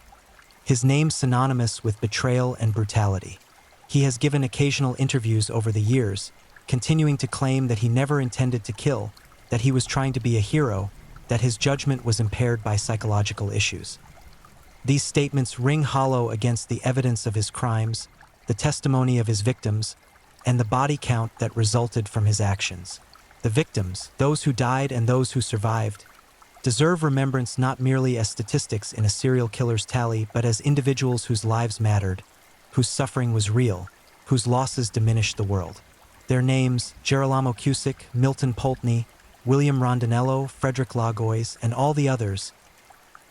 his name synonymous with betrayal and brutality. He has given occasional interviews over the years, continuing to claim that he never intended to kill, that he was trying to be a hero, that his judgment was impaired by psychological issues. These statements ring hollow against the evidence of his crimes, the testimony of his victims, and the body count that resulted from his actions. The victims, those who died and those who survived, deserve remembrance not merely as statistics in a serial killer's tally, but as individuals whose lives mattered, whose suffering was real, whose losses diminished the world. Their names, Girolamo Cusick, Milton Poltny, William Rondinello, Frederick Lagoys, and all the others,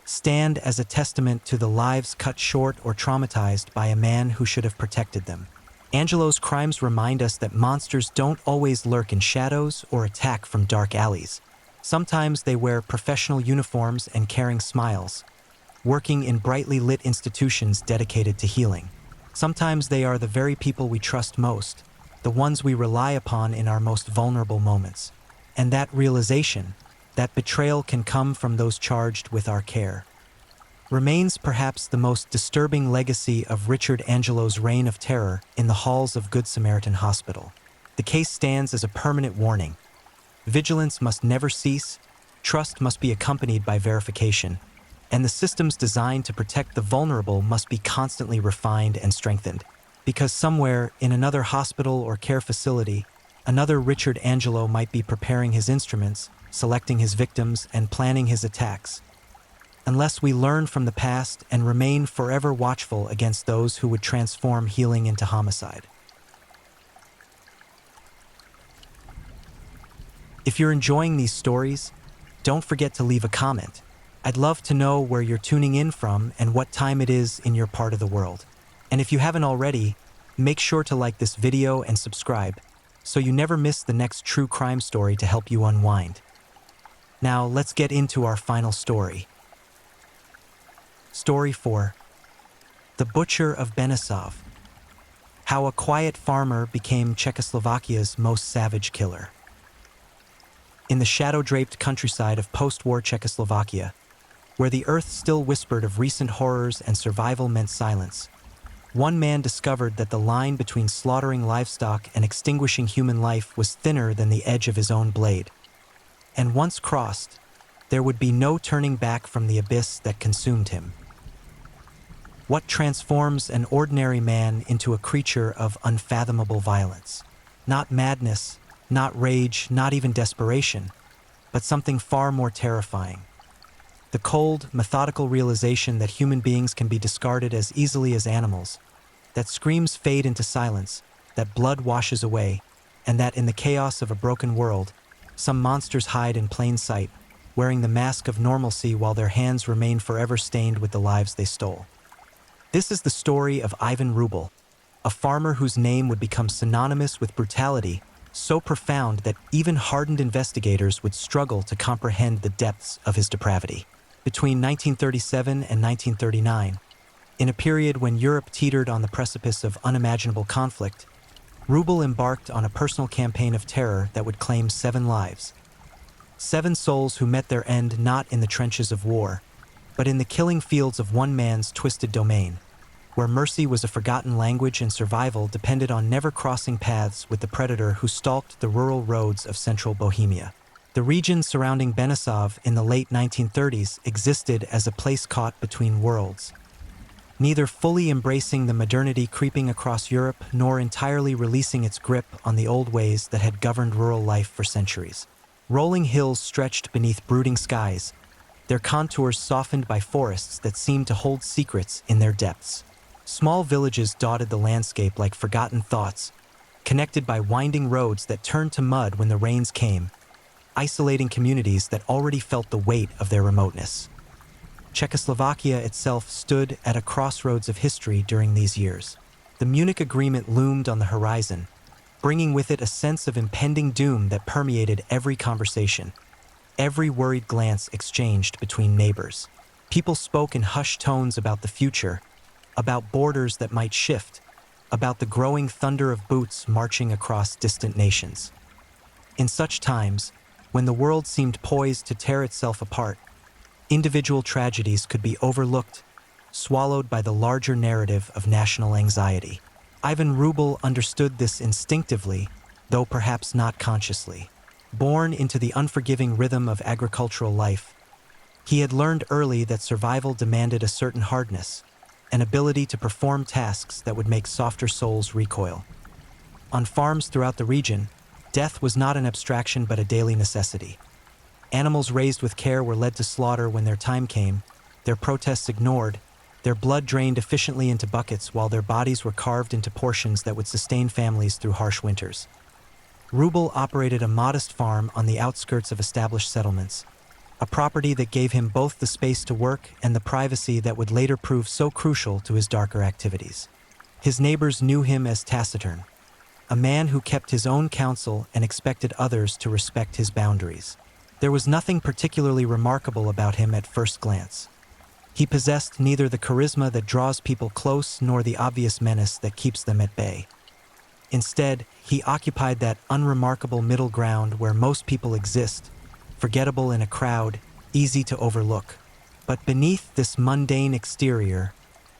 stand as a testament to the lives cut short or traumatized by a man who should have protected them. Angelo's crimes remind us that monsters don't always lurk in shadows or attack from dark alleys. Sometimes they wear professional uniforms and carrying smiles, working in brightly lit institutions dedicated to healing. Sometimes they are the very people we trust most, the ones we rely upon in our most vulnerable moments. And that realization, that betrayal can come from those charged with our care, remains perhaps the most disturbing legacy of Richard Angelo's reign of terror in the halls of Good Samaritan Hospital. The case stands as a permanent warning. Vigilance must never cease, trust must be accompanied by verification, and the systems designed to protect the vulnerable must be constantly refined and strengthened. Because somewhere, in another hospital or care facility, another Richard Angelo might be preparing his instruments, selecting his victims, and planning his attacks. Unless we learn from the past and remain forever watchful against those who would transform healing into homicide. If you're enjoying these stories, don't forget to leave a comment. I'd love to know where you're tuning in from and what time it is in your part of the world. And if you haven't already, make sure to like this video and subscribe so you never miss the next true crime story to help you unwind. Now, let's get into our final story. Story 4. The Butcher of Benisov. How a quiet farmer became Czechoslovakia's most savage killer. In the shadow-draped countryside of post-war Czechoslovakia, where the earth still whispered of recent horrors and survival meant silence, one man discovered that the line between slaughtering livestock and extinguishing human life was thinner than the edge of his own blade. And once crossed, there would be no turning back from the abyss that consumed him. What transforms an ordinary man into a creature of unfathomable violence? Not madness, not rage, not even desperation, but something far more terrifying. The cold, methodical realization that human beings can be discarded as easily as animals, that screams fade into silence, that blood washes away, and that in the chaos of a broken world, some monsters hide in plain sight, wearing the mask of normalcy while their hands remain forever stained with the lives they stole. This is the story of Ivan Rubel, a farmer whose name would become synonymous with brutality, so profound that even hardened investigators would struggle to comprehend the depths of his depravity. Between 1937 and 1939, in a period when Europe teetered on the precipice of unimaginable conflict, Rubel embarked on a personal campaign of terror that would claim 7 lives. 7 souls who met their end not in the trenches of war, but in the killing fields of one man's twisted domain, where mercy was a forgotten language and survival depended on never crossing paths with the predator who stalked the rural roads of central Bohemia. The region surrounding Benisov in the late 1930s existed as a place caught between worlds, neither fully embracing the modernity creeping across Europe nor entirely releasing its grip on the old ways that had governed rural life for centuries. Rolling hills stretched beneath brooding skies, their contours softened by forests that seemed to hold secrets in their depths. Small villages dotted the landscape like forgotten thoughts, connected by winding roads that turned to mud when the rains came, isolating communities that already felt the weight of their remoteness. Czechoslovakia itself stood at a crossroads of history during these years. The Munich Agreement loomed on the horizon, bringing with it a sense of impending doom that permeated every conversation, every worried glance exchanged between neighbors. People spoke in hushed tones about the future, about borders that might shift, about the growing thunder of boots marching across distant nations. In such times, when the world seemed poised to tear itself apart, individual tragedies could be overlooked, swallowed by the larger narrative of national anxiety. Ivan Rubel understood this instinctively, though perhaps not consciously. Born into the unforgiving rhythm of agricultural life, he had learned early that survival demanded a certain hardness, an ability to perform tasks that would make softer souls recoil. On farms throughout the region, death was not an abstraction but a daily necessity. Animals raised with care were led to slaughter when their time came, their protests ignored, their blood drained efficiently into buckets while their bodies were carved into portions that would sustain families through harsh winters. Rubel operated a modest farm on the outskirts of established settlements, a property that gave him both the space to work and the privacy that would later prove so crucial to his darker activities. His neighbors knew him as taciturn, a man who kept his own counsel and expected others to respect his boundaries. There was nothing particularly remarkable about him at first glance. He possessed neither the charisma that draws people close nor the obvious menace that keeps them at bay. Instead, he occupied that unremarkable middle ground where most people exist, forgettable in a crowd, easy to overlook. But beneath this mundane exterior,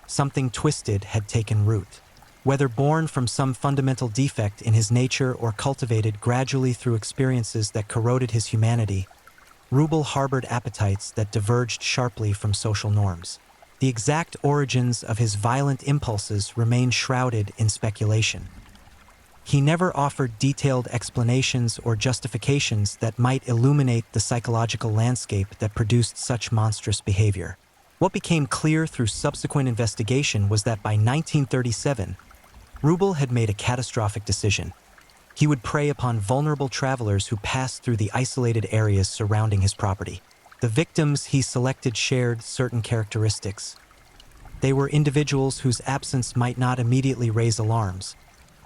something twisted had taken root. Whether born from some fundamental defect in his nature or cultivated gradually through experiences that corroded his humanity, Rubel harbored appetites that diverged sharply from social norms. The exact origins of his violent impulses remain shrouded in speculation. He never offered detailed explanations or justifications that might illuminate the psychological landscape that produced such monstrous behavior. What became clear through subsequent investigation was that by 1937, Rubel had made a catastrophic decision. He would prey upon vulnerable travelers who passed through the isolated areas surrounding his property. The victims he selected shared certain characteristics. They were individuals whose absence might not immediately raise alarms,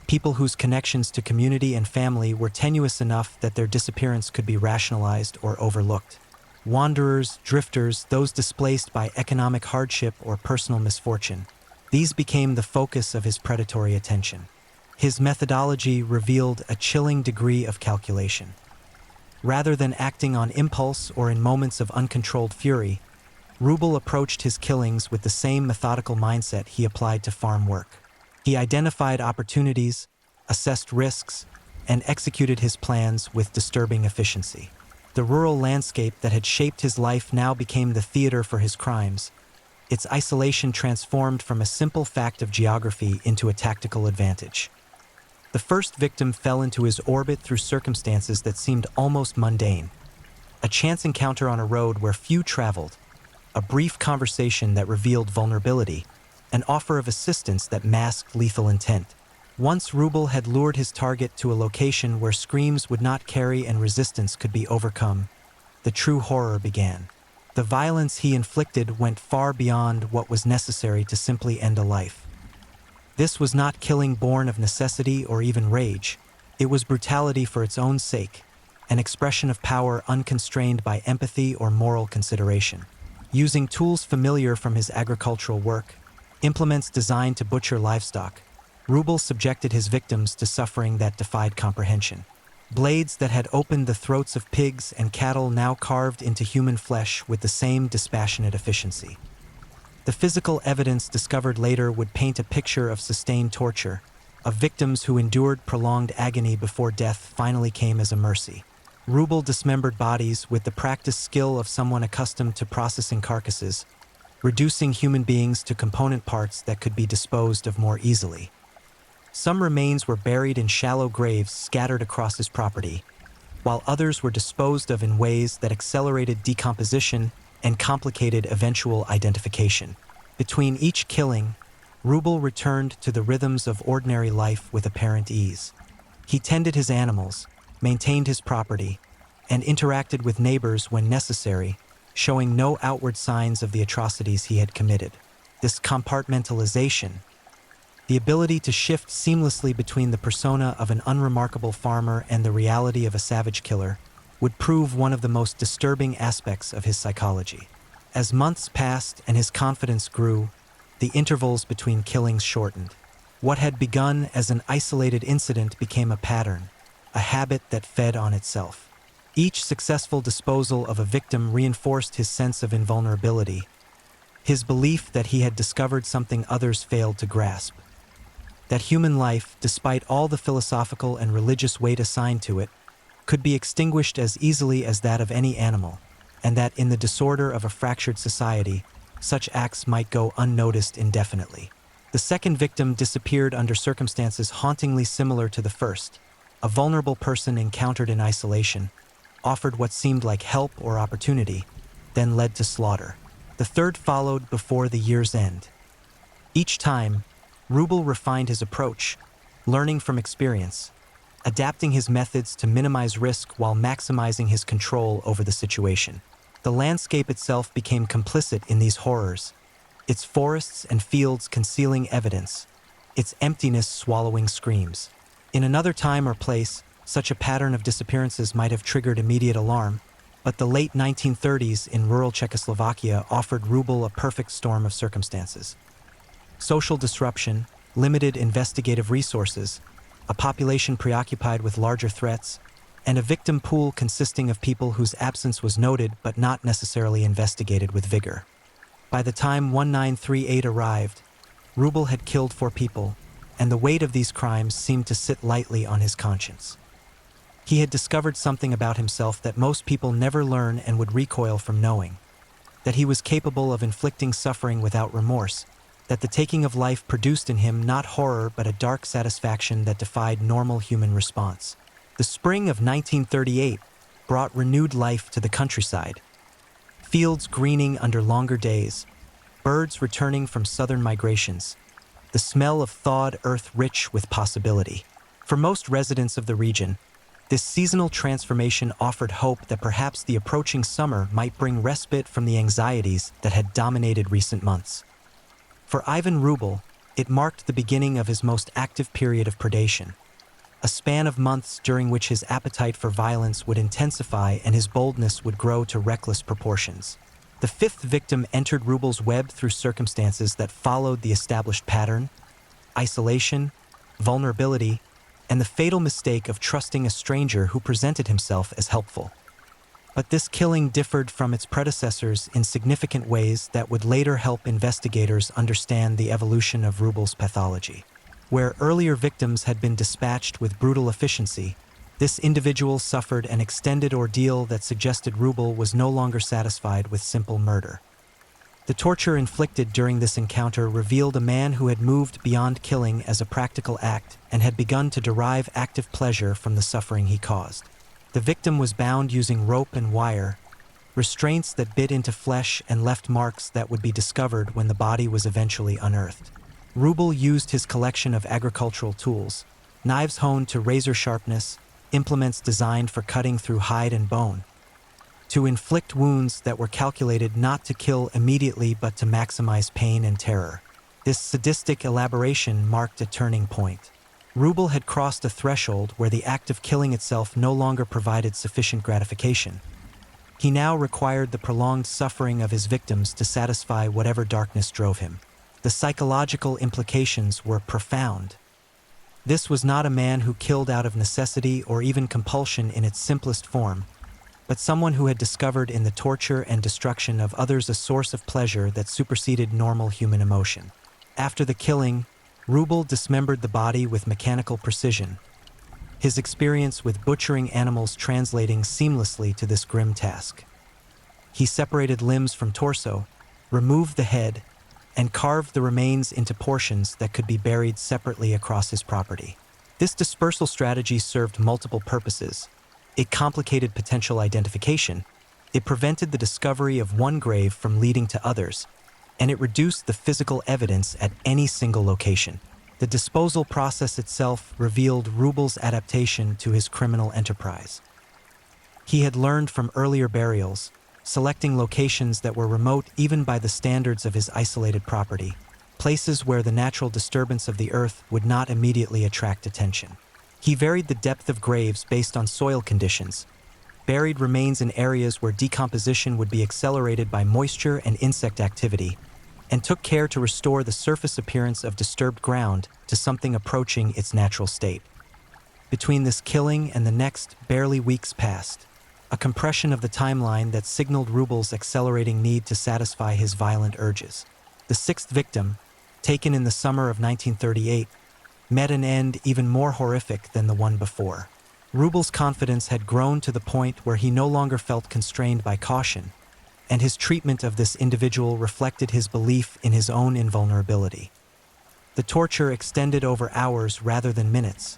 people whose connections to community and family were tenuous enough that their disappearance could be rationalized or overlooked. Wanderers, drifters, those displaced by economic hardship or personal misfortune. These became the focus of his predatory attention. His methodology revealed a chilling degree of calculation. Rather than acting on impulse or in moments of uncontrolled fury, Rubel approached his killings with the same methodical mindset he applied to farm work. He identified opportunities, assessed risks, and executed his plans with disturbing efficiency. The rural landscape that had shaped his life now became the theater for his crimes, its isolation transformed from a simple fact of geography into a tactical advantage. The first victim fell into his orbit through circumstances that seemed almost mundane. A chance encounter on a road where few traveled, a brief conversation that revealed vulnerability, an offer of assistance that masked lethal intent. Once Rubel had lured his target to a location where screams would not carry and resistance could be overcome, the true horror began. The violence he inflicted went far beyond what was necessary to simply end a life. This was not killing born of necessity or even rage. It was brutality for its own sake, an expression of power unconstrained by empathy or moral consideration. Using tools familiar from his agricultural work, implements designed to butcher livestock, Rubel subjected his victims to suffering that defied comprehension. Blades that had opened the throats of pigs and cattle now carved into human flesh with the same dispassionate efficiency. The physical evidence discovered later would paint a picture of sustained torture, of victims who endured prolonged agony before death finally came as a mercy. Rubel dismembered bodies with the practiced skill of someone accustomed to processing carcasses, reducing human beings to component parts that could be disposed of more easily. Some remains were buried in shallow graves scattered across his property, while others were disposed of in ways that accelerated decomposition and complicated eventual identification. Between each killing, Rubel returned to the rhythms of ordinary life with apparent ease. He tended his animals, maintained his property, and interacted with neighbors when necessary, showing no outward signs of the atrocities he had committed. This compartmentalization, the ability to shift seamlessly between the persona of an unremarkable farmer and the reality of a savage killer, would prove one of the most disturbing aspects of his psychology. As months passed and his confidence grew, the intervals between killings shortened. What had begun as an isolated incident became a pattern, a habit that fed on itself. Each successful disposal of a victim reinforced his sense of invulnerability, his belief that he had discovered something others failed to grasp. That human life, despite all the philosophical and religious weight assigned to it, could be extinguished as easily as that of any animal, and that in the disorder of a fractured society, such acts might go unnoticed indefinitely. The second victim disappeared under circumstances hauntingly similar to the first. A vulnerable person encountered in isolation, offered what seemed like help or opportunity, then led to slaughter. The third followed before the year's end. Each time, Rubel refined his approach, learning from experience, adapting his methods to minimize risk while maximizing his control over the situation. The landscape itself became complicit in these horrors, its forests and fields concealing evidence, its emptiness swallowing screams. In another time or place, such a pattern of disappearances might have triggered immediate alarm, But the late 1930s in rural Czechoslovakia offered Rubel a perfect storm of circumstances. Social disruption, limited investigative resources, a population preoccupied with larger threats, and a victim pool consisting of people whose absence was noted but not necessarily investigated with vigor. By the time 1938 arrived, Rubel had killed 4 people, and the weight of these crimes seemed to sit lightly on his conscience. He had discovered something about himself that most people never learn and would recoil from knowing: that he was capable of inflicting suffering without remorse, that the taking of life produced in him not horror but a dark satisfaction that defied normal human response. The spring of 1938 brought renewed life to the countryside. Fields greening under longer days, birds returning from southern migrations, the smell of thawed earth rich with possibility. For most residents of the region, this seasonal transformation offered hope that perhaps the approaching summer might bring respite from the anxieties that had dominated recent months. For Ivan Rubel, it marked the beginning of his most active period of predation, a span of months during which his appetite for violence would intensify and his boldness would grow to reckless proportions. The 5th victim entered Rubel's web through circumstances that followed the established pattern: isolation, vulnerability, and the fatal mistake of trusting a stranger who presented himself as helpful. But this killing differed from its predecessors in significant ways that would later help investigators understand the evolution of Rubel's pathology. Where earlier victims had been dispatched with brutal efficiency, this individual suffered an extended ordeal that suggested Rubel was no longer satisfied with simple murder. The torture inflicted during this encounter revealed a man who had moved beyond killing as a practical act and had begun to derive active pleasure from the suffering he caused. The victim was bound using rope and wire, restraints that bit into flesh and left marks that would be discovered when the body was eventually unearthed. Rubel used his collection of agricultural tools, knives honed to razor sharpness, implements designed for cutting through hide and bone, to inflict wounds that were calculated not to kill immediately but to maximize pain and terror. This sadistic elaboration marked a turning point. Rubel had crossed a threshold where the act of killing itself no longer provided sufficient gratification. He now required the prolonged suffering of his victims to satisfy whatever darkness drove him. The psychological implications were profound. This was not a man who killed out of necessity or even compulsion in its simplest form, but someone who had discovered in the torture and destruction of others a source of pleasure that superseded normal human emotion. After the killing, Rubel dismembered the body with mechanical precision, his experience with butchering animals translating seamlessly to this grim task. He separated limbs from torso, removed the head, and carved the remains into portions that could be buried separately across his property. This dispersal strategy served multiple purposes. It complicated potential identification, it prevented the discovery of one grave from leading to others, and it reduced the physical evidence at any single location. The disposal process itself revealed Rubel's adaptation to his criminal enterprise. He had learned from earlier burials, selecting locations that were remote even by the standards of his isolated property, places where the natural disturbance of the earth would not immediately attract attention. He varied the depth of graves based on soil conditions, buried remains in areas where decomposition would be accelerated by moisture and insect activity, and took care to restore the surface appearance of disturbed ground to something approaching its natural state. Between this killing and the next, barely weeks passed, a compression of the timeline that signaled Rubel's accelerating need to satisfy his violent urges. The 6th victim, taken in the summer of 1938, met an end even more horrific than the one before. Rubel's confidence had grown to the point where he no longer felt constrained by caution, and his treatment of this individual reflected his belief in his own invulnerability. The torture extended over hours rather than minutes,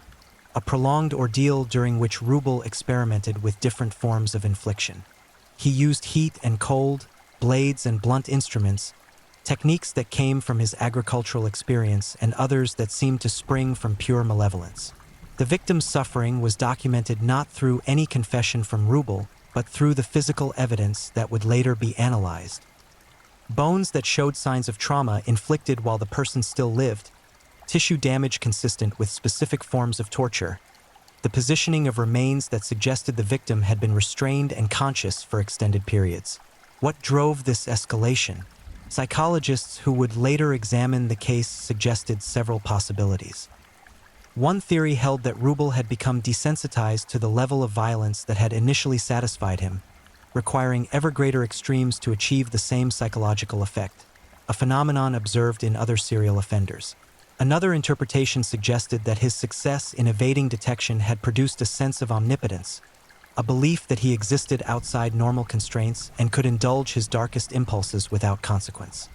a prolonged ordeal during which Rubel experimented with different forms of infliction. He used heat and cold, blades and blunt instruments, techniques that came from his agricultural experience and others that seemed to spring from pure malevolence. The victim's suffering was documented not through any confession from Rubel, but through the physical evidence that would later be analyzed. Bones that showed signs of trauma inflicted while the person still lived, tissue damage consistent with specific forms of torture, the positioning of remains that suggested the victim had been restrained and conscious for extended periods. What drove this escalation? Psychologists who would later examine the case suggested several possibilities. One theory held that Rubel had become desensitized to the level of violence that had initially satisfied him, requiring ever greater extremes to achieve the same psychological effect, a phenomenon observed in other serial offenders. Another interpretation suggested that his success in evading detection had produced a sense of omnipotence, a belief that he existed outside normal constraints and could indulge his darkest impulses without consequence.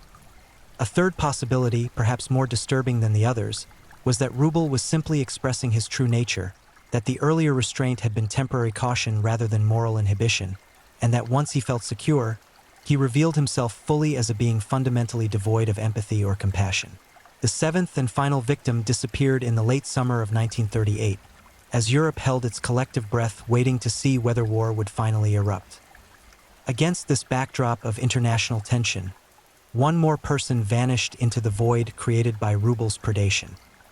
A third possibility, perhaps more disturbing than the others, was that Rubel was simply expressing his true nature, that the earlier restraint had been temporary caution rather than moral inhibition, and that once he felt secure, he revealed himself fully as a being fundamentally devoid of empathy or compassion. The seventh and final victim disappeared in the late summer of 1938, as Europe held its collective breath waiting to see whether war would finally erupt. Against this backdrop of international tension, one more person vanished into the void created by Rubel's predation.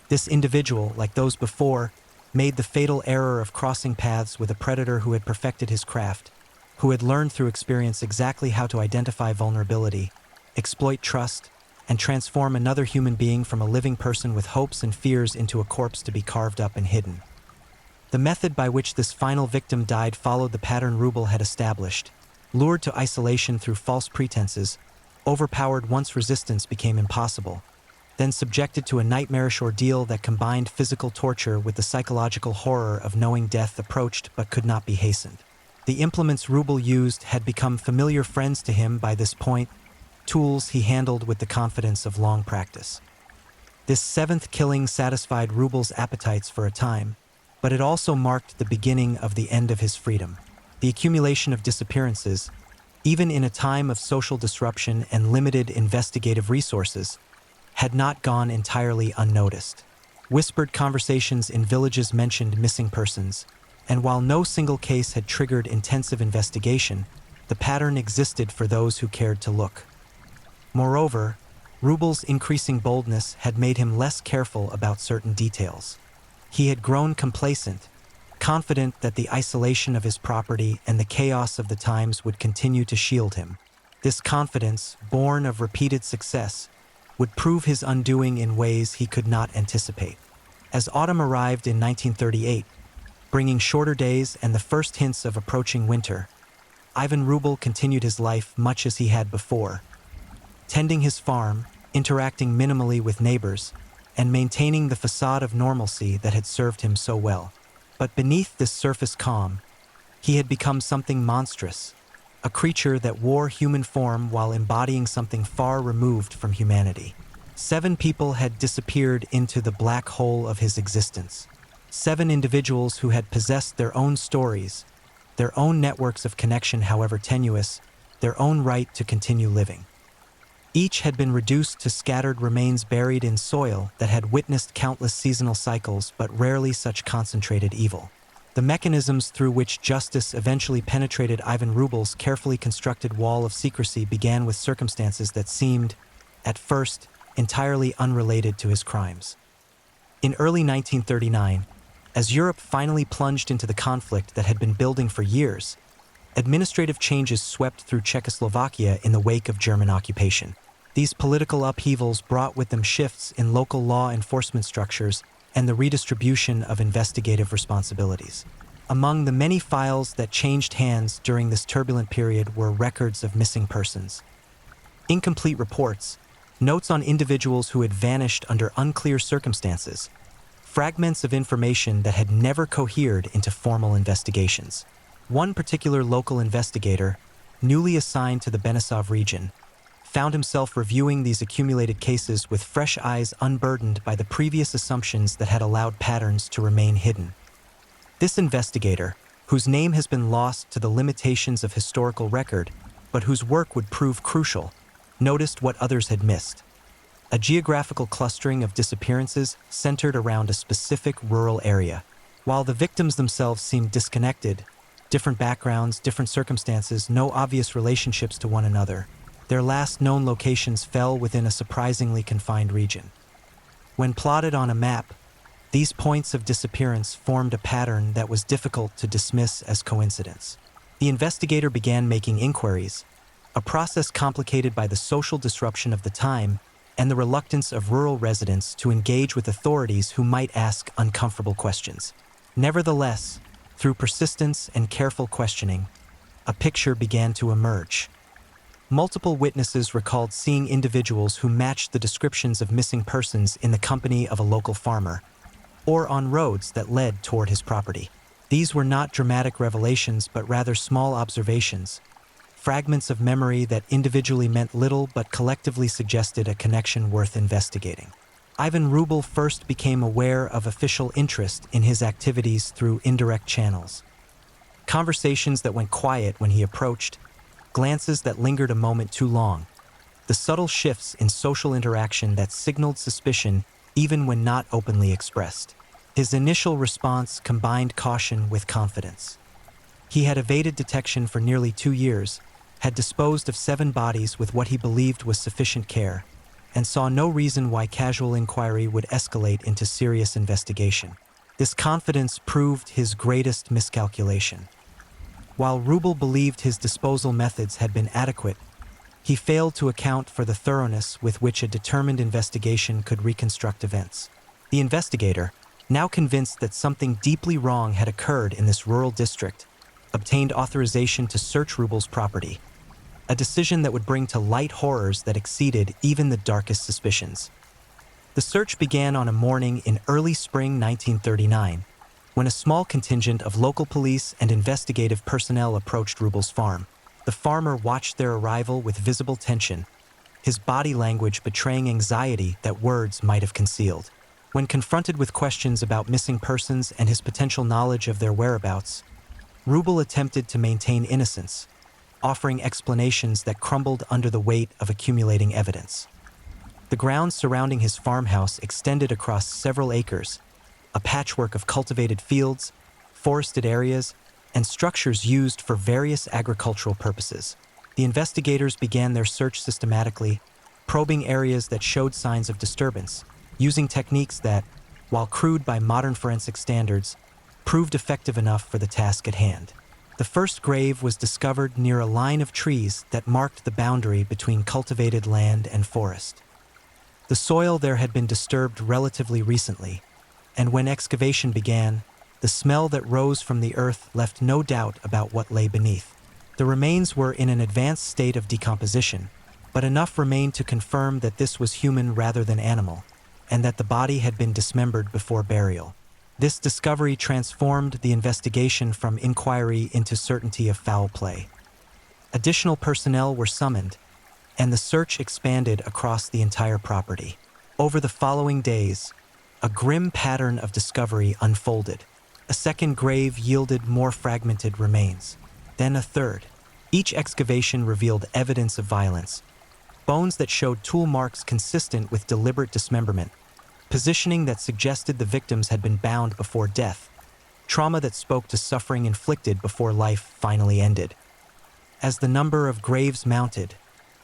This individual, like those before, made the fatal error of crossing paths with a predator who had perfected his craft, who had learned through experience exactly how to identify vulnerability, exploit trust, and transform another human being from a living person with hopes and fears into a corpse to be carved up and hidden. The method by which this final victim died followed the pattern Rubel had established. Lured to isolation through false pretenses, overpowered once resistance became impossible, then subjected to a nightmarish ordeal that combined physical torture with the psychological horror of knowing death approached but could not be hastened. The implements Rubel used had become familiar friends to him by this point, tools he handled with the confidence of long practice. This seventh killing satisfied Rubel's appetites for a time, but it also marked the beginning of the end of his freedom. The accumulation of disappearances, even in a time of social disruption and limited investigative resources, had not gone entirely unnoticed. Whispered conversations in villages mentioned missing persons, and while no single case had triggered intensive investigation, the pattern existed for those who cared to look. Moreover, Rubel's increasing boldness had made him less careful about certain details. He had grown complacent, confident that the isolation of his property and the chaos of the times would continue to shield him. This confidence, born of repeated success, would prove his undoing in ways he could not anticipate. As autumn arrived in 1938, bringing shorter days and the first hints of approaching winter, Ivan Rubel continued his life much as he had before, tending his farm, interacting minimally with neighbors, and maintaining the facade of normalcy that had served him so well. But beneath this surface calm, he had become something monstrous, a creature that wore human form while embodying something far removed from humanity. 7 people had disappeared into the black hole of his existence. 7 individuals who had possessed their own stories, their own networks of connection however tenuous, their own right to continue living. Each had been reduced to scattered remains buried in soil that had witnessed countless seasonal cycles but rarely such concentrated evil. The mechanisms through which justice eventually penetrated Ivan Rubel's carefully constructed wall of secrecy began with circumstances that seemed, at first, entirely unrelated to his crimes. In early 1939, as Europe finally plunged into the conflict that had been building for years, administrative changes swept through Czechoslovakia in the wake of German occupation. These political upheavals brought with them shifts in local law enforcement structures and the redistribution of investigative responsibilities. Among the many files that changed hands during this turbulent period were records of missing persons, incomplete reports, notes on individuals who had vanished under unclear circumstances, fragments of information that had never cohered into formal investigations. One particular local investigator, newly assigned to the Benesov region, found himself reviewing these accumulated cases with fresh eyes unburdened by the previous assumptions that had allowed patterns to remain hidden. This investigator, whose name has been lost to the limitations of historical record, but whose work would prove crucial, noticed what others had missed: a geographical clustering of disappearances centered around a specific rural area. While the victims themselves seemed disconnected, different backgrounds, different circumstances, no obvious relationships to one another, their last known locations fell within a surprisingly confined region. When plotted on a map, These points of disappearance formed a pattern that was difficult to dismiss as coincidence. The investigator began making inquiries, a process complicated by the social disruption of the time and the reluctance of rural residents to engage with authorities who might ask uncomfortable questions. Nevertheless, through persistence and careful questioning, a picture began to emerge. Multiple witnesses recalled seeing individuals who matched the descriptions of missing persons in the company of a local farmer, or on roads that led toward his property. These were not dramatic revelations, but rather small observations, fragments of memory that individually meant little but collectively suggested a connection worth investigating. Ivan Rubel first became aware of official interest in his activities through indirect channels. Conversations that went quiet when he approached, glances that lingered a moment too long, the subtle shifts in social interaction that signaled suspicion even when not openly expressed. His initial response combined caution with confidence. He had evaded detection for nearly 2 years, had disposed of 7 bodies with what he believed was sufficient care, and saw no reason why casual inquiry would escalate into serious investigation. This confidence proved his greatest miscalculation. While Rubel believed his disposal methods had been adequate, he failed to account for the thoroughness with which a determined investigation could reconstruct events. The investigator, now convinced that something deeply wrong had occurred in this rural district, obtained authorization to search Rubel's property, a decision that would bring to light horrors that exceeded even the darkest suspicions. The search began on a morning in early spring 1939, when a small contingent of local police and investigative personnel approached Rubel's farm. The farmer watched their arrival with visible tension, his body language betraying anxiety that words might have concealed. When confronted with questions about missing persons and his potential knowledge of their whereabouts, Rubel attempted to maintain innocence, offering explanations that crumbled under the weight of accumulating evidence. The grounds surrounding his farmhouse extended across several acres, a patchwork of cultivated fields, forested areas, and structures used for various agricultural purposes. The investigators began their search systematically, probing areas that showed signs of disturbance, using techniques that, while crude by modern forensic standards, proved effective enough for the task at hand. The first grave was discovered near a line of trees that marked the boundary between cultivated land and forest. The soil there had been disturbed relatively recently, and when excavation began, the smell that rose from the earth left no doubt about what lay beneath. The remains were in an advanced state of decomposition, but enough remained to confirm that this was human rather than animal, and that the body had been dismembered before burial. This discovery transformed the investigation from inquiry into certainty of foul play. Additional personnel were summoned, and the search expanded across the entire property. Over the following days, a grim pattern of discovery unfolded. A second grave yielded more fragmented remains, then a third. Each excavation revealed evidence of violence, bones that showed tool marks consistent with deliberate dismemberment, positioning that suggested the victims had been bound before death, trauma that spoke to suffering inflicted before life finally ended. As the number of graves mounted,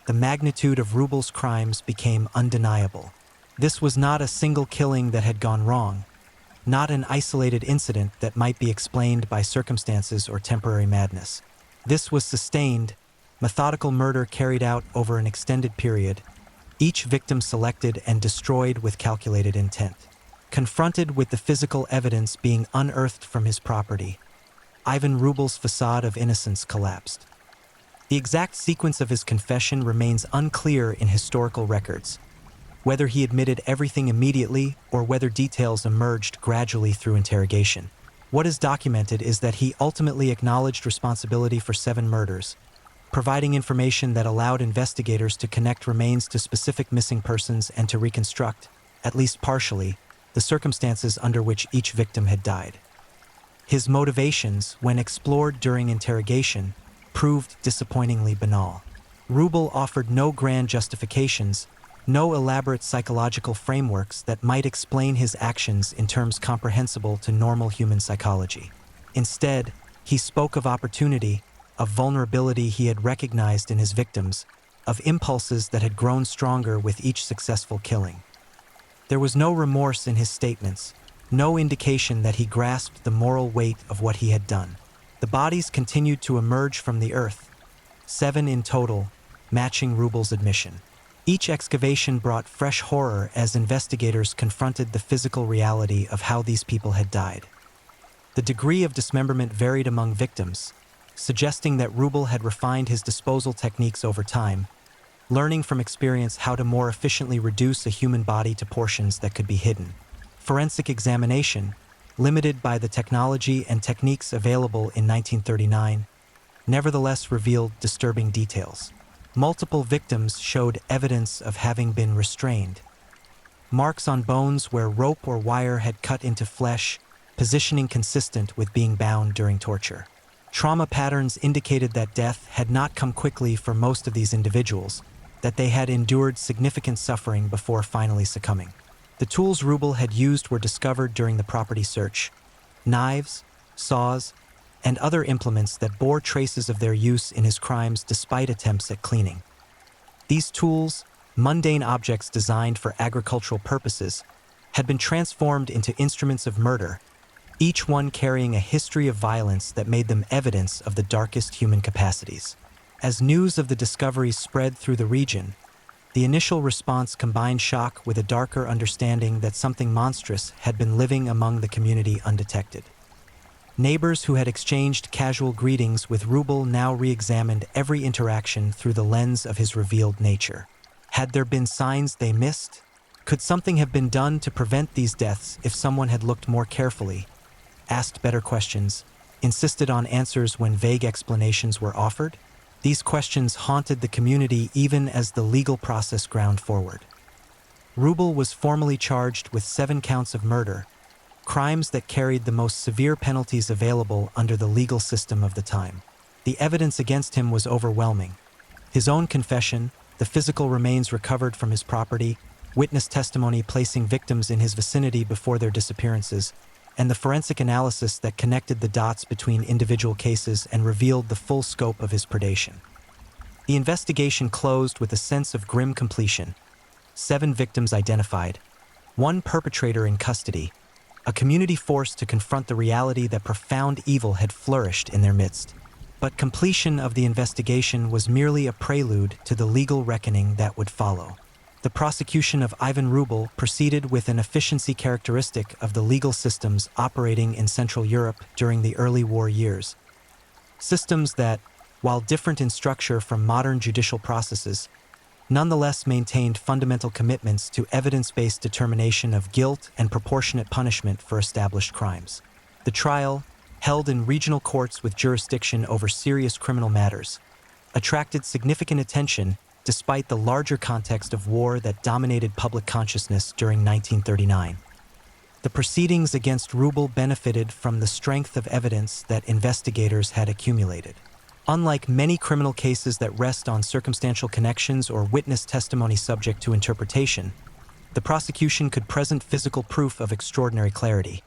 the magnitude of Rubel's crimes became undeniable. This was not a single killing that had gone wrong, not an isolated incident that might be explained by circumstances or temporary madness. This was sustained, methodical murder carried out over an extended period, each victim selected and destroyed with calculated intent. Confronted with the physical evidence being unearthed from his property, Ivan Rubel's facade of innocence collapsed. The exact sequence of his confession remains unclear in historical records, whether he admitted everything immediately or whether details emerged gradually through interrogation. What is documented is that he ultimately acknowledged responsibility for 7 murders, providing information that allowed investigators to connect remains to specific missing persons and to reconstruct, at least partially, the circumstances under which each victim had died. His motivations, when explored during interrogation, proved disappointingly banal. Rubel offered no grand justifications, no elaborate psychological frameworks that might explain his actions in terms comprehensible to normal human psychology. Instead, he spoke of opportunity, of vulnerability he had recognized in his victims, of impulses that had grown stronger with each successful killing. There was no remorse in his statements, no indication that he grasped the moral weight of what he had done. The bodies continued to emerge from the earth, 7 in total, matching Rubel's admission. Each excavation brought fresh horror as investigators confronted the physical reality of how these people had died. The degree of dismemberment varied among victims, suggesting that Rubel had refined his disposal techniques over time, learning from experience how to more efficiently reduce a human body to portions that could be hidden. Forensic examination, limited by the technology and techniques available in 1939, nevertheless revealed disturbing details. Multiple victims showed evidence of having been restrained. Marks on bones where rope or wire had cut into flesh, positioning consistent with being bound during torture. Trauma patterns indicated that death had not come quickly for most of these individuals, that they had endured significant suffering before finally succumbing. The tools Rubel had used were discovered during the property search: knives, saws, and other implements that bore traces of their use in his crimes despite attempts at cleaning. These tools, mundane objects designed for agricultural purposes, had been transformed into instruments of murder, each one carrying a history of violence that made them evidence of the darkest human capacities. As news of the discoveries spread through the region, the initial response combined shock with a darker understanding that something monstrous had been living among the community undetected. Neighbors who had exchanged casual greetings with Rubel now re-examined every interaction through the lens of his revealed nature. Had there been signs they missed? Could something have been done to prevent these deaths if someone had looked more carefully, asked better questions, insisted on answers when vague explanations were offered? These questions haunted the community even as the legal process ground forward. Rubel was formally charged with 7 counts of murder, crimes that carried the most severe penalties available under the legal system of the time. The evidence against him was overwhelming. His own confession, the physical remains recovered from his property, witness testimony placing victims in his vicinity before their disappearances, and the forensic analysis that connected the dots between individual cases and revealed the full scope of his predation. The investigation closed with a sense of grim completion. 7 victims identified, 1 perpetrator in custody, a community forced to confront the reality that profound evil had flourished in their midst. But completion of the investigation was merely a prelude to the legal reckoning that would follow. The prosecution of Ivan Rubel proceeded with an efficiency characteristic of the legal systems operating in Central Europe during the early war years. Systems that, while different in structure from modern judicial processes, nonetheless maintained fundamental commitments to evidence-based determination of guilt and proportionate punishment for established crimes. The trial, held in regional courts with jurisdiction over serious criminal matters, attracted significant attention despite the larger context of war that dominated public consciousness during 1939. The proceedings against Rubel benefited from the strength of evidence that investigators had accumulated. Unlike many criminal cases that rest on circumstantial connections or witness testimony subject to interpretation, the prosecution could present physical proof of extraordinary clarity.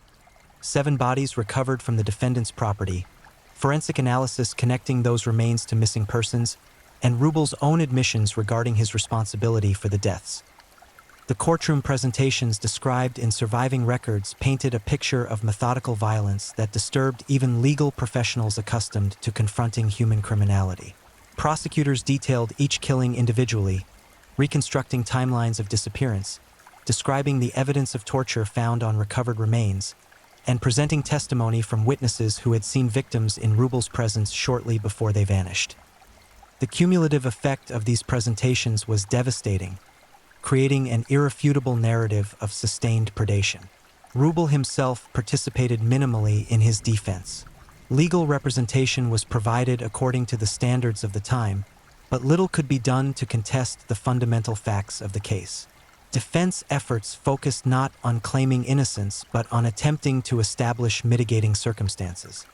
7 bodies recovered from the defendant's property, forensic analysis connecting those remains to missing persons, and Rubel's own admissions regarding his responsibility for the deaths. The courtroom presentations described in surviving records painted a picture of methodical violence that disturbed even legal professionals accustomed to confronting human criminality. Prosecutors detailed each killing individually, reconstructing timelines of disappearance, describing the evidence of torture found on recovered remains, and presenting testimony from witnesses who had seen victims in Rubel's presence shortly before they vanished. The cumulative effect of these presentations was devastating, creating an irrefutable narrative of sustained predation. Rubel himself participated minimally in his defense. Legal representation was provided according to the standards of the time, but little could be done to contest the fundamental facts of the case. Defense efforts focused not on claiming innocence, but on attempting to establish mitigating circumstances.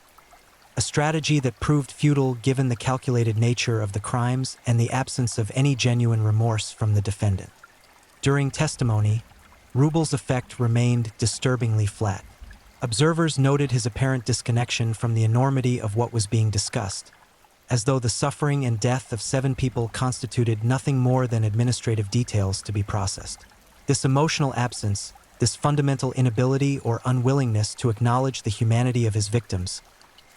A strategy that proved futile given the calculated nature of the crimes and the absence of any genuine remorse from the defendant. During testimony, Rubel's effect remained disturbingly flat. Observers noted his apparent disconnection from the enormity of what was being discussed, as though the suffering and death of 7 people constituted nothing more than administrative details to be processed. This emotional absence, this fundamental inability or unwillingness to acknowledge the humanity of his victims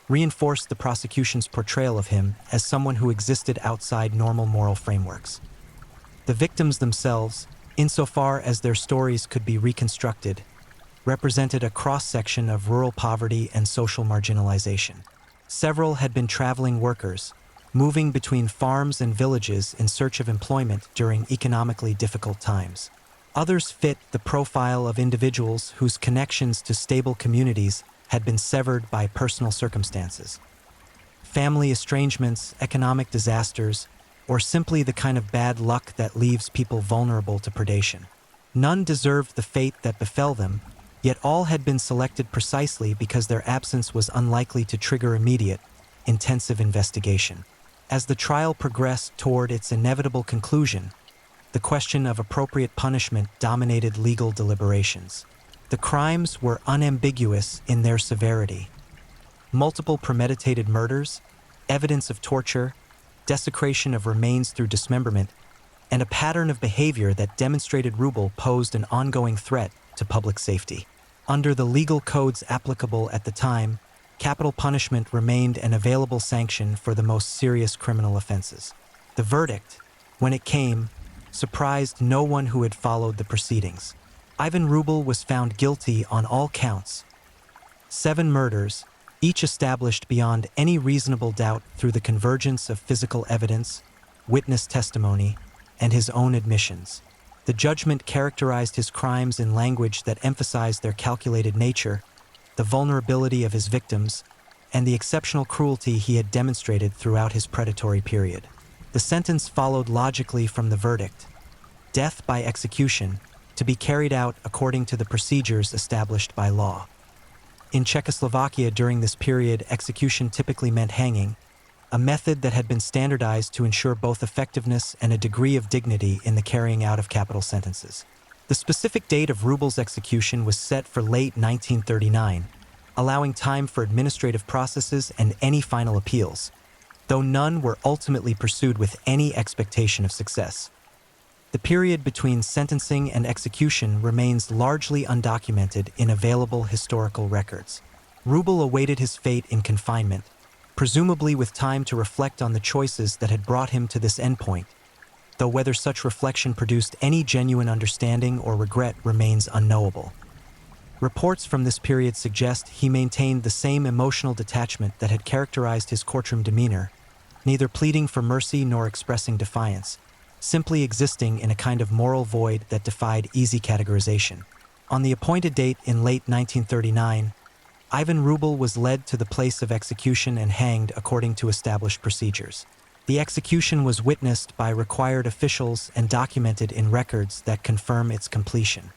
reinforced the prosecution's portrayal of him as someone who existed outside normal moral frameworks. The victims themselves, insofar as their stories could be reconstructed, represented a cross-section of rural poverty and social marginalization. Several had been traveling workers, moving between farms and villages in search of employment during economically difficult times. Others fit the profile of individuals whose connections to stable communities had been severed by personal circumstances. Family estrangements, economic disasters, or simply the kind of bad luck that leaves people vulnerable to predation. None deserved the fate that befell them, yet all had been selected precisely because their absence was unlikely to trigger immediate, intensive investigation. As the trial progressed toward its inevitable conclusion, the question of appropriate punishment dominated legal deliberations. The crimes were unambiguous in their severity. Multiple premeditated murders, evidence of torture, desecration of remains through dismemberment, and a pattern of behavior that demonstrated Rubel posed an ongoing threat to public safety. Under the legal codes applicable at the time, capital punishment remained an available sanction for the most serious criminal offenses. The verdict, when it came, surprised no one who had followed the proceedings. Ivan Rubel was found guilty on all counts. 7 murders, each established beyond any reasonable doubt through the convergence of physical evidence, witness testimony, and his own admissions. The judgment characterized his crimes in language that emphasized their calculated nature, the vulnerability of his victims, and the exceptional cruelty he had demonstrated throughout his predatory period. The sentence followed logically from the verdict: death by execution, to be carried out according to the procedures established by law. In Czechoslovakia during this period, execution typically meant hanging, a method that had been standardized to ensure both effectiveness and a degree of dignity in the carrying out of capital sentences. The specific date of Rubel's execution was set for late 1939, allowing time for administrative processes and any final appeals, though none were ultimately pursued with any expectation of success. The period between sentencing and execution remains largely undocumented in available historical records. Rubel awaited his fate in confinement, presumably with time to reflect on the choices that had brought him to this endpoint, though whether such reflection produced any genuine understanding or regret remains unknowable. Reports from this period suggest he maintained the same emotional detachment that had characterized his courtroom demeanor, neither pleading for mercy nor expressing defiance, simply existing in a kind of moral void that defied easy categorization. On the appointed date in late 1939, Ivan Rubel was led to the place of execution and hanged according to established procedures. The execution was witnessed by required officials and documented in records that confirm its completion.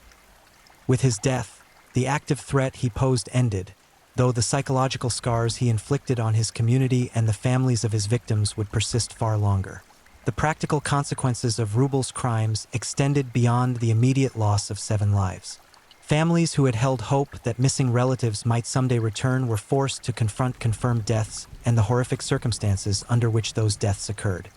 With his death, the active threat he posed ended, though the psychological scars he inflicted on his community and the families of his victims would persist far longer. The practical consequences of Rubel's crimes extended beyond the immediate loss of 7 lives. Families who had held hope that missing relatives might someday return were forced to confront confirmed deaths and the horrific circumstances under which those deaths occurred.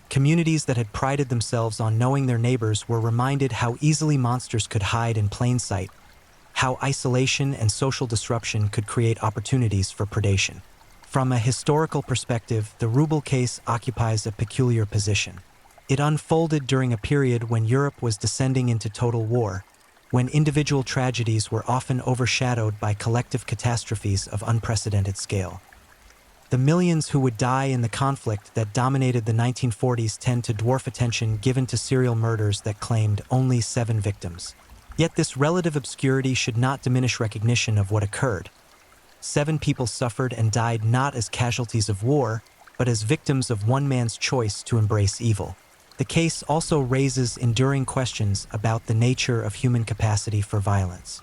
Communities that had prided themselves on knowing their neighbors were reminded how easily monsters could hide in plain sight, how isolation and social disruption could create opportunities for predation. From a historical perspective, the Rubel case occupies a peculiar position. It unfolded during a period when Europe was descending into total war, when individual tragedies were often overshadowed by collective catastrophes of unprecedented scale. The millions who would die in the conflict that dominated the 1940s tend to dwarf attention given to serial murders that claimed only 7 victims. Yet this relative obscurity should not diminish recognition of what occurred. 7 people suffered and died not as casualties of war, but as victims of one man's choice to embrace evil. The case also raises enduring questions about the nature of human capacity for violence.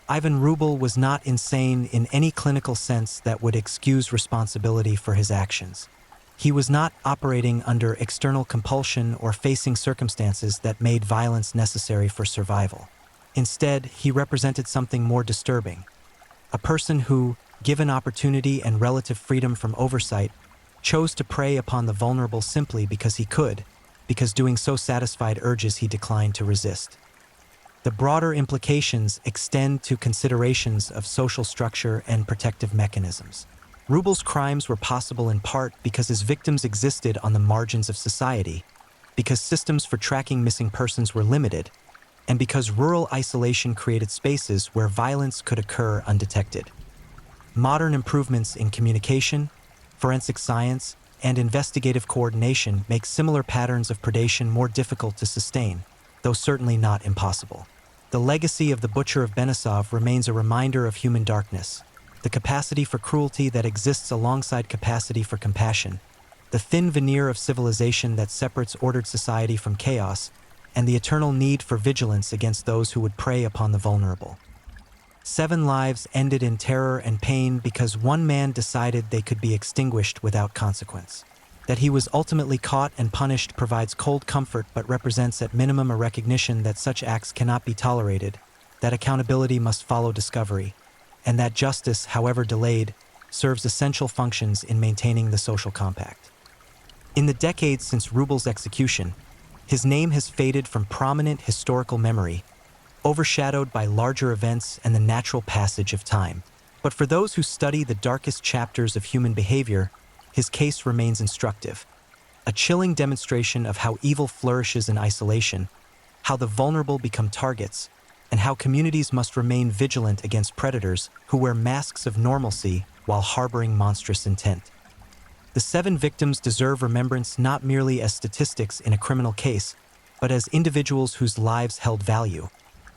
Ivan Rubel was not insane in any clinical sense that would excuse responsibility for his actions. He was not operating under external compulsion or facing circumstances that made violence necessary for survival. Instead, he represented something more disturbing: a person who, given opportunity and relative freedom from oversight, chose to prey upon the vulnerable simply because he could, because doing so satisfied urges he declined to resist. The broader implications extend to considerations of social structure and protective mechanisms. Rubel's crimes were possible in part because his victims existed on the margins of society, because systems for tracking missing persons were limited, and because rural isolation created spaces where violence could occur undetected. Modern improvements in communication, forensic science, and investigative coordination make similar patterns of predation more difficult to sustain, though certainly not impossible. The legacy of the Butcher of Benisov remains a reminder of human darkness, the capacity for cruelty that exists alongside capacity for compassion, the thin veneer of civilization that separates ordered society from chaos, and the eternal need for vigilance against those who would prey upon the vulnerable. 7 lives ended in terror and pain because one man decided they could be extinguished without consequence. That he was ultimately caught and punished provides cold comfort but represents at minimum a recognition that such acts cannot be tolerated, that accountability must follow discovery, and that justice, however delayed, serves essential functions in maintaining the social compact. In the decades since Rubel's execution, his name has faded from prominent historical memory, overshadowed by larger events and the natural passage of time. But for those who study the darkest chapters of human behavior, his case remains instructive, a chilling demonstration of how evil flourishes in isolation, how the vulnerable become targets, and how communities must remain vigilant against predators who wear masks of normalcy while harboring monstrous intent. The 7 victims deserve remembrance not merely as statistics in a criminal case, but as individuals whose lives held value,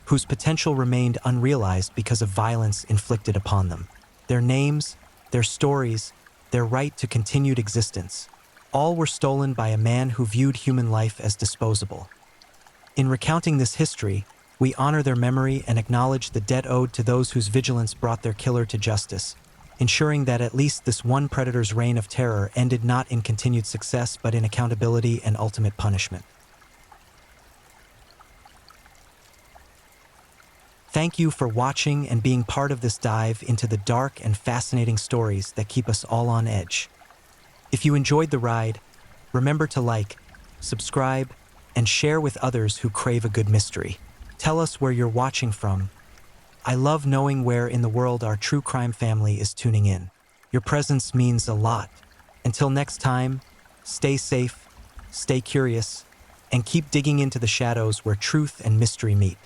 whose potential remained unrealized because of violence inflicted upon them. Their names, their stories, their right to continued existence, all were stolen by a man who viewed human life as disposable. In recounting this history, we honor their memory and acknowledge the debt owed to those whose vigilance brought their killer to justice, ensuring that at least this one predator's reign of terror ended not in continued success but in accountability and ultimate punishment. Thank you for watching and being part of this dive into the dark and fascinating stories that keep us all on edge. If you enjoyed the ride, remember to like, subscribe, and share with others who crave a good mystery. Tell us where you're watching from. I love knowing where in the world our true crime family is tuning in. Your presence means a lot. Until next time, stay safe, stay curious, and keep digging into the shadows where truth and mystery meet.